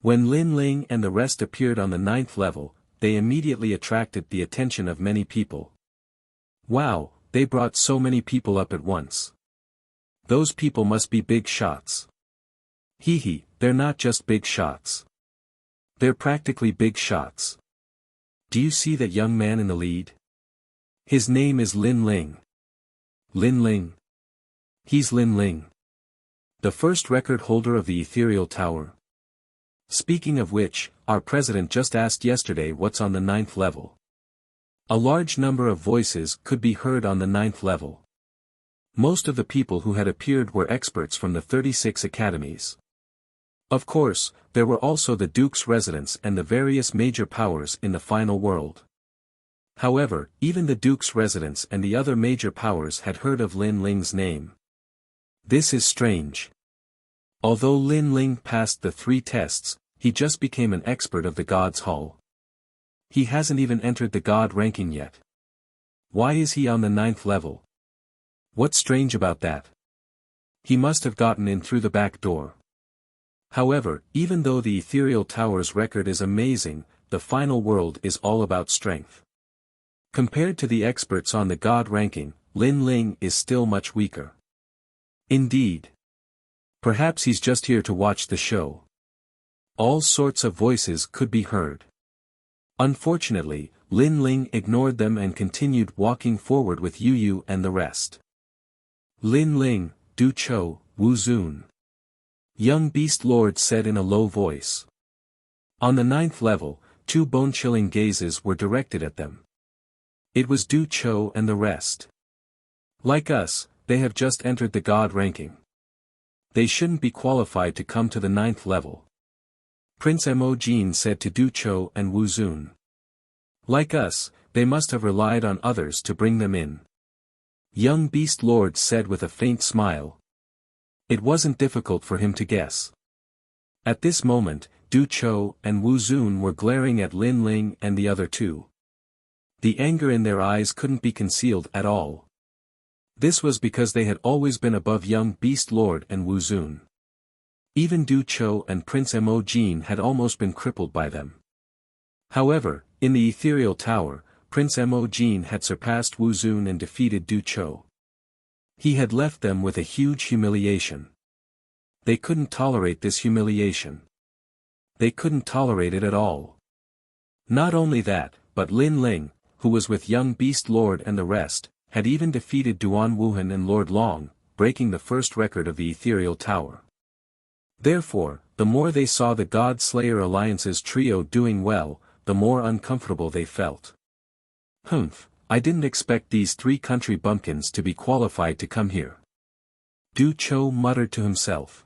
When Lin Ling and the rest appeared on the 9th level, they immediately attracted the attention of many people. Wow, they brought so many people up at once. Those people must be big shots. Hee, they're not just big shots. They're practically big shots. Do you see that young man in the lead? His name is Lin Ling. Lin Ling. He's Lin Ling. The first record holder of the Ethereal Tower. Speaking of which, our president just asked yesterday what's on the 9th level. A large number of voices could be heard on the 9th level. Most of the people who had appeared were experts from the 36 academies. Of course, there were also the Duke's residents and the various major powers in the final world. However, even the Duke's residents and the other major powers had heard of Lin Ling's name. This is strange. Although Lin Ling passed the 3 tests, he just became an expert of the God's Hall. He hasn't even entered the God ranking yet. Why is he on the 9th level? What's strange about that? He must have gotten in through the back door. However, even though the Ethereal Tower's record is amazing, the final world is all about strength. Compared to the experts on the God ranking, Lin Ling is still much weaker. Indeed. Perhaps he's just here to watch the show. All sorts of voices could be heard. Unfortunately, Lin Ling ignored them and continued walking forward with Yu Yu and the rest. Lin Ling, Du Cho, Wu Zun. Young Beast Lord said in a low voice. On the 9th level, 2 bone-chilling gazes were directed at them. It was Du Cho and the rest. Like us, they have just entered the God ranking. They shouldn't be qualified to come to the 9th level. Prince Mo Jin said to Du Cho and Wu Zun. Like us, they must have relied on others to bring them in. Young Beast Lord said with a faint smile. It wasn't difficult for him to guess. At this moment, Du Cho and Wu Zun were glaring at Lin Ling and the other 2. The anger in their eyes couldn't be concealed at all. This was because they had always been above young Beast Lord and Wu Zun. Even Du Cho and Prince Mo Jin had almost been crippled by them. However, in the Ethereal Tower, Prince Mo Jin had surpassed Wu Zun and defeated Du Cho. He had left them with a huge humiliation. They couldn't tolerate this humiliation. They couldn't tolerate it at all. Not only that, but Lin Ling, who was with young Beast Lord and the rest, had even defeated Duan Wuhan and Lord Long, breaking the first record of the Ethereal Tower. Therefore, the more they saw the God Slayer Alliance's trio doing well, the more uncomfortable they felt. Humph, I didn't expect these 3 country bumpkins to be qualified to come here. Du Cho muttered to himself.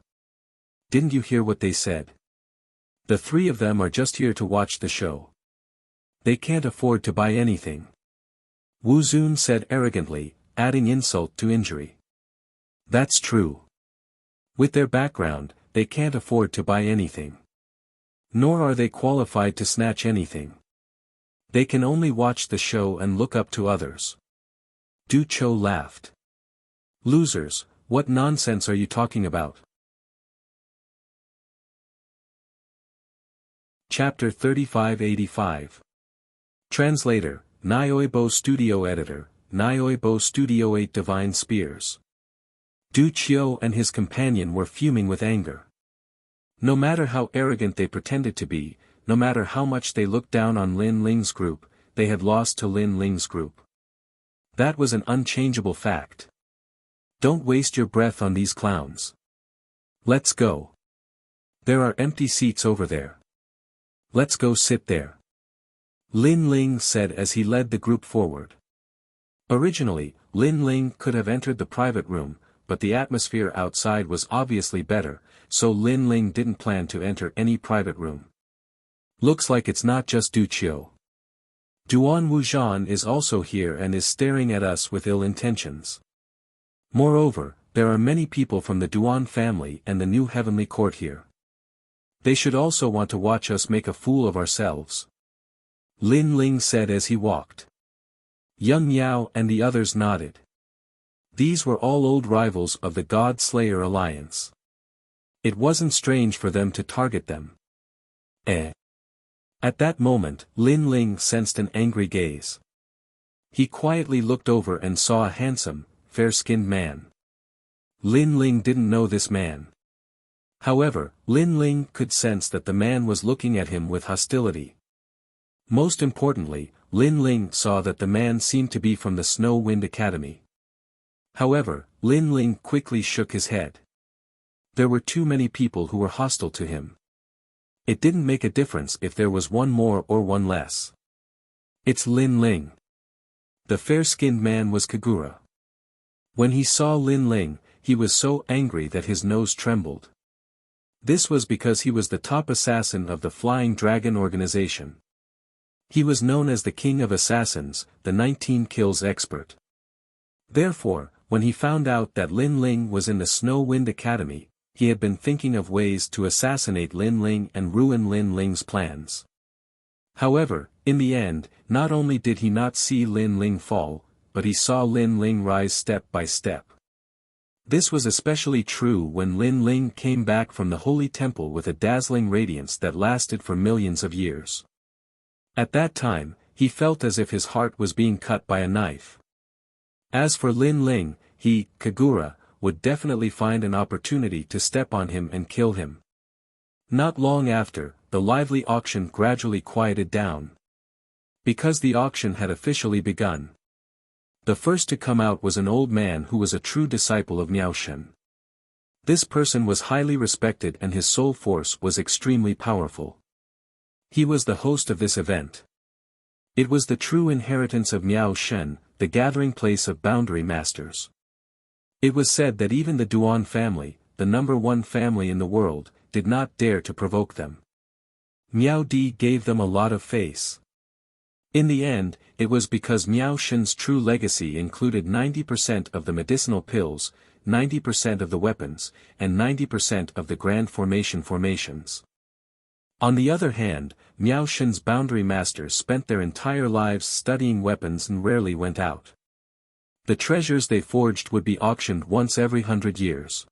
Didn't you hear what they said? The 3 of them are just here to watch the show. They can't afford to buy anything. Wu Zun said arrogantly, adding insult to injury. That's true. With their background, they can't afford to buy anything. Nor are they qualified to snatch anything. They can only watch the show and look up to others. Du Cho laughed. Losers, what nonsense are you talking about? Chapter 3585. Translator, Nyoibo Studio Editor, Nyoibo Studio 8 Divine Spears. Du Cho and his companion were fuming with anger. No matter how arrogant they pretended to be, no matter how much they looked down on Lin Ling's group, they had lost to Lin Ling's group. That was an unchangeable fact. Don't waste your breath on these clowns. Let's go. There are empty seats over there. Let's go sit there. Lin Ling said as he led the group forward. Originally, Lin Ling could have entered the private room, but the atmosphere outside was obviously better, so Lin Ling didn't plan to enter any private room. Looks like it's not just Du Cho. Duan Wujan is also here and is staring at us with ill intentions. Moreover, there are many people from the Duan family and the new heavenly court here. They should also want to watch us make a fool of ourselves. Lin Ling said as he walked. Young Miao and the others nodded. These were all old rivals of the God Slayer alliance. It wasn't strange for them to target them. At that moment, Lin Ling sensed an angry gaze. He quietly looked over and saw a handsome, fair-skinned man. Lin Ling didn't know this man. However, Lin Ling could sense that the man was looking at him with hostility. Most importantly, Lin Ling saw that the man seemed to be from the Snow Wind Academy. However, Lin Ling quickly shook his head. There were too many people who were hostile to him. It didn't make a difference if there was one more or one less. It's Lin Ling. The fair-skinned man was Kagura. When he saw Lin Ling, he was so angry that his nose trembled. This was because he was the top assassin of the Flying Dragon organization. He was known as the King of Assassins, the 19 kills expert. Therefore, when he found out that Lin Ling was in the Snow Wind Academy, he had been thinking of ways to assassinate Lin Ling and ruin Lin Ling's plans. However, in the end, not only did he not see Lin Ling fall, but he saw Lin Ling rise step by step. This was especially true when Lin Ling came back from the Holy Temple with a dazzling radiance that lasted for millions of years. At that time, he felt as if his heart was being cut by a knife. As for Lin Ling, he, Kagura, would definitely find an opportunity to step on him and kill him. Not long after, the lively auction gradually quieted down. Because the auction had officially begun. The first to come out was an old man who was a true disciple of Miao Shen. This person was highly respected and his soul force was extremely powerful. He was the host of this event. It was the true inheritance of Miao Shen, the gathering place of boundary masters. It was said that even the Duan family, the #1 family in the world, did not dare to provoke them. Miao Di gave them a lot of face. In the end, it was because Miao Shen's true legacy included 90% of the medicinal pills, 90% of the weapons, and 90% of the grand formations. On the other hand, Miao Shen's boundary masters spent their entire lives studying weapons and rarely went out. The treasures they forged would be auctioned once every 100 years.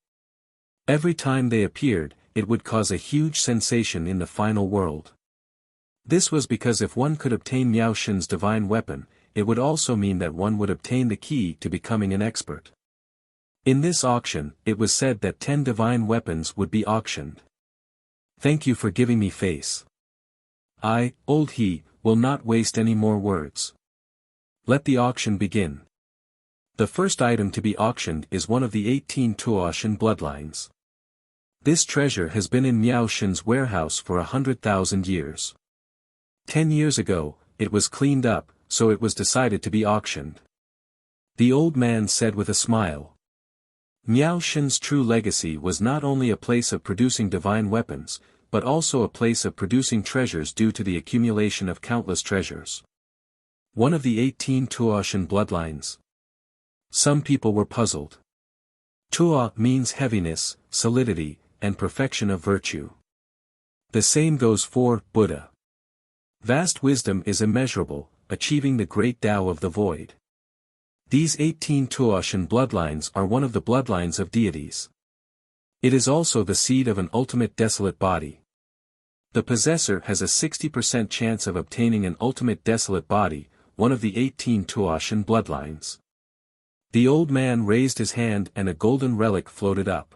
Every time they appeared, it would cause a huge sensation in the final world. This was because if one could obtain Miao Shen's divine weapon, it would also mean that one would obtain the key to becoming an expert. In this auction, it was said that 10 divine weapons would be auctioned. Thank you for giving me face. I, Old He, will not waste any more words. Let the auction begin. The first item to be auctioned is one of the 18 Tuoshan bloodlines. This treasure has been in Miao Shen's warehouse for 100,000 years. 10 years ago, it was cleaned up, so it was decided to be auctioned. The old man said with a smile. Miao Shen's true legacy was not only a place of producing divine weapons, but also a place of producing treasures due to the accumulation of countless treasures. One of the 18 Tuoshan bloodlines. Some people were puzzled. Tuo means heaviness, solidity, and perfection of virtue. The same goes for Buddha. Vast wisdom is immeasurable, achieving the great Tao of the void. These 18 Tuoshan bloodlines are one of the bloodlines of deities. It is also the seed of an ultimate desolate body. The possessor has a 60% chance of obtaining an ultimate desolate body, one of the 18 Tuoshan bloodlines. The old man raised his hand and a golden relic floated up.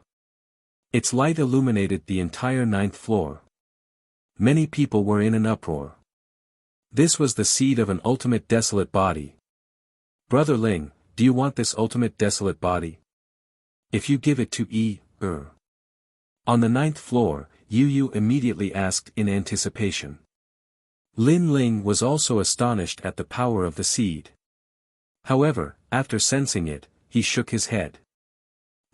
Its light illuminated the entire 9th floor. Many people were in an uproar. This was the seed of an ultimate desolate body. Brother Ling, do you want this ultimate desolate body? If you give it to On the 9th floor, Yu immediately asked in anticipation. Lin Ling was also astonished at the power of the seed. However, after sensing it, he shook his head.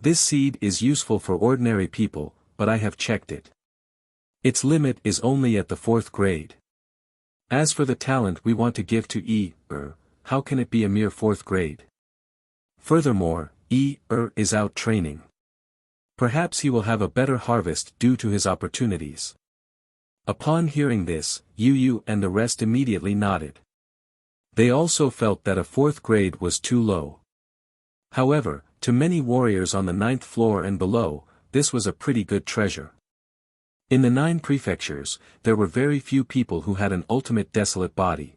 This seed is useful for ordinary people, but I have checked it. Its limit is only at the 4th grade. As for the talent we want to give to how can it be a mere 4th grade? Furthermore, is out training. Perhaps he will have a better harvest due to his opportunities. Upon hearing this, Yu and the rest immediately nodded. They also felt that a fourth grade was too low. However, to many warriors on the ninth floor and below, this was a pretty good treasure. In the 9 prefectures, there were very few people who had an ultimate desolate body.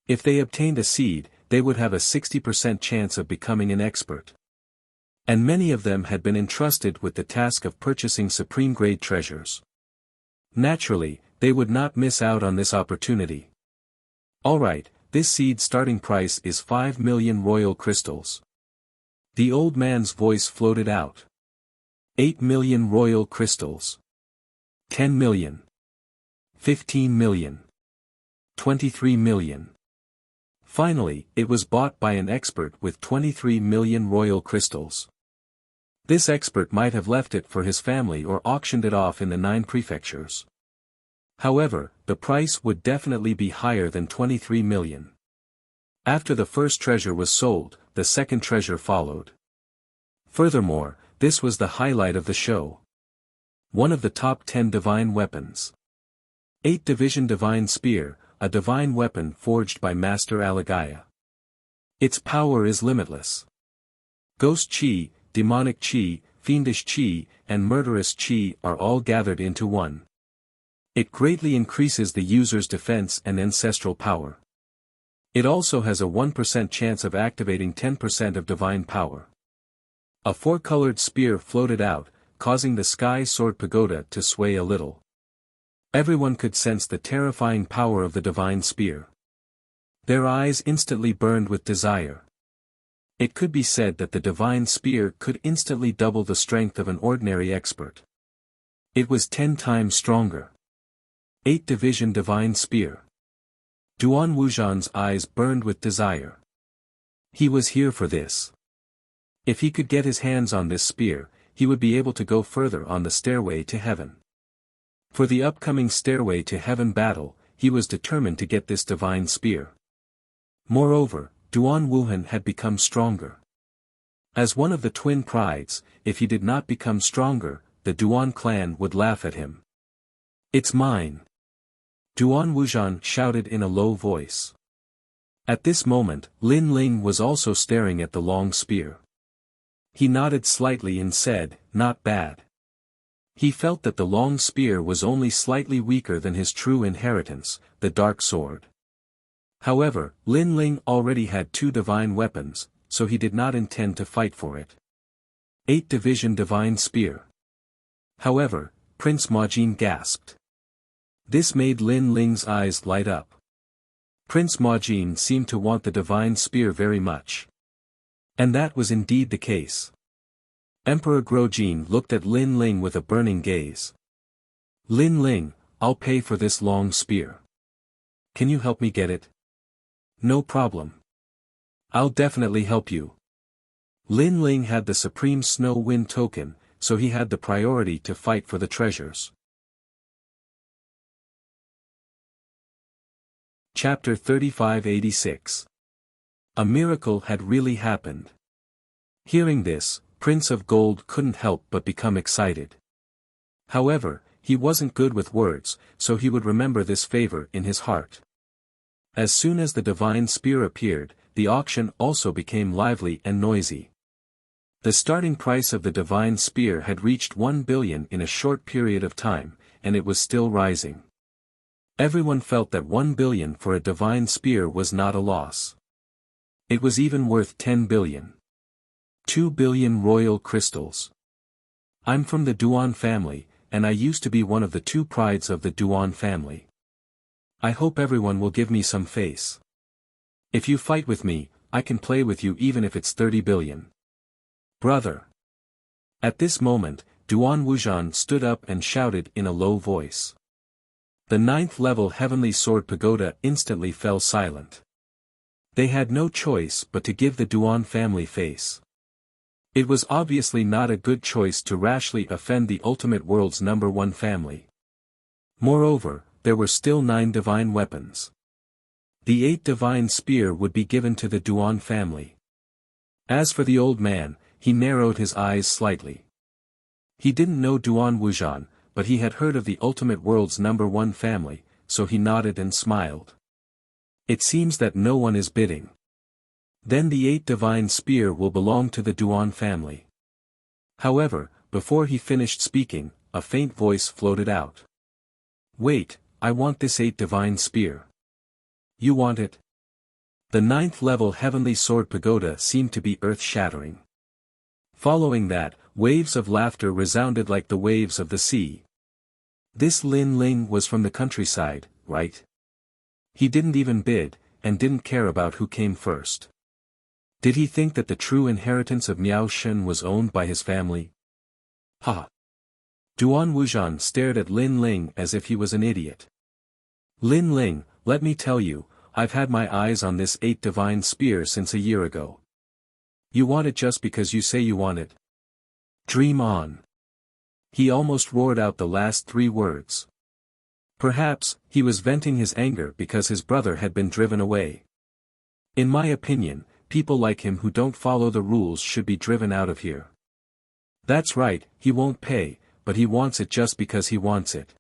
If they obtained a seed, they would have a 60% chance of becoming an expert. And many of them had been entrusted with the task of purchasing supreme-grade treasures. Naturally, they would not miss out on this opportunity. Alright, this seed starting price is 5 million royal crystals. The old man's voice floated out. 8 million royal crystals. 10 million. 15 million. 23 million. Finally, it was bought by an expert with 23 million royal crystals. This expert might have left it for his family or auctioned it off in the 9 prefectures. However, the price would definitely be higher than 23 million. After the first treasure was sold, the second treasure followed. Furthermore, this was the highlight of the show. One of the top 10 divine weapons. 8 Division Divine Spear, a divine weapon forged by Master Alagaya. Its power is limitless. Ghost Chi, demonic Chi, fiendish Chi, and murderous Chi are all gathered into one. It greatly increases the user's defense and ancestral power. It also has a 1% chance of activating 10% of divine power. A 4-colored spear floated out, causing the Sky Sword Pagoda to sway a little. Everyone could sense the terrifying power of the divine spear. Their eyes instantly burned with desire. It could be said that the divine spear could instantly double the strength of an ordinary expert. It was 10 times stronger. 8 Division Divine Spear. Duan Wuxian's eyes burned with desire. He was here for this. If he could get his hands on this spear, he would be able to go further on the stairway to heaven. For the upcoming stairway to heaven battle, he was determined to get this divine spear. Moreover, Duan Wuhan had become stronger. As one of the twin prides, if he did not become stronger, the Duan clan would laugh at him. It's mine. Duan Wuxian shouted in a low voice. At this moment, Lin Ling was also staring at the long spear. He nodded slightly and said, "Not bad." He felt that the long spear was only slightly weaker than his true inheritance, the dark sword. However, Lin Ling already had 2 divine weapons, so he did not intend to fight for it. 8 Division Divine Spear. However, Prince Majin gasped. This made Lin Ling's eyes light up. Prince Majin seemed to want the divine spear very much. And that was indeed the case. Emperor Grojin looked at Lin Ling with a burning gaze. Lin Ling, I'll pay for this long spear. Can you help me get it? No problem. I'll definitely help you. Lin Ling had the Supreme Snow Wind token, so he had the priority to fight for the treasures. Chapter 3586. A miracle had really happened. Hearing this, Prince of Gold couldn't help but become excited. However, he wasn't good with words, so he would remember this favor in his heart. As soon as the divine spear appeared, the auction also became lively and noisy. The starting price of the divine spear had reached 1 billion in a short period of time, and it was still rising. Everyone felt that 1 billion for a divine spear was not a loss. It was even worth 10 billion. 2 billion royal crystals. I'm from the Duan family, and I used to be one of the 2 prides of the Duan family. I hope everyone will give me some face. If you fight with me, I can play with you even if it's 30 billion. Brother. At this moment, Duan Wuxian stood up and shouted in a low voice. The 9th level Heavenly Sword Pagoda instantly fell silent. They had no choice but to give the Duan family face. It was obviously not a good choice to rashly offend the ultimate world's #1 family. Moreover, there were still 9 divine weapons. The 8th divine spear would be given to the Duan family. As for the old man, he narrowed his eyes slightly. He didn't know Duan Wuxian, but he had heard of the ultimate world's #1 family, so he nodded and smiled. It seems that no one is bidding. Then the 8 divine spear will belong to the Duan family. However, before he finished speaking, a faint voice floated out. Wait, I want this 8 divine spear. You want it? The 9th level heavenly sword pagoda seemed to be earth-shattering. Following that, waves of laughter resounded like the waves of the sea. This Lin Ling was from the countryside, right? He didn't even bid, and didn't care about who came first. Did he think that the true inheritance of Miao Shen was owned by his family? Ha! Duan Wuxian stared at Lin Ling as if he was an idiot. Lin Ling, let me tell you, I've had my eyes on this 8 divine spear since a year ago. You want it just because you say you want it? Dream on. He almost roared out the last 3 words. Perhaps, he was venting his anger because his brother had been driven away. In my opinion, people like him who don't follow the rules should be driven out of here. That's right, he won't pay, but he wants it just because he wants it.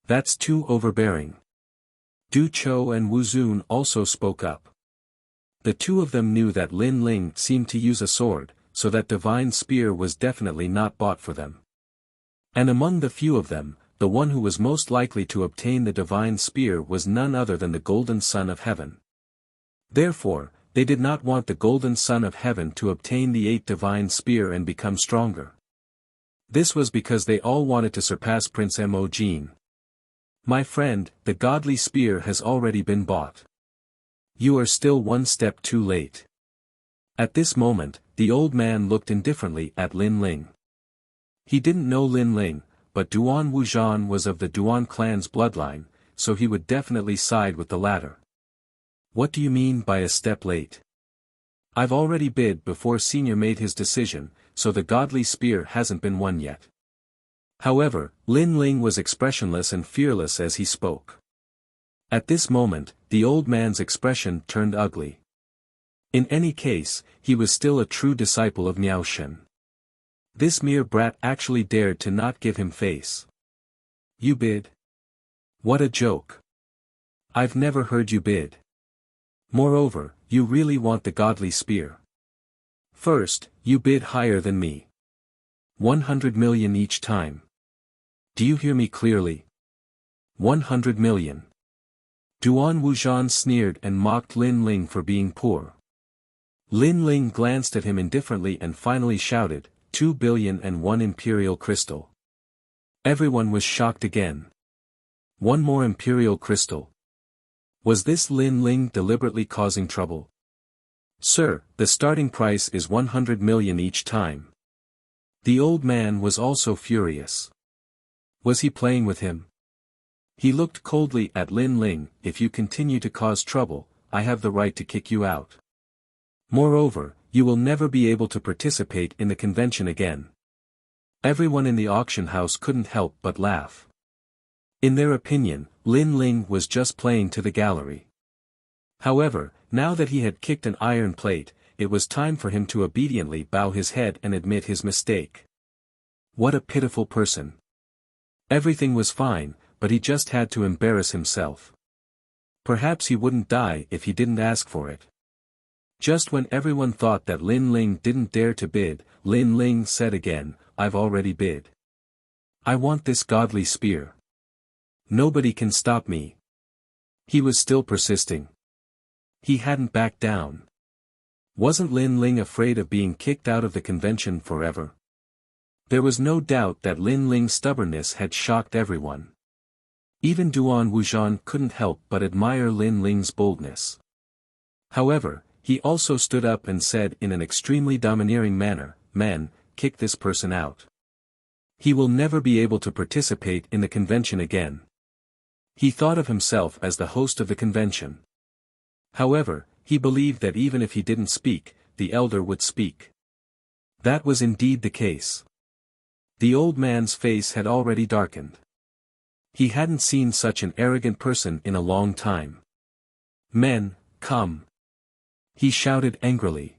That's too overbearing. Du Chou and Wu Zun also spoke up. The two of them knew that Lin Ling seemed to use a sword, so that divine spear was definitely not bought for them. And among the few of them, the one who was most likely to obtain the divine spear was none other than the Golden Son of Heaven. Therefore, they did not want the Golden Son of Heaven to obtain the 8 divine spear and become stronger. This was because they all wanted to surpass Prince Mo Jin. My friend, the godly spear has already been bought. You are still one step too late. At this moment, the old man looked indifferently at Lin Ling. He didn't know Lin Ling, but Duan Wuxian was of the Duan clan's bloodline, so he would definitely side with the latter. What do you mean by a step late? I've already bid before Senior made his decision, so the godly spear hasn't been won yet. However, Lin Ling was expressionless and fearless as he spoke. At this moment, the old man's expression turned ugly. In any case, he was still a true disciple of Miao Shen. This mere brat actually dared to not give him face. You bid? What a joke. I've never heard you bid. Moreover, you really want the godly spear. First, you bid higher than me. 100 million each time. Do you hear me clearly? 100 million. Duan Wuxian sneered and mocked Lin Ling for being poor. Lin Ling glanced at him indifferently and finally shouted, 2 billion and 1 imperial crystal. Everyone was shocked again. 1 more imperial crystal. Was this Lin Ling deliberately causing trouble? Sir, the starting price is 100 million each time. The old man was also furious. Was he playing with him? He looked coldly at Lin Ling. If you continue to cause trouble, I have the right to kick you out. Moreover, you will never be able to participate in the convention again. Everyone in the auction house couldn't help but laugh. In their opinion, Lin Ling was just playing to the gallery. However, now that he had kicked an iron plate, it was time for him to obediently bow his head and admit his mistake. What a pitiful person. Everything was fine, but he just had to embarrass himself. Perhaps he wouldn't die if he didn't ask for it. Just when everyone thought that Lin Ling didn't dare to bid, Lin Ling said again, I've already bid. I want this godly spear. Nobody can stop me. He was still persisting. He hadn't backed down. Wasn't Lin Ling afraid of being kicked out of the convention forever? There was no doubt that Lin Ling's stubbornness had shocked everyone. Even Duan Wuxian couldn't help but admire Lin Ling's boldness. However, he also stood up and said in an extremely domineering manner, Men, kick this person out. He will never be able to participate in the convention again. He thought of himself as the host of the convention. However, he believed that even if he didn't speak, the elder would speak. That was indeed the case. The old man's face had already darkened. He hadn't seen such an arrogant person in a long time. Men, come. He shouted angrily.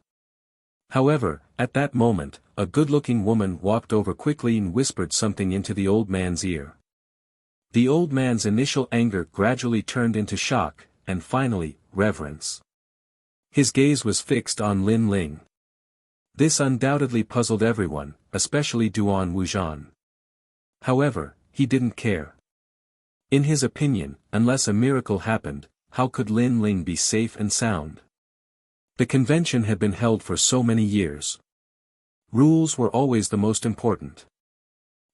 However, at that moment, a good-looking woman walked over quickly and whispered something into the old man's ear. The old man's initial anger gradually turned into shock, and finally, reverence. His gaze was fixed on Lin Ling. This undoubtedly puzzled everyone, especially Duan Wuxian. However, he didn't care. In his opinion, unless a miracle happened, how could Lin Ling be safe and sound? The convention had been held for so many years. Rules were always the most important.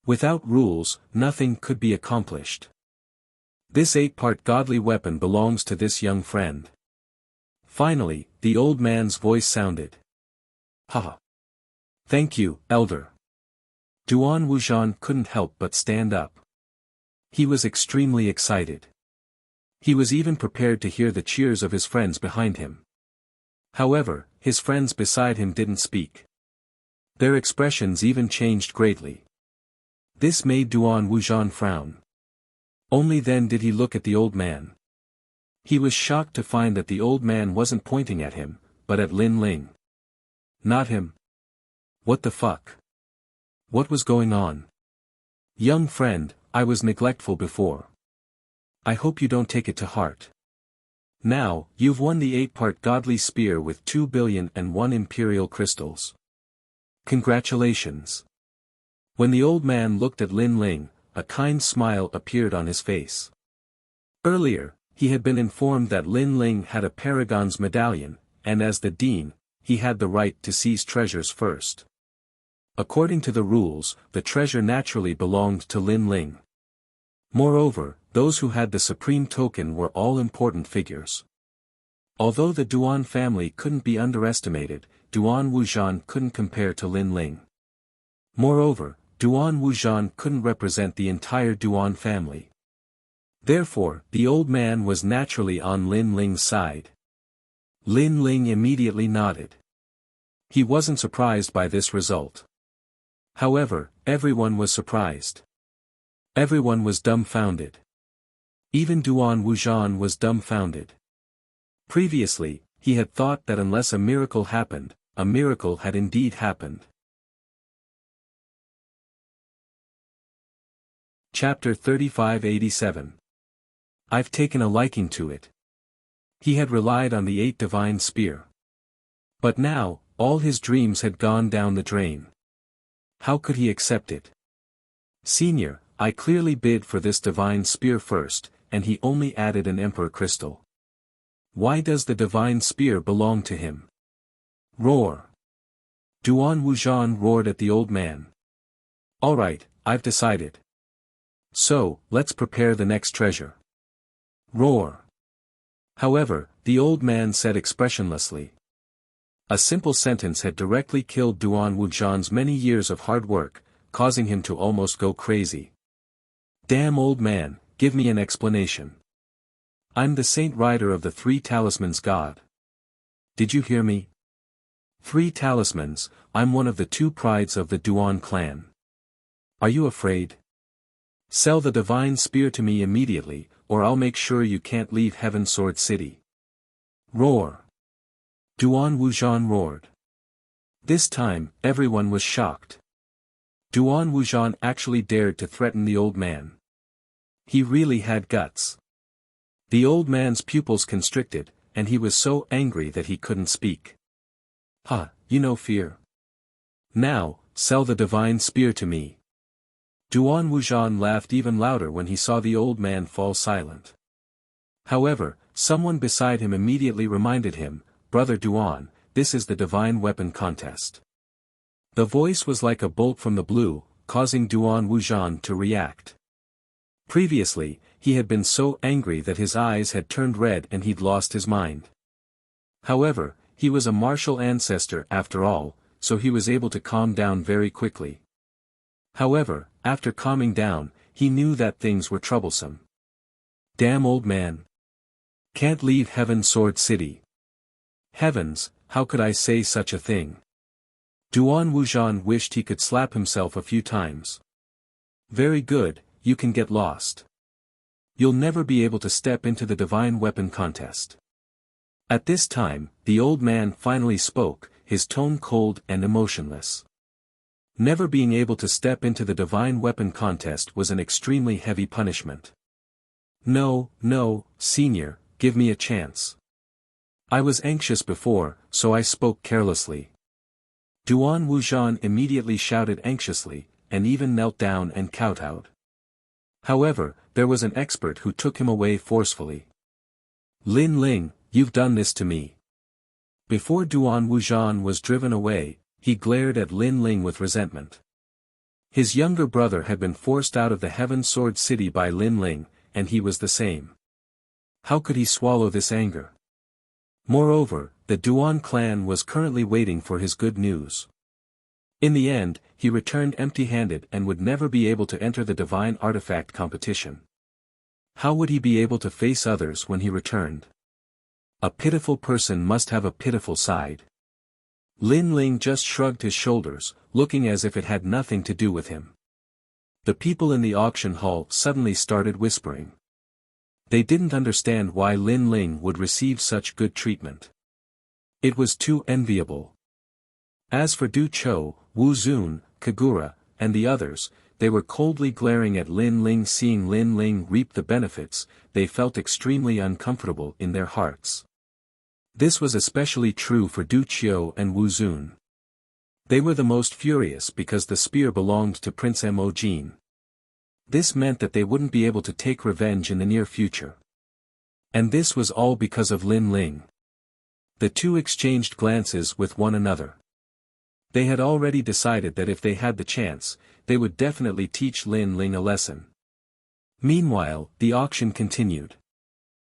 Without rules, nothing could be accomplished. This 8-part godly weapon belongs to this young friend. Finally, the old man's voice sounded. Ha! Thank you, elder. Duan Wuxian couldn't help but stand up. He was extremely excited. He was even prepared to hear the cheers of his friends behind him. However, his friends beside him didn't speak. Their expressions even changed greatly. This made Duan Wuxian frown. Only then did he look at the old man. He was shocked to find that the old man wasn't pointing at him, but at Lin Ling. Not him. What the fuck? What was going on? Young friend, I was neglectful before. I hope you don't take it to heart. Now, you've won the 8-part godly spear with 2,000,000,001 imperial crystals. Congratulations. When the old man looked at Lin Ling, a kind smile appeared on his face. Earlier, he had been informed that Lin Ling had a Paragon's medallion, and as the dean, he had the right to seize treasures first. According to the rules, the treasure naturally belonged to Lin Ling. Moreover, those who had the supreme token were all important figures. Although the Duan family couldn't be underestimated, Duan Wuxian couldn't compare to Lin Ling. Moreover, Duan Wuxian couldn't represent the entire Duan family. Therefore, the old man was naturally on Lin Ling's side. Lin Ling immediately nodded. He wasn't surprised by this result. However, everyone was surprised. Everyone was dumbfounded. Even Duan Wuxian was dumbfounded. Previously, he had thought that unless a miracle happened, a miracle had indeed happened. Chapter 3587. I've taken a liking to it. He had relied on the 8 divine spear. But now, all his dreams had gone down the drain. How could he accept it? Senior, I clearly bid for this divine spear first, and he only added an emperor crystal. Why does the divine spear belong to him? Roar. Duan Wuxian roared at the old man. All right, I've decided. So, let's prepare the next treasure. Roar. However, the old man said expressionlessly. A simple sentence had directly killed Duan Wuxian's many years of hard work, causing him to almost go crazy. Damn old man, give me an explanation. I'm the Saint Rider of the 3 Talismans God. Did you hear me? 3 talismans, I'm one of the 2 prides of the Duan clan. Are you afraid? Sell the divine spear to me immediately, or I'll make sure you can't leave Heaven Sword City. Roar. Duan Wuxian roared. This time, everyone was shocked. Duan Wuxian actually dared to threaten the old man. He really had guts. The old man's pupils constricted, and he was so angry that he couldn't speak. Ha, you know fear. Now, sell the divine spear to me. Duan Wuxian laughed even louder when he saw the old man fall silent. However, someone beside him immediately reminded him, Brother Duan, this is the divine weapon contest. The voice was like a bolt from the blue, causing Duan Wuxian to react. Previously, he had been so angry that his eyes had turned red and he'd lost his mind. However, he was a martial ancestor after all, so he was able to calm down very quickly. However, after calming down, he knew that things were troublesome. Damn old man. Can't leave Heaven Sword City. Heavens, how could I say such a thing? Duan Wuxian wished he could slap himself a few times. Very good, you can get lost. You'll never be able to step into the divine weapon contest. At this time, the old man finally spoke, his tone cold and emotionless. Never being able to step into the divine weapon contest was an extremely heavy punishment. No, senior, give me a chance. I was anxious before, so I spoke carelessly. Duan Wuzhan immediately shouted anxiously, and even knelt down and kowtowed. However, there was an expert who took him away forcefully. Lin Ling, you've done this to me. Before Duan Wuzhan was driven away, he glared at Lin Ling with resentment. His younger brother had been forced out of the Heaven Sword City by Lin Ling, and he was the same. How could he swallow this anger? Moreover, the Duan clan was currently waiting for his good news. In the end, he returned empty-handed and would never be able to enter the divine artifact competition. How would he be able to face others when he returned? A pitiful person must have a pitiful side. Lin Ling just shrugged his shoulders, looking as if it had nothing to do with him. The people in the auction hall suddenly started whispering. They didn't understand why Lin Ling would receive such good treatment. It was too enviable. As for Du Chou, Wu Zun, Kagura, and the others, they were coldly glaring at Lin Ling. Seeing Lin Ling reap the benefits, they felt extremely uncomfortable in their hearts. This was especially true for Du Chou and Wu Zun. They were the most furious because the spear belonged to Prince Mo Jin. This meant that they wouldn't be able to take revenge in the near future. And this was all because of Lin Ling. The two exchanged glances with one another. They had already decided that if they had the chance, they would definitely teach Lin Ling a lesson. Meanwhile, the auction continued.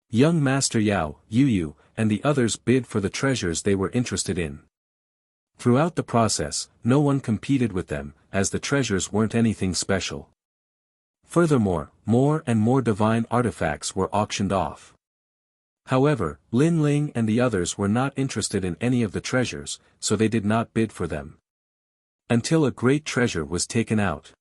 Young Master Yao, Yu, and the others bid for the treasures they were interested in. Throughout the process, no one competed with them, as the treasures weren't anything special. Furthermore, more and more divine artifacts were auctioned off. However, Lin Ling and the others were not interested in any of the treasures, so they did not bid for them. Until a great treasure was taken out.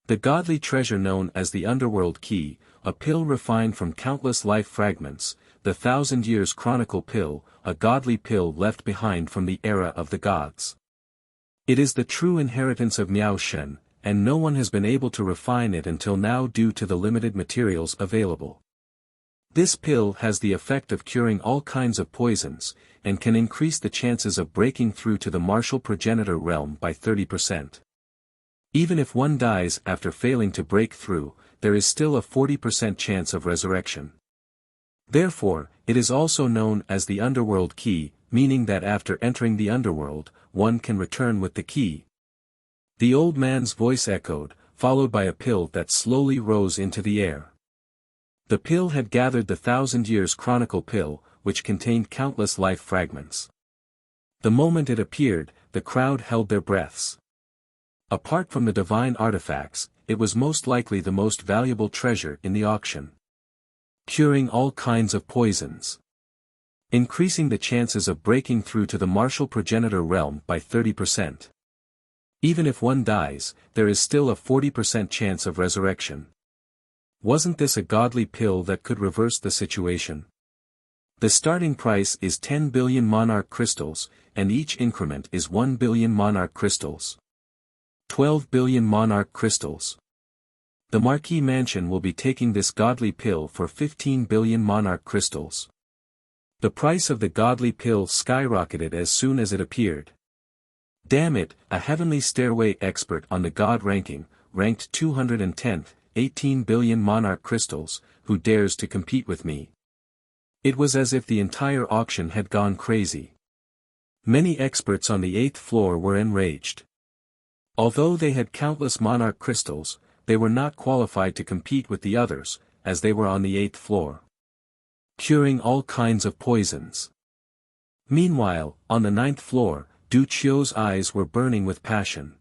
The godly treasure known as the Underworld Key, a pill refined from countless life fragments, the 1,000 Years Chronicle pill, a godly pill left behind from the era of the gods. It is the true inheritance of Miao Shen, and no one has been able to refine it until now due to the limited materials available. This pill has the effect of curing all kinds of poisons, and can increase the chances of breaking through to the martial progenitor realm by 30%. Even if one dies after failing to break through, there is still a 40% chance of resurrection. Therefore, it is also known as the Underworld Key, meaning that after entering the underworld, one can return with the key. The old man's voice echoed, followed by a pill that slowly rose into the air. The pill had gathered the 1,000 Years Chronicle pill, which contained countless life fragments. The moment it appeared, the crowd held their breaths. Apart from the divine artifacts, it was most likely the most valuable treasure in the auction. Curing all kinds of poisons. Increasing the chances of breaking through to the martial progenitor realm by 30%. Even if one dies, there is still a 40% chance of resurrection. Wasn't this a godly pill that could reverse the situation? The starting price is 10 billion monarch crystals, and each increment is 1 billion monarch crystals. 12 billion monarch crystals. The Marquis Mansion will be taking this godly pill for 15 billion monarch crystals. The price of the godly pill skyrocketed as soon as it appeared. Damn it, a heavenly stairway expert on the god ranking, ranked 210th, 18 billion monarch crystals, who dares to compete with me? It was as if the entire auction had gone crazy. Many experts on the 8th floor were enraged. Although they had countless monarch crystals, they were not qualified to compete with the others, as they were on the 8th floor. Curing all kinds of poisons. Meanwhile, on the 9th floor, Du Chou's eyes were burning with passion.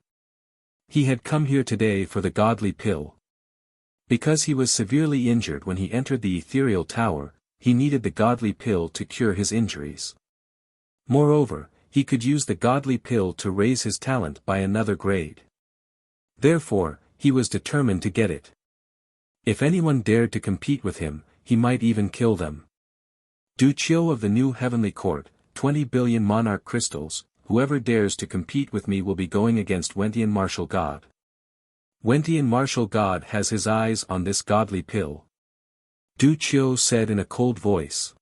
He had come here today for the godly pill. Because he was severely injured when he entered the ethereal tower, he needed the godly pill to cure his injuries. Moreover, he could use the godly pill to raise his talent by another grade. Therefore, he was determined to get it. If anyone dared to compete with him, he might even kill them. Du Chou of the new heavenly court, 20 billion monarch crystals, whoever dares to compete with me will be going against Wentian Martial God. Wentian Martial God has his eyes on this godly pill. Du Qiu said in a cold voice.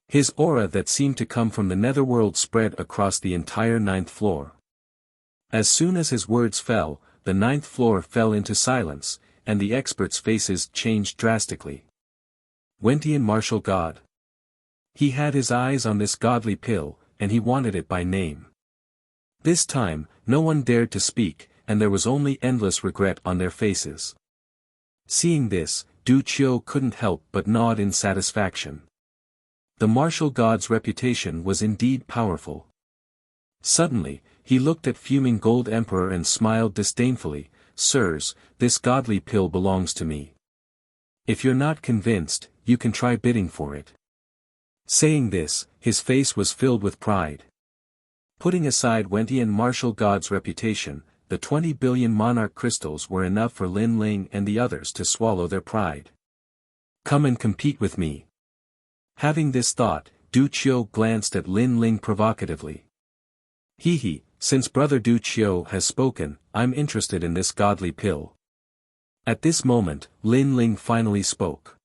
His aura that seemed to come from the netherworld spread across the entire ninth floor. As soon as his words fell, the ninth floor fell into silence, and the experts' faces changed drastically. Wentian martial god. He had his eyes on this godly pill, and he wanted it by name. This time, no one dared to speak, and there was only endless regret on their faces. Seeing this, Du Qiu couldn't help but nod in satisfaction. The martial god's reputation was indeed powerful. Suddenly, he looked at fuming Gold Emperor and smiled disdainfully. Sirs, this godly pill belongs to me. If you're not convinced, you can try bidding for it. Saying this, his face was filled with pride. Putting aside Wentian martial god's reputation, the 20 billion monarch crystals were enough for Lin Ling and the others to swallow their pride. Come and compete with me. Having this thought, Du Qiu glanced at Lin Ling provocatively. He, since brother Du Qiu has spoken, I'm interested in this godly pill. At this moment, Lin Ling finally spoke.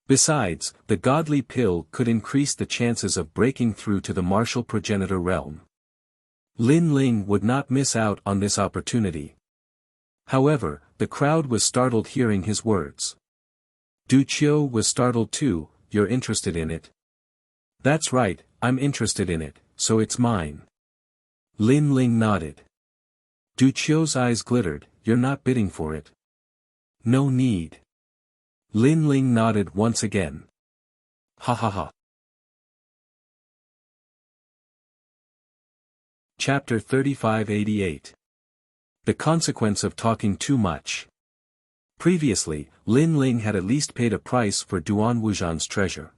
Besides, the godly pill could increase the chances of breaking through to the martial progenitor realm. Lin Ling would not miss out on this opportunity. However, the crowd was startled hearing his words. Du Qiu was startled too. You're interested in it? That's right, I'm interested in it, so it's mine. Lin Ling nodded. Du Qiu's eyes glittered. You're not bidding for it? No need. Lin Ling nodded once again. Ha ha ha. Chapter 3588. The consequence of talking too much. Previously, Lin Ling had at least paid a price for Duan Wuxian's treasure.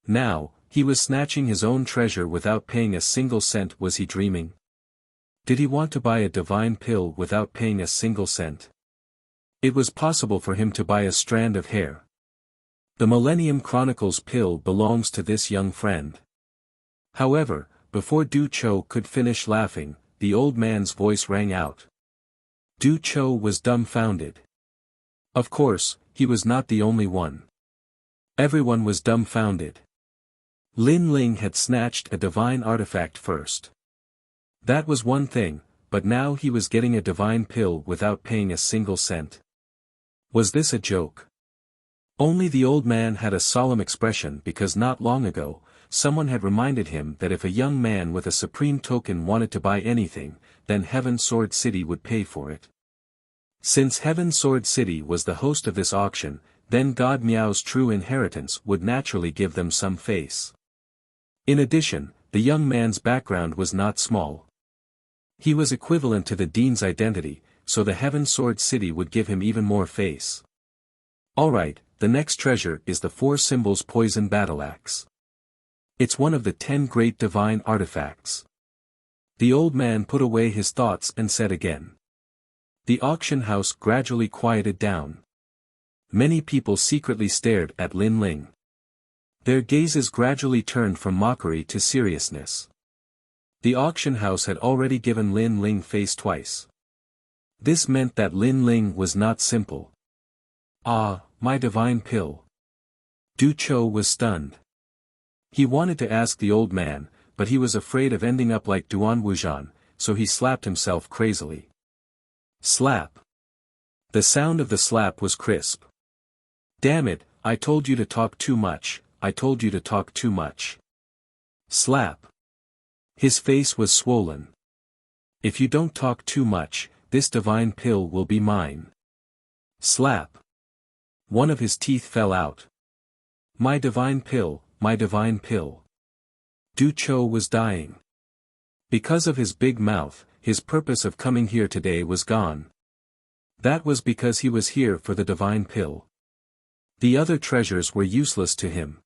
Now, he was snatching his own treasure without paying a single cent. Was he dreaming? Did he want to buy a divine pill without paying a single cent? It was possible for him to buy a strand of hair. The Millennium Chronicles pill belongs to this young friend. However, before Du Qiu could finish laughing, the old man's voice rang out. Du Qiu was dumbfounded. Of course, he was not the only one. Everyone was dumbfounded. Lin Ling had snatched a divine artifact first. That was one thing, but now he was getting a divine pill without paying a single cent. Was this a joke? Only the old man had a solemn expression because not long ago, someone had reminded him that if a young man with a supreme token wanted to buy anything, then Heaven Sword City would pay for it. Since Heaven Sword City was the host of this auction, then God Miao's true inheritance would naturally give them some face. In addition, the young man's background was not small. He was equivalent to the dean's identity, so the Heaven Sword City would give him even more face. Alright, the next treasure is the 4 symbols poison battle axe. It's one of the 10 great divine artifacts. The old man put away his thoughts and said again. The auction house gradually quieted down. Many people secretly stared at Lin Ling. Their gazes gradually turned from mockery to seriousness. The auction house had already given Lin Ling face twice. This meant that Lin Ling was not simple. Ah, my divine pill. Du Qiu was stunned. He wanted to ask the old man, but he was afraid of ending up like Duan Wuxian, so he slapped himself crazily. Slap. The sound of the slap was crisp. Damn it, I told you to talk too much, I told you to talk too much. Slap. His face was swollen. If you don't talk too much, this divine pill will be mine. Slap. One of his teeth fell out. My divine pill, my divine pill. Du Qiu was dying. Because of his big mouth, his purpose of coming here today was gone. That was because he was here for the divine pill. The other treasures were useless to him.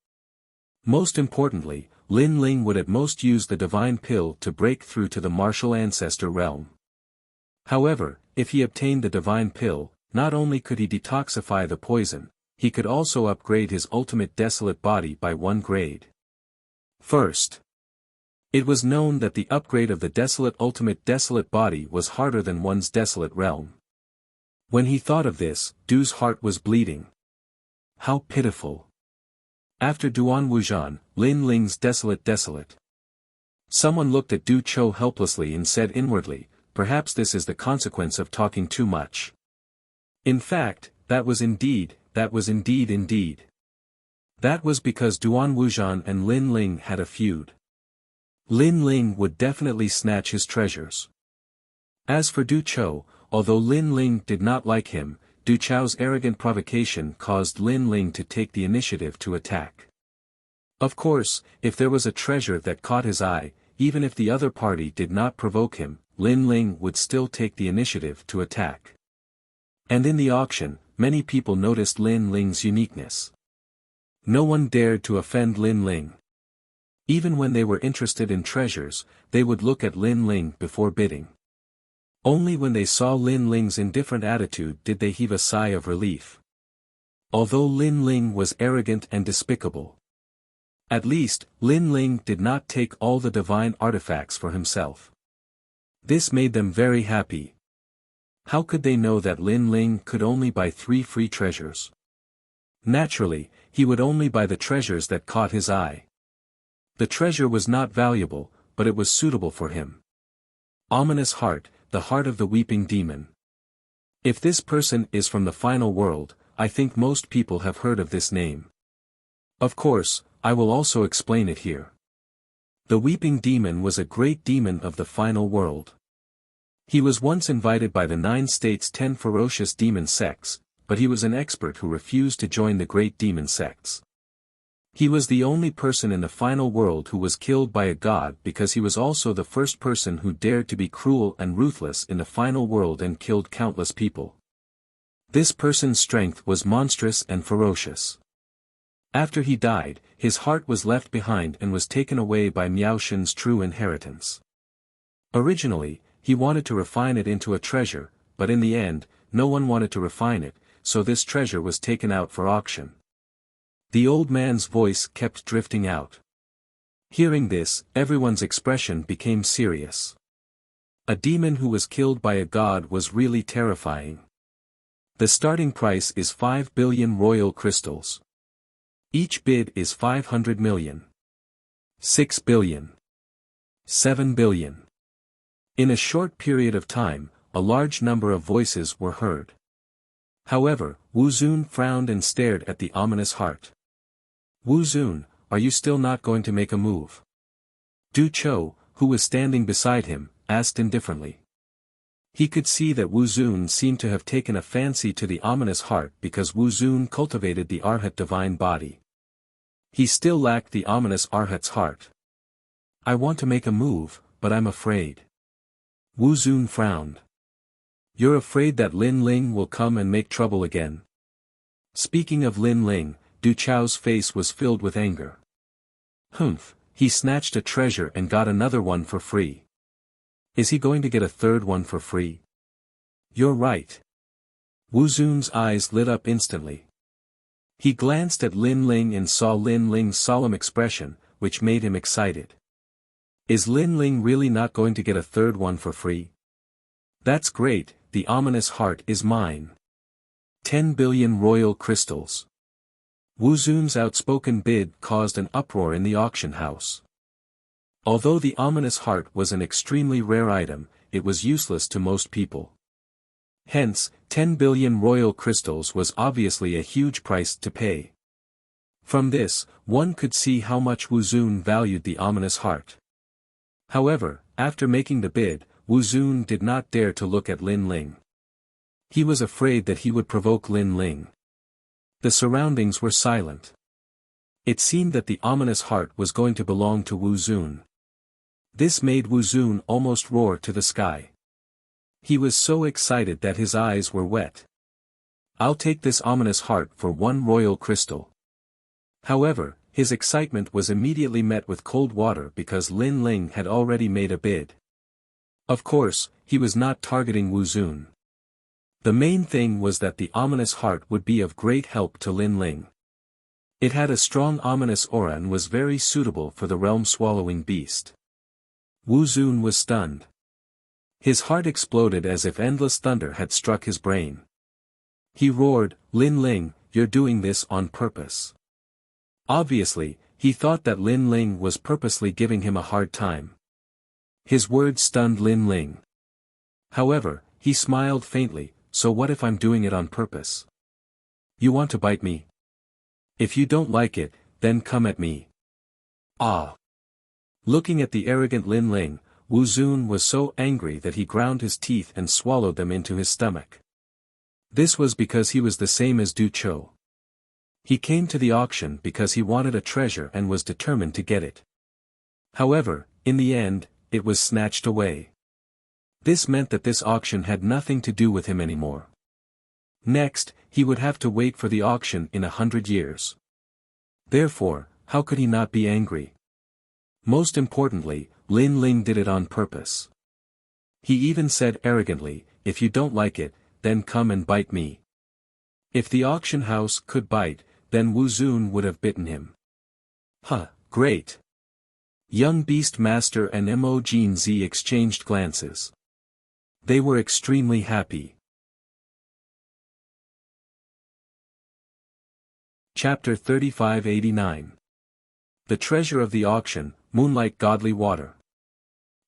Most importantly, Lin Ling would at most use the divine pill to break through to the martial ancestor realm. However, if he obtained the divine pill, not only could he detoxify the poison, he could also upgrade his ultimate desolate body by 1 grade. First, it was known that the upgrade of the desolate ultimate desolate body was harder than one's desolate realm. When he thought of this, Du's heart was bleeding. How pitiful. After Duan Wuzhan, Lin Ling's desolate. Someone looked at Du Chou helplessly and said inwardly, perhaps this is the consequence of talking too much. In fact, that was indeed. That was because Duan Wuzhan and Lin Ling had a feud. Lin Ling would definitely snatch his treasures. As for Du Chou, although Lin Ling did not like him, Du Chou's arrogant provocation caused Lin Ling to take the initiative to attack. Of course, if there was a treasure that caught his eye, even if the other party did not provoke him, Lin Ling would still take the initiative to attack. And in the auction, many people noticed Lin Ling's uniqueness. No one dared to offend Lin Ling. Even when they were interested in treasures, they would look at Lin Ling before bidding. Only when they saw Lin Ling's indifferent attitude did they heave a sigh of relief. Although Lin Ling was arrogant and despicable. At least, Lin Ling did not take all the divine artifacts for himself. This made them very happy. How could they know that Lin Ling could only buy 3 free treasures? Naturally, he would only buy the treasures that caught his eye. The treasure was not valuable, but it was suitable for him. Ominous heart, the heart of the weeping demon. If this person is from the final world, I think most people have heard of this name. Of course, I will also explain it here. The weeping demon was a great demon of the final world. He was once invited by the 9 states' 10 ferocious demon sects, but he was an expert who refused to join the great demon sects. He was the only person in the final world who was killed by a god because he was also the first person who dared to be cruel and ruthless in the final world and killed countless people. This person's strength was monstrous and ferocious. After he died, his heart was left behind and was taken away by Miao Shen's true inheritance. Originally, he wanted to refine it into a treasure, but in the end, no one wanted to refine it, so this treasure was taken out for auction. The old man's voice kept drifting out. Hearing this, everyone's expression became serious. A demon who was killed by a god was really terrifying. The starting price is 5 billion royal crystals. Each bid is 500 million. 6 billion. 7 billion. In a short period of time, a large number of voices were heard. However, Wu Zun frowned and stared at the ominous heart. Wu Zun, are you still not going to make a move? Du Chou, who was standing beside him, asked indifferently. He could see that Wu Zun seemed to have taken a fancy to the ominous heart because Wu Zun cultivated the Arhat divine body. He still lacked the ominous Arhat's heart. I want to make a move, but I'm afraid. Wu Zun frowned. You're afraid that Lin Ling will come and make trouble again? Speaking of Lin Ling, Du Chou's face was filled with anger. Humph, he snatched a treasure and got another one for free. Is he going to get a third one for free? You're right. Wu Zun's eyes lit up instantly. He glanced at Lin Ling and saw Lin Ling's solemn expression, which made him excited. Is Lin Ling really not going to get a third one for free? That's great, the ominous heart is mine. 10 billion royal crystals. Wu Zun's outspoken bid caused an uproar in the auction house. Although the ominous heart was an extremely rare item, it was useless to most people. Hence, 10 billion royal crystals was obviously a huge price to pay. From this, one could see how much Wu Zun valued the ominous heart. However, after making the bid, Wu Zun did not dare to look at Lin Ling. He was afraid that he would provoke Lin Ling. The surroundings were silent. It seemed that the ominous heart was going to belong to Wu Zun. This made Wu Zun almost roar to the sky. He was so excited that his eyes were wet. I'll take this ominous heart for 1 royal crystal. However, his excitement was immediately met with cold water because Lin Ling had already made a bid. Of course, he was not targeting Wu Zun. The main thing was that the ominous heart would be of great help to Lin Ling. It had a strong ominous aura and was very suitable for the realm-swallowing beast. Wu Zun was stunned. His heart exploded as if endless thunder had struck his brain. He roared, Lin Ling, you're doing this on purpose." Obviously, he thought that Lin Ling was purposely giving him a hard time. His words stunned Lin Ling. However, he smiled faintly, "So what if I'm doing it on purpose? You want to bite me? If you don't like it, then come at me." Ah! Looking at the arrogant Lin Ling, Wu Zun was so angry that he ground his teeth and swallowed them into his stomach. This was because he was the same as Du Chou. He came to the auction because he wanted a treasure and was determined to get it. However, in the end, it was snatched away. This meant that this auction had nothing to do with him anymore. Next, he would have to wait for the auction in 100 years. Therefore, how could he not be angry? Most importantly, Lin Ling did it on purpose. He even said arrogantly, "If you don't like it, then come and bite me." If the auction house could bite, then Wu Zun would have bitten him. Huh, great! Young Beast Master and Mo Jin Z exchanged glances. They were extremely happy. Chapter 3589. The Treasure of the Auction, Moonlight Godly Water.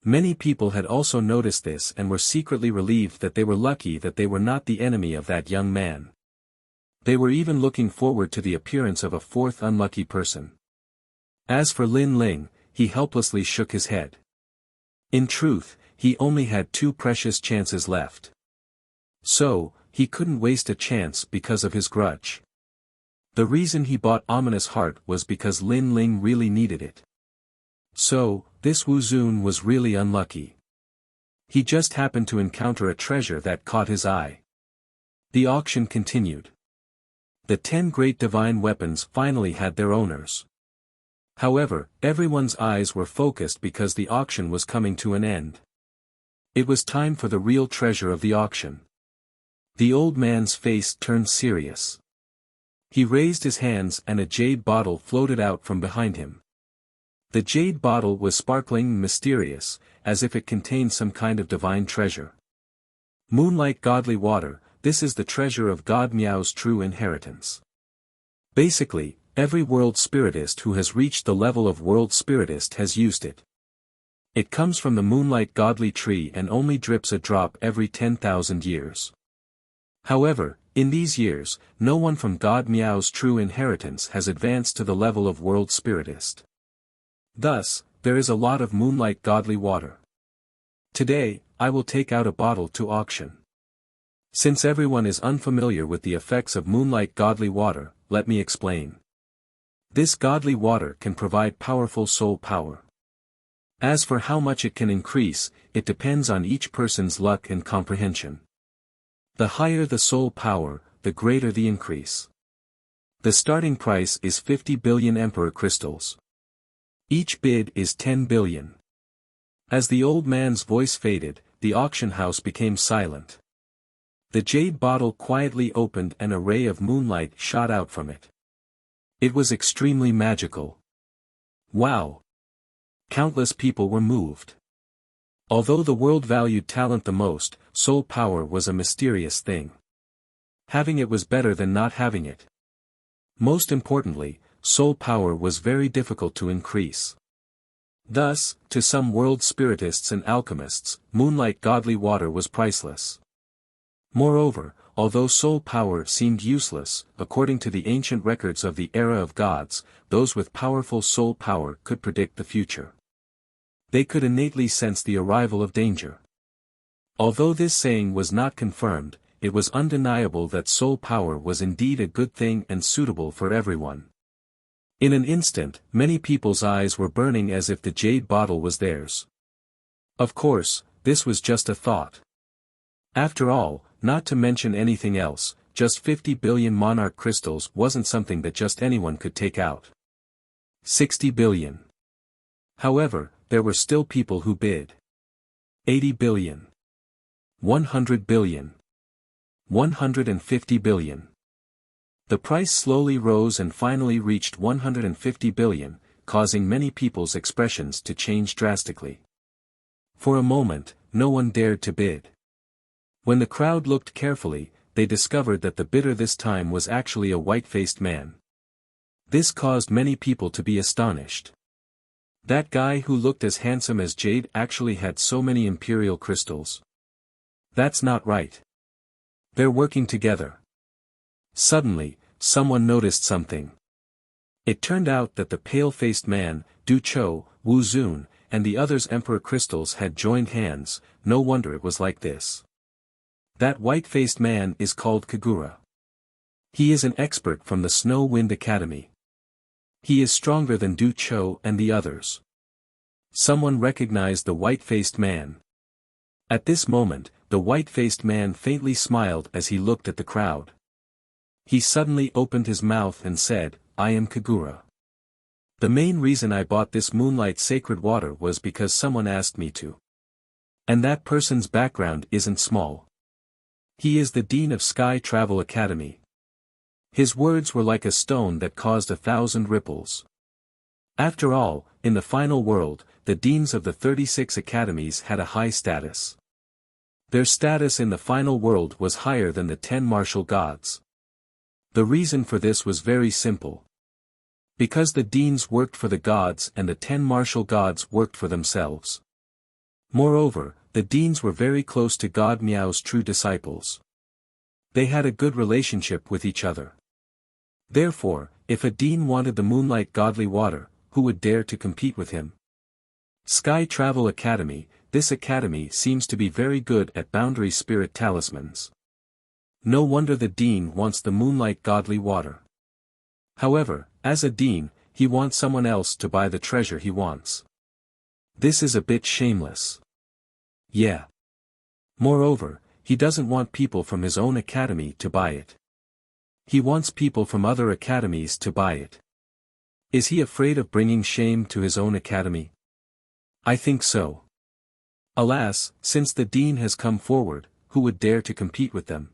Many people had also noticed this and were secretly relieved that they were lucky that they were not the enemy of that young man. They were even looking forward to the appearance of a fourth unlucky person. As for Lin Ling, he helplessly shook his head. In truth, he only had 2 precious chances left. So, he couldn't waste a chance because of his grudge. The reason he bought Ominous Heart was because Lin Ling really needed it. So, this Wu Zun was really unlucky. He just happened to encounter a treasure that caught his eye. The auction continued. The 10 great divine weapons finally had their owners. However, everyone's eyes were focused because the auction was coming to an end. It was time for the real treasure of the auction. The old man's face turned serious. He raised his hands and a jade bottle floated out from behind him. The jade bottle was sparkling and mysterious, as if it contained some kind of divine treasure. Moonlight Godly Water, this is the treasure of God Miao's true inheritance. Basically, every world spiritist who has reached the level of world spiritist has used it. It comes from the Moonlight Godly tree and only drips a drop every 10,000 years. However, in these years, no one from God Miao's true inheritance has advanced to the level of world spiritist. Thus, there is a lot of Moonlight Godly Water. Today, I will take out a bottle to auction. Since everyone is unfamiliar with the effects of Moonlight Godly Water, let me explain. This godly water can provide powerful soul power. As for how much it can increase, it depends on each person's luck and comprehension. The higher the soul power, the greater the increase. The starting price is 50 billion Emperor crystals. Each bid is 10 billion. As the old man's voice faded, the auction house became silent. The jade bottle quietly opened and a ray of moonlight shot out from it. It was extremely magical. Wow! Countless people were moved. Although the world valued talent the most, soul power was a mysterious thing. Having it was better than not having it. Most importantly, soul power was very difficult to increase. Thus, to some world spiritists and alchemists, Moonlight Godly Water was priceless. Moreover, although soul power seemed useless, according to the ancient records of the era of gods, those with powerful soul power could predict the future. They could innately sense the arrival of danger. Although this saying was not confirmed, it was undeniable that soul power was indeed a good thing and suitable for everyone. In an instant, many people's eyes were burning as if the jade bottle was theirs. Of course, this was just a thought. After all, not to mention anything else, just 50 billion monarch crystals wasn't something that just anyone could take out. 60 billion. However, there were still people who bid. 80 billion. 100 billion. 150 billion. The price slowly rose and finally reached 150 billion, causing many people's expressions to change drastically. For a moment, no one dared to bid. When the crowd looked carefully, they discovered that the bidder this time was actually a white-faced man. This caused many people to be astonished. That guy who looked as handsome as jade actually had so many imperial crystals. That's not right. They're working together. Suddenly, someone noticed something. It turned out that the pale-faced man, Du Cho, Wu Zun, and the others' emperor crystals had joined hands. No wonder it was like this. That white-faced man is called Kagura. He is an expert from the Snow Wind Academy. He is stronger than Du Cho and the others. Someone recognized the white-faced man. At this moment, the white-faced man faintly smiled as he looked at the crowd. He suddenly opened his mouth and said, "I am Kagura. The main reason I bought this moonlight sacred water was because someone asked me to. And that person's background isn't small. He is the Dean of Sky Travel Academy." His words were like a stone that caused 1,000 ripples. After all, in the final world, the deans of the 36 academies had a high status. Their status in the final world was higher than the 10 martial gods. The reason for this was very simple. Because the deans worked for the gods and the 10 martial gods worked for themselves. Moreover, the deans were very close to God Miao's true disciples. They had a good relationship with each other. Therefore, if a dean wanted the moonlight godly water, who would dare to compete with him? Sky Travel Academy. This academy seems to be very good at boundary spirit talismans. No wonder the dean wants the moonlight godly water. However, as a dean, he wants someone else to buy the treasure he wants. This is a bit shameless. Yeah. Moreover, he doesn't want people from his own academy to buy it. He wants people from other academies to buy it. Is he afraid of bringing shame to his own academy? I think so. Alas, since the dean has come forward, who would dare to compete with them?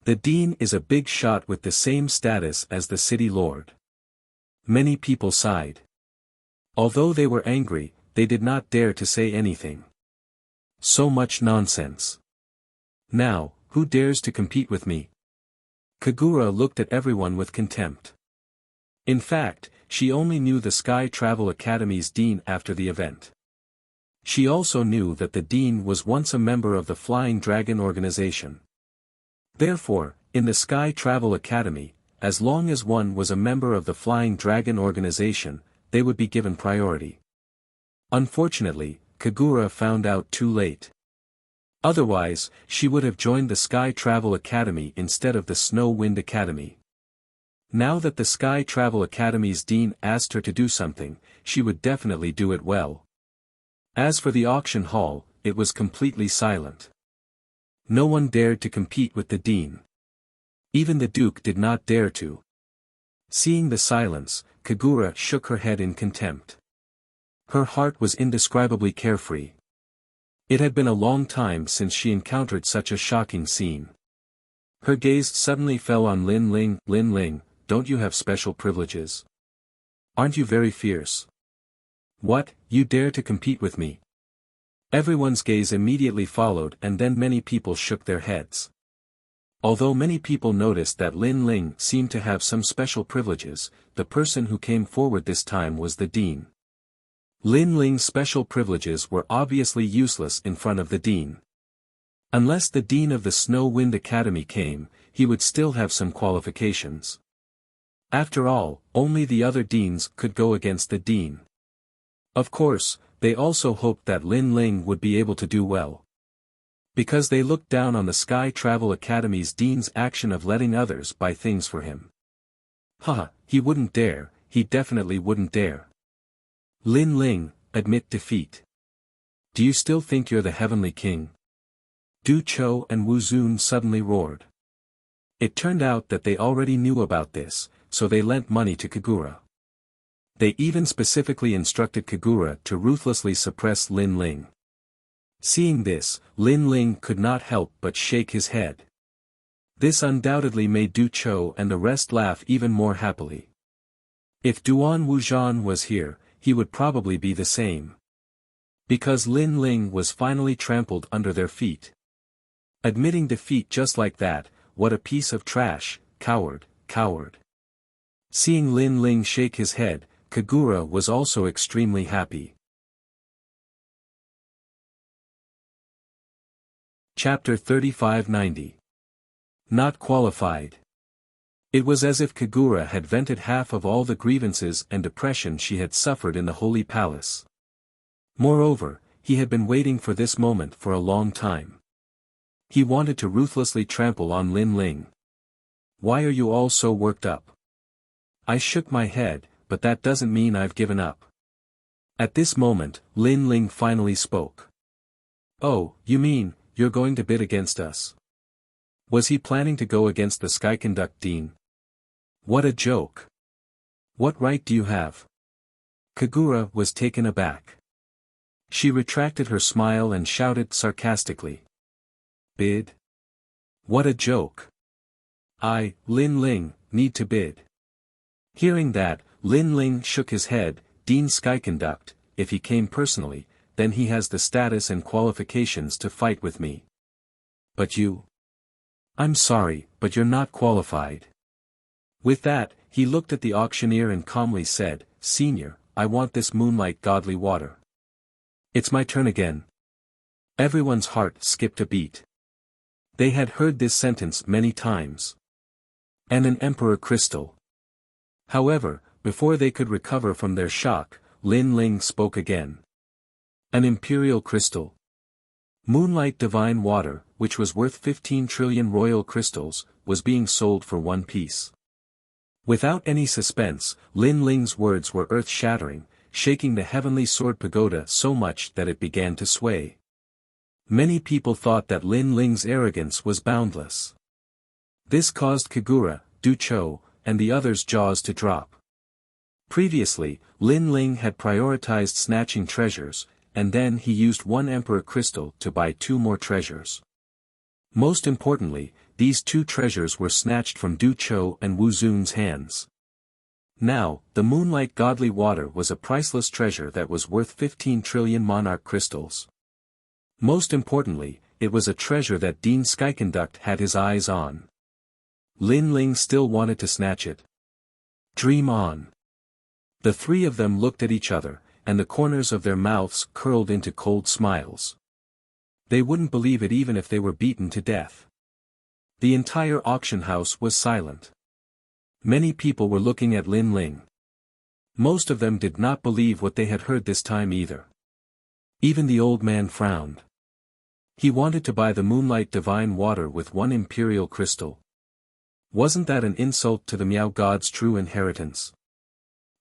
The dean is a big shot with the same status as the city lord. Many people sighed. Although they were angry, they did not dare to say anything. So much nonsense. Now, who dares to compete with me? Kagura looked at everyone with contempt. In fact, she only knew the Sky Travel Academy's dean after the event. She also knew that the dean was once a member of the Flying Dragon organization. Therefore, in the Sky Travel Academy, as long as one was a member of the Flying Dragon organization, they would be given priority. Unfortunately, Kagura found out too late. Otherwise, she would have joined the Sky Travel Academy instead of the Snow Wind Academy. Now that the Sky Travel Academy's dean asked her to do something, she would definitely do it well. As for the auction hall, it was completely silent. No one dared to compete with the dean. Even the Duke did not dare to. Seeing the silence, Kagura shook her head in contempt. Her heart was indescribably carefree. It had been a long time since she encountered such a shocking scene. Her gaze suddenly fell on Lin Ling. Lin Ling, don't you have special privileges? Aren't you very fierce? What, you dare to compete with me? Everyone's gaze immediately followed, and then many people shook their heads. Although many people noticed that Lin Ling seemed to have some special privileges, the person who came forward this time was the dean. Lin Ling's special privileges were obviously useless in front of the dean. Unless the dean of the Snow Wind Academy came, he would still have some qualifications. After all, only the other deans could go against the dean. Of course, they also hoped that Lin Ling would be able to do well. Because they looked down on the Sky Travel Academy's dean's action of letting others buy things for him. Haha, he wouldn't dare, he definitely wouldn't dare. Lin Ling, admit defeat. Do you still think you're the Heavenly King? Du Cho and Wu Zun suddenly roared. It turned out that they already knew about this, so they lent money to Kagura. They even specifically instructed Kagura to ruthlessly suppress Lin Ling. Seeing this, Lin Ling could not help but shake his head. This undoubtedly made Du Cho and the rest laugh even more happily. If Duan Wuzhan was here, he would probably be the same. Because Lin Ling was finally trampled under their feet. Admitting defeat just like that, what a piece of trash, coward, coward." Seeing Lin Ling shake his head, Kagura was also extremely happy. Chapter 3590. Not qualified. It was as if Kagura had vented half of all the grievances and depression she had suffered in the Holy Palace. Moreover, he had been waiting for this moment for a long time. He wanted to ruthlessly trample on Lin Ling. "Why are you all so worked up?" I shook my head, but that doesn't mean I've given up. At this moment, Lin Ling finally spoke. "Oh, you mean, you're going to bid against us?" Was he planning to go against the Sky Conduct Dean? What a joke. "What right do you have?" Kagura was taken aback. She retracted her smile and shouted sarcastically. "Bid? What a joke. I, Lin Ling, need to bid." Hearing that, Lin Ling shook his head. "Dean Skyconduct, if he came personally, then he has the status and qualifications to fight with me. But you? I'm sorry, but you're not qualified." With that, he looked at the auctioneer and calmly said, "Senior, I want this moonlight godly water." "It's my turn again." Everyone's heart skipped a beat. They had heard this sentence many times. And an emperor crystal. However, before they could recover from their shock, Lin Ling spoke again. "An imperial crystal. Moonlight divine water, which was worth 15 trillion royal crystals, was being sold for one piece." Without any suspense, Lin Ling's words were earth-shattering, shaking the heavenly sword pagoda so much that it began to sway. Many people thought that Lin Ling's arrogance was boundless. This caused Kagura, Du Cho, and the others' jaws to drop. Previously, Lin Ling had prioritized snatching treasures, and then he used one emperor crystal to buy 2 more treasures. Most importantly, these 2 treasures were snatched from Du Cho and Wu Zun's hands. Now, the moonlight godly water was a priceless treasure that was worth 15 trillion monarch crystals. Most importantly, it was a treasure that Dean Skyconduct had his eyes on. Lin Ling still wanted to snatch it. Dream on. The 3 of them looked at each other, and the corners of their mouths curled into cold smiles. They wouldn't believe it even if they were beaten to death. The entire auction house was silent. Many people were looking at Lin Ling. Most of them did not believe what they had heard this time either. Even the old man frowned. He wanted to buy the moonlight divine water with 1 imperial crystal. Wasn't that an insult to the Miao God's true inheritance?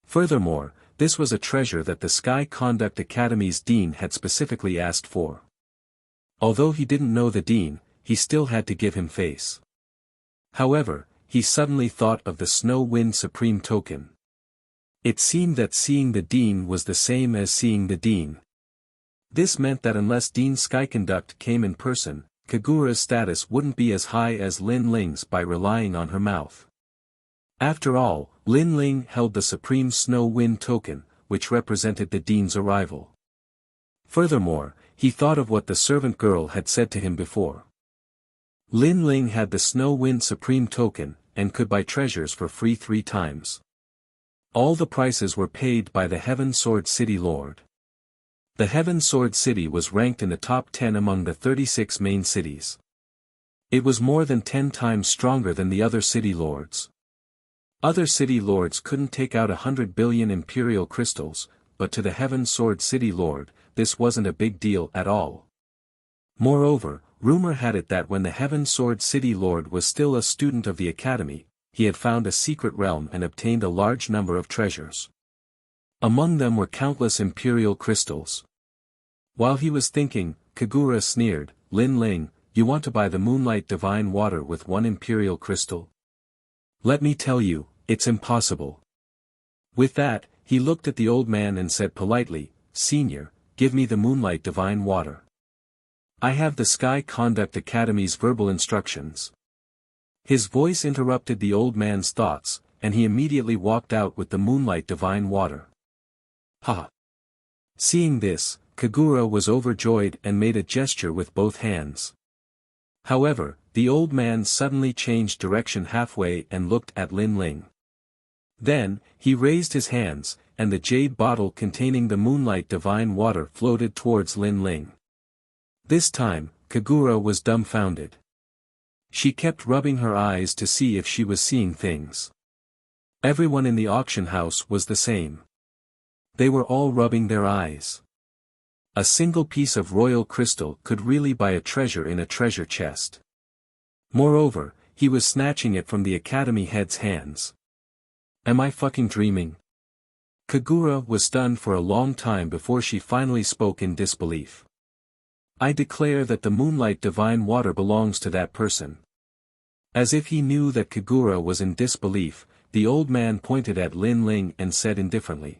Furthermore, this was a treasure that the Sky Conduct Academy's dean had specifically asked for. Although he didn't know the dean, he still had to give him face. However, he suddenly thought of the Snow Wind Supreme token. It seemed that seeing the dean was the same as seeing the dean. This meant that unless Dean Skyconduct came in person, Kagura's status wouldn't be as high as Lin Ling's by relying on her mouth. After all, Lin Ling held the Supreme Snow Wind token, which represented the dean's arrival. Furthermore, he thought of what the servant girl had said to him before. Lin Ling had the Snow Wind Supreme token, and could buy treasures for free 3 times. All the prices were paid by the Heaven Sword City Lord. The Heaven Sword City was ranked in the top 10 among the 36 main cities. It was more than 10 times stronger than the other city lords. Other city lords couldn't take out 100 billion imperial crystals, but to the Heaven Sword City Lord, this wasn't a big deal at all. Moreover, rumor had it that when the Heaven Sword City Lord was still a student of the academy, he had found a secret realm and obtained a large number of treasures. Among them were countless imperial crystals. While he was thinking, Kagura sneered, "Lin Ling, you want to buy the moonlight divine water with 1 imperial crystal? Let me tell you, it's impossible." With that, he looked at the old man and said politely, "Senior, give me the moonlight divine water. I have the Sky Conduct Academy's verbal instructions." His voice interrupted the old man's thoughts, and he immediately walked out with the moonlight divine water. Ha! Seeing this, Kagura was overjoyed and made a gesture with both hands. However, the old man suddenly changed direction halfway and looked at Lin Ling. Then, he raised his hands, and the jade bottle containing the moonlight divine water floated towards Lin Ling. This time, Kagura was dumbfounded. She kept rubbing her eyes to see if she was seeing things. Everyone in the auction house was the same. They were all rubbing their eyes. A single piece of royal crystal could really buy a treasure in a treasure chest. Moreover, he was snatching it from the academy head's hands. Am I fucking dreaming? Kagura was stunned for a long time before she finally spoke in disbelief. I declare that the moonlight divine water belongs to that person. As if he knew that Kagura was in disbelief, the old man pointed at Lin Ling and said indifferently.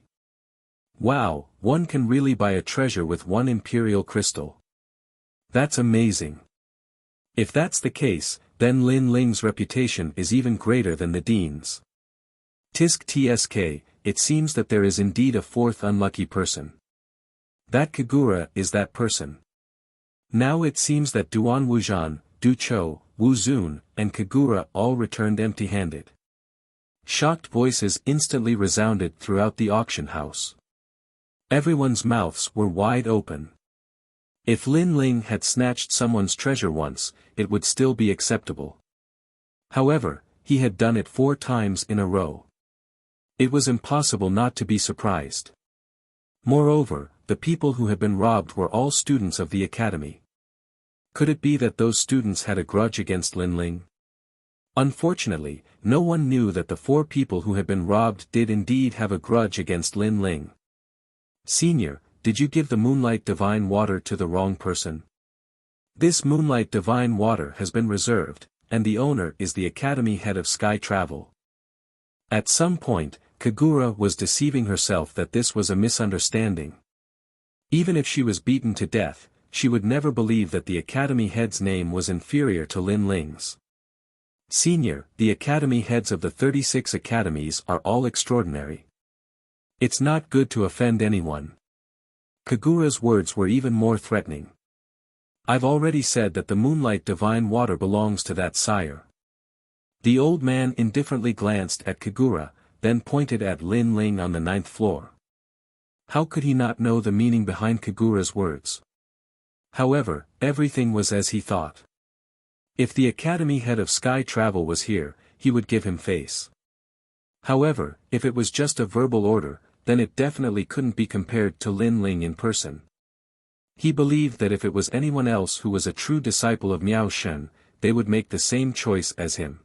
Wow, one can really buy a treasure with one imperial crystal. That's amazing. If that's the case, then Lin Ling's reputation is even greater than the dean's. Tisk tsk, it seems that there is indeed a fourth unlucky person. That Kagura is that person. Now it seems that Duan Wuzhan, Du Chou, Wu Zun, and Kagura all returned empty-handed. Shocked voices instantly resounded throughout the auction house. Everyone's mouths were wide open. If Lin Ling had snatched someone's treasure once, it would still be acceptable. However, he had done it 4 times in a row. It was impossible not to be surprised. Moreover, the people who had been robbed were all students of the academy. Could it be that those students had a grudge against Lin Ling? Unfortunately, no one knew that the 4 people who had been robbed did indeed have a grudge against Lin Ling. Senior, did you give the moonlight divine water to the wrong person? This moonlight divine water has been reserved, and the owner is the academy head of Sky Travel. At some point, Kagura was deceiving herself that this was a misunderstanding. Even if she was beaten to death, she would never believe that the academy head's name was inferior to Lin Ling's. Senior, the academy heads of the 36 academies are all extraordinary. It's not good to offend anyone. Kagura's words were even more threatening. I've already said that the moonlight divine water belongs to that sire. The old man indifferently glanced at Kagura, then pointed at Lin Ling on the 9th floor. How could he not know the meaning behind Kagura's words? However, everything was as he thought. If the academy head of Sky Travel was here, he would give him face. However, if it was just a verbal order, then it definitely couldn't be compared to Lin Ling in person. He believed that if it was anyone else who was a true disciple of Miao Shen, they would make the same choice as him.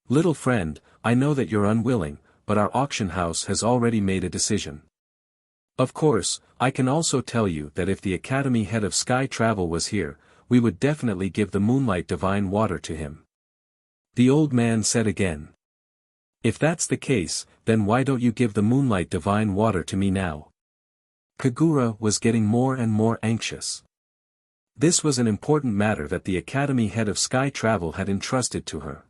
Little friend, I know that you're unwilling, but our auction house has already made a decision. Of course, I can also tell you that if the academy head of Sky Travel was here, we would definitely give the moonlight divine water to him. The old man said again. If that's the case, then why don't you give the moonlight divine water to me now? Kagura was getting more and more anxious. This was an important matter that the academy head of Sky Travel had entrusted to her.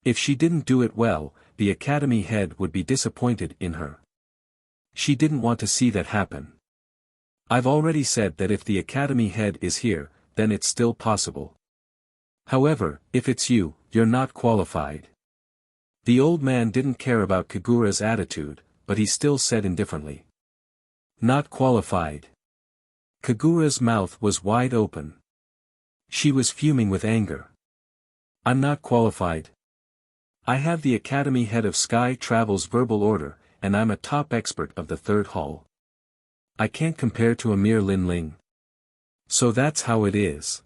If she didn't do it well, the academy head would be disappointed in her. She didn't want to see that happen. I've already said that if the academy head is here, then it's still possible. However, if it's you, you're not qualified. The old man didn't care about Kagura's attitude, but he still said indifferently. Not qualified. Kagura's mouth was wide open. She was fuming with anger. I'm not qualified. I have the academy head of Sky Travel's verbal order, and I'm a top expert of the 3rd hall. I can't compare to a mere Lin Ling. So that's how it is.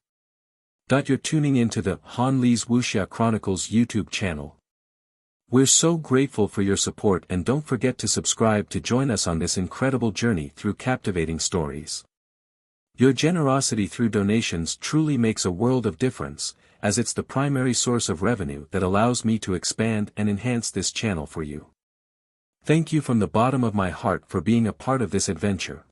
You're tuning into the Han Li's Wuxia Chronicles YouTube channel. We're so grateful for your support, and don't forget to subscribe to join us on this incredible journey through captivating stories. Your generosity through donations truly makes a world of difference, as it's the primary source of revenue that allows me to expand and enhance this channel for you. Thank you from the bottom of my heart for being a part of this adventure.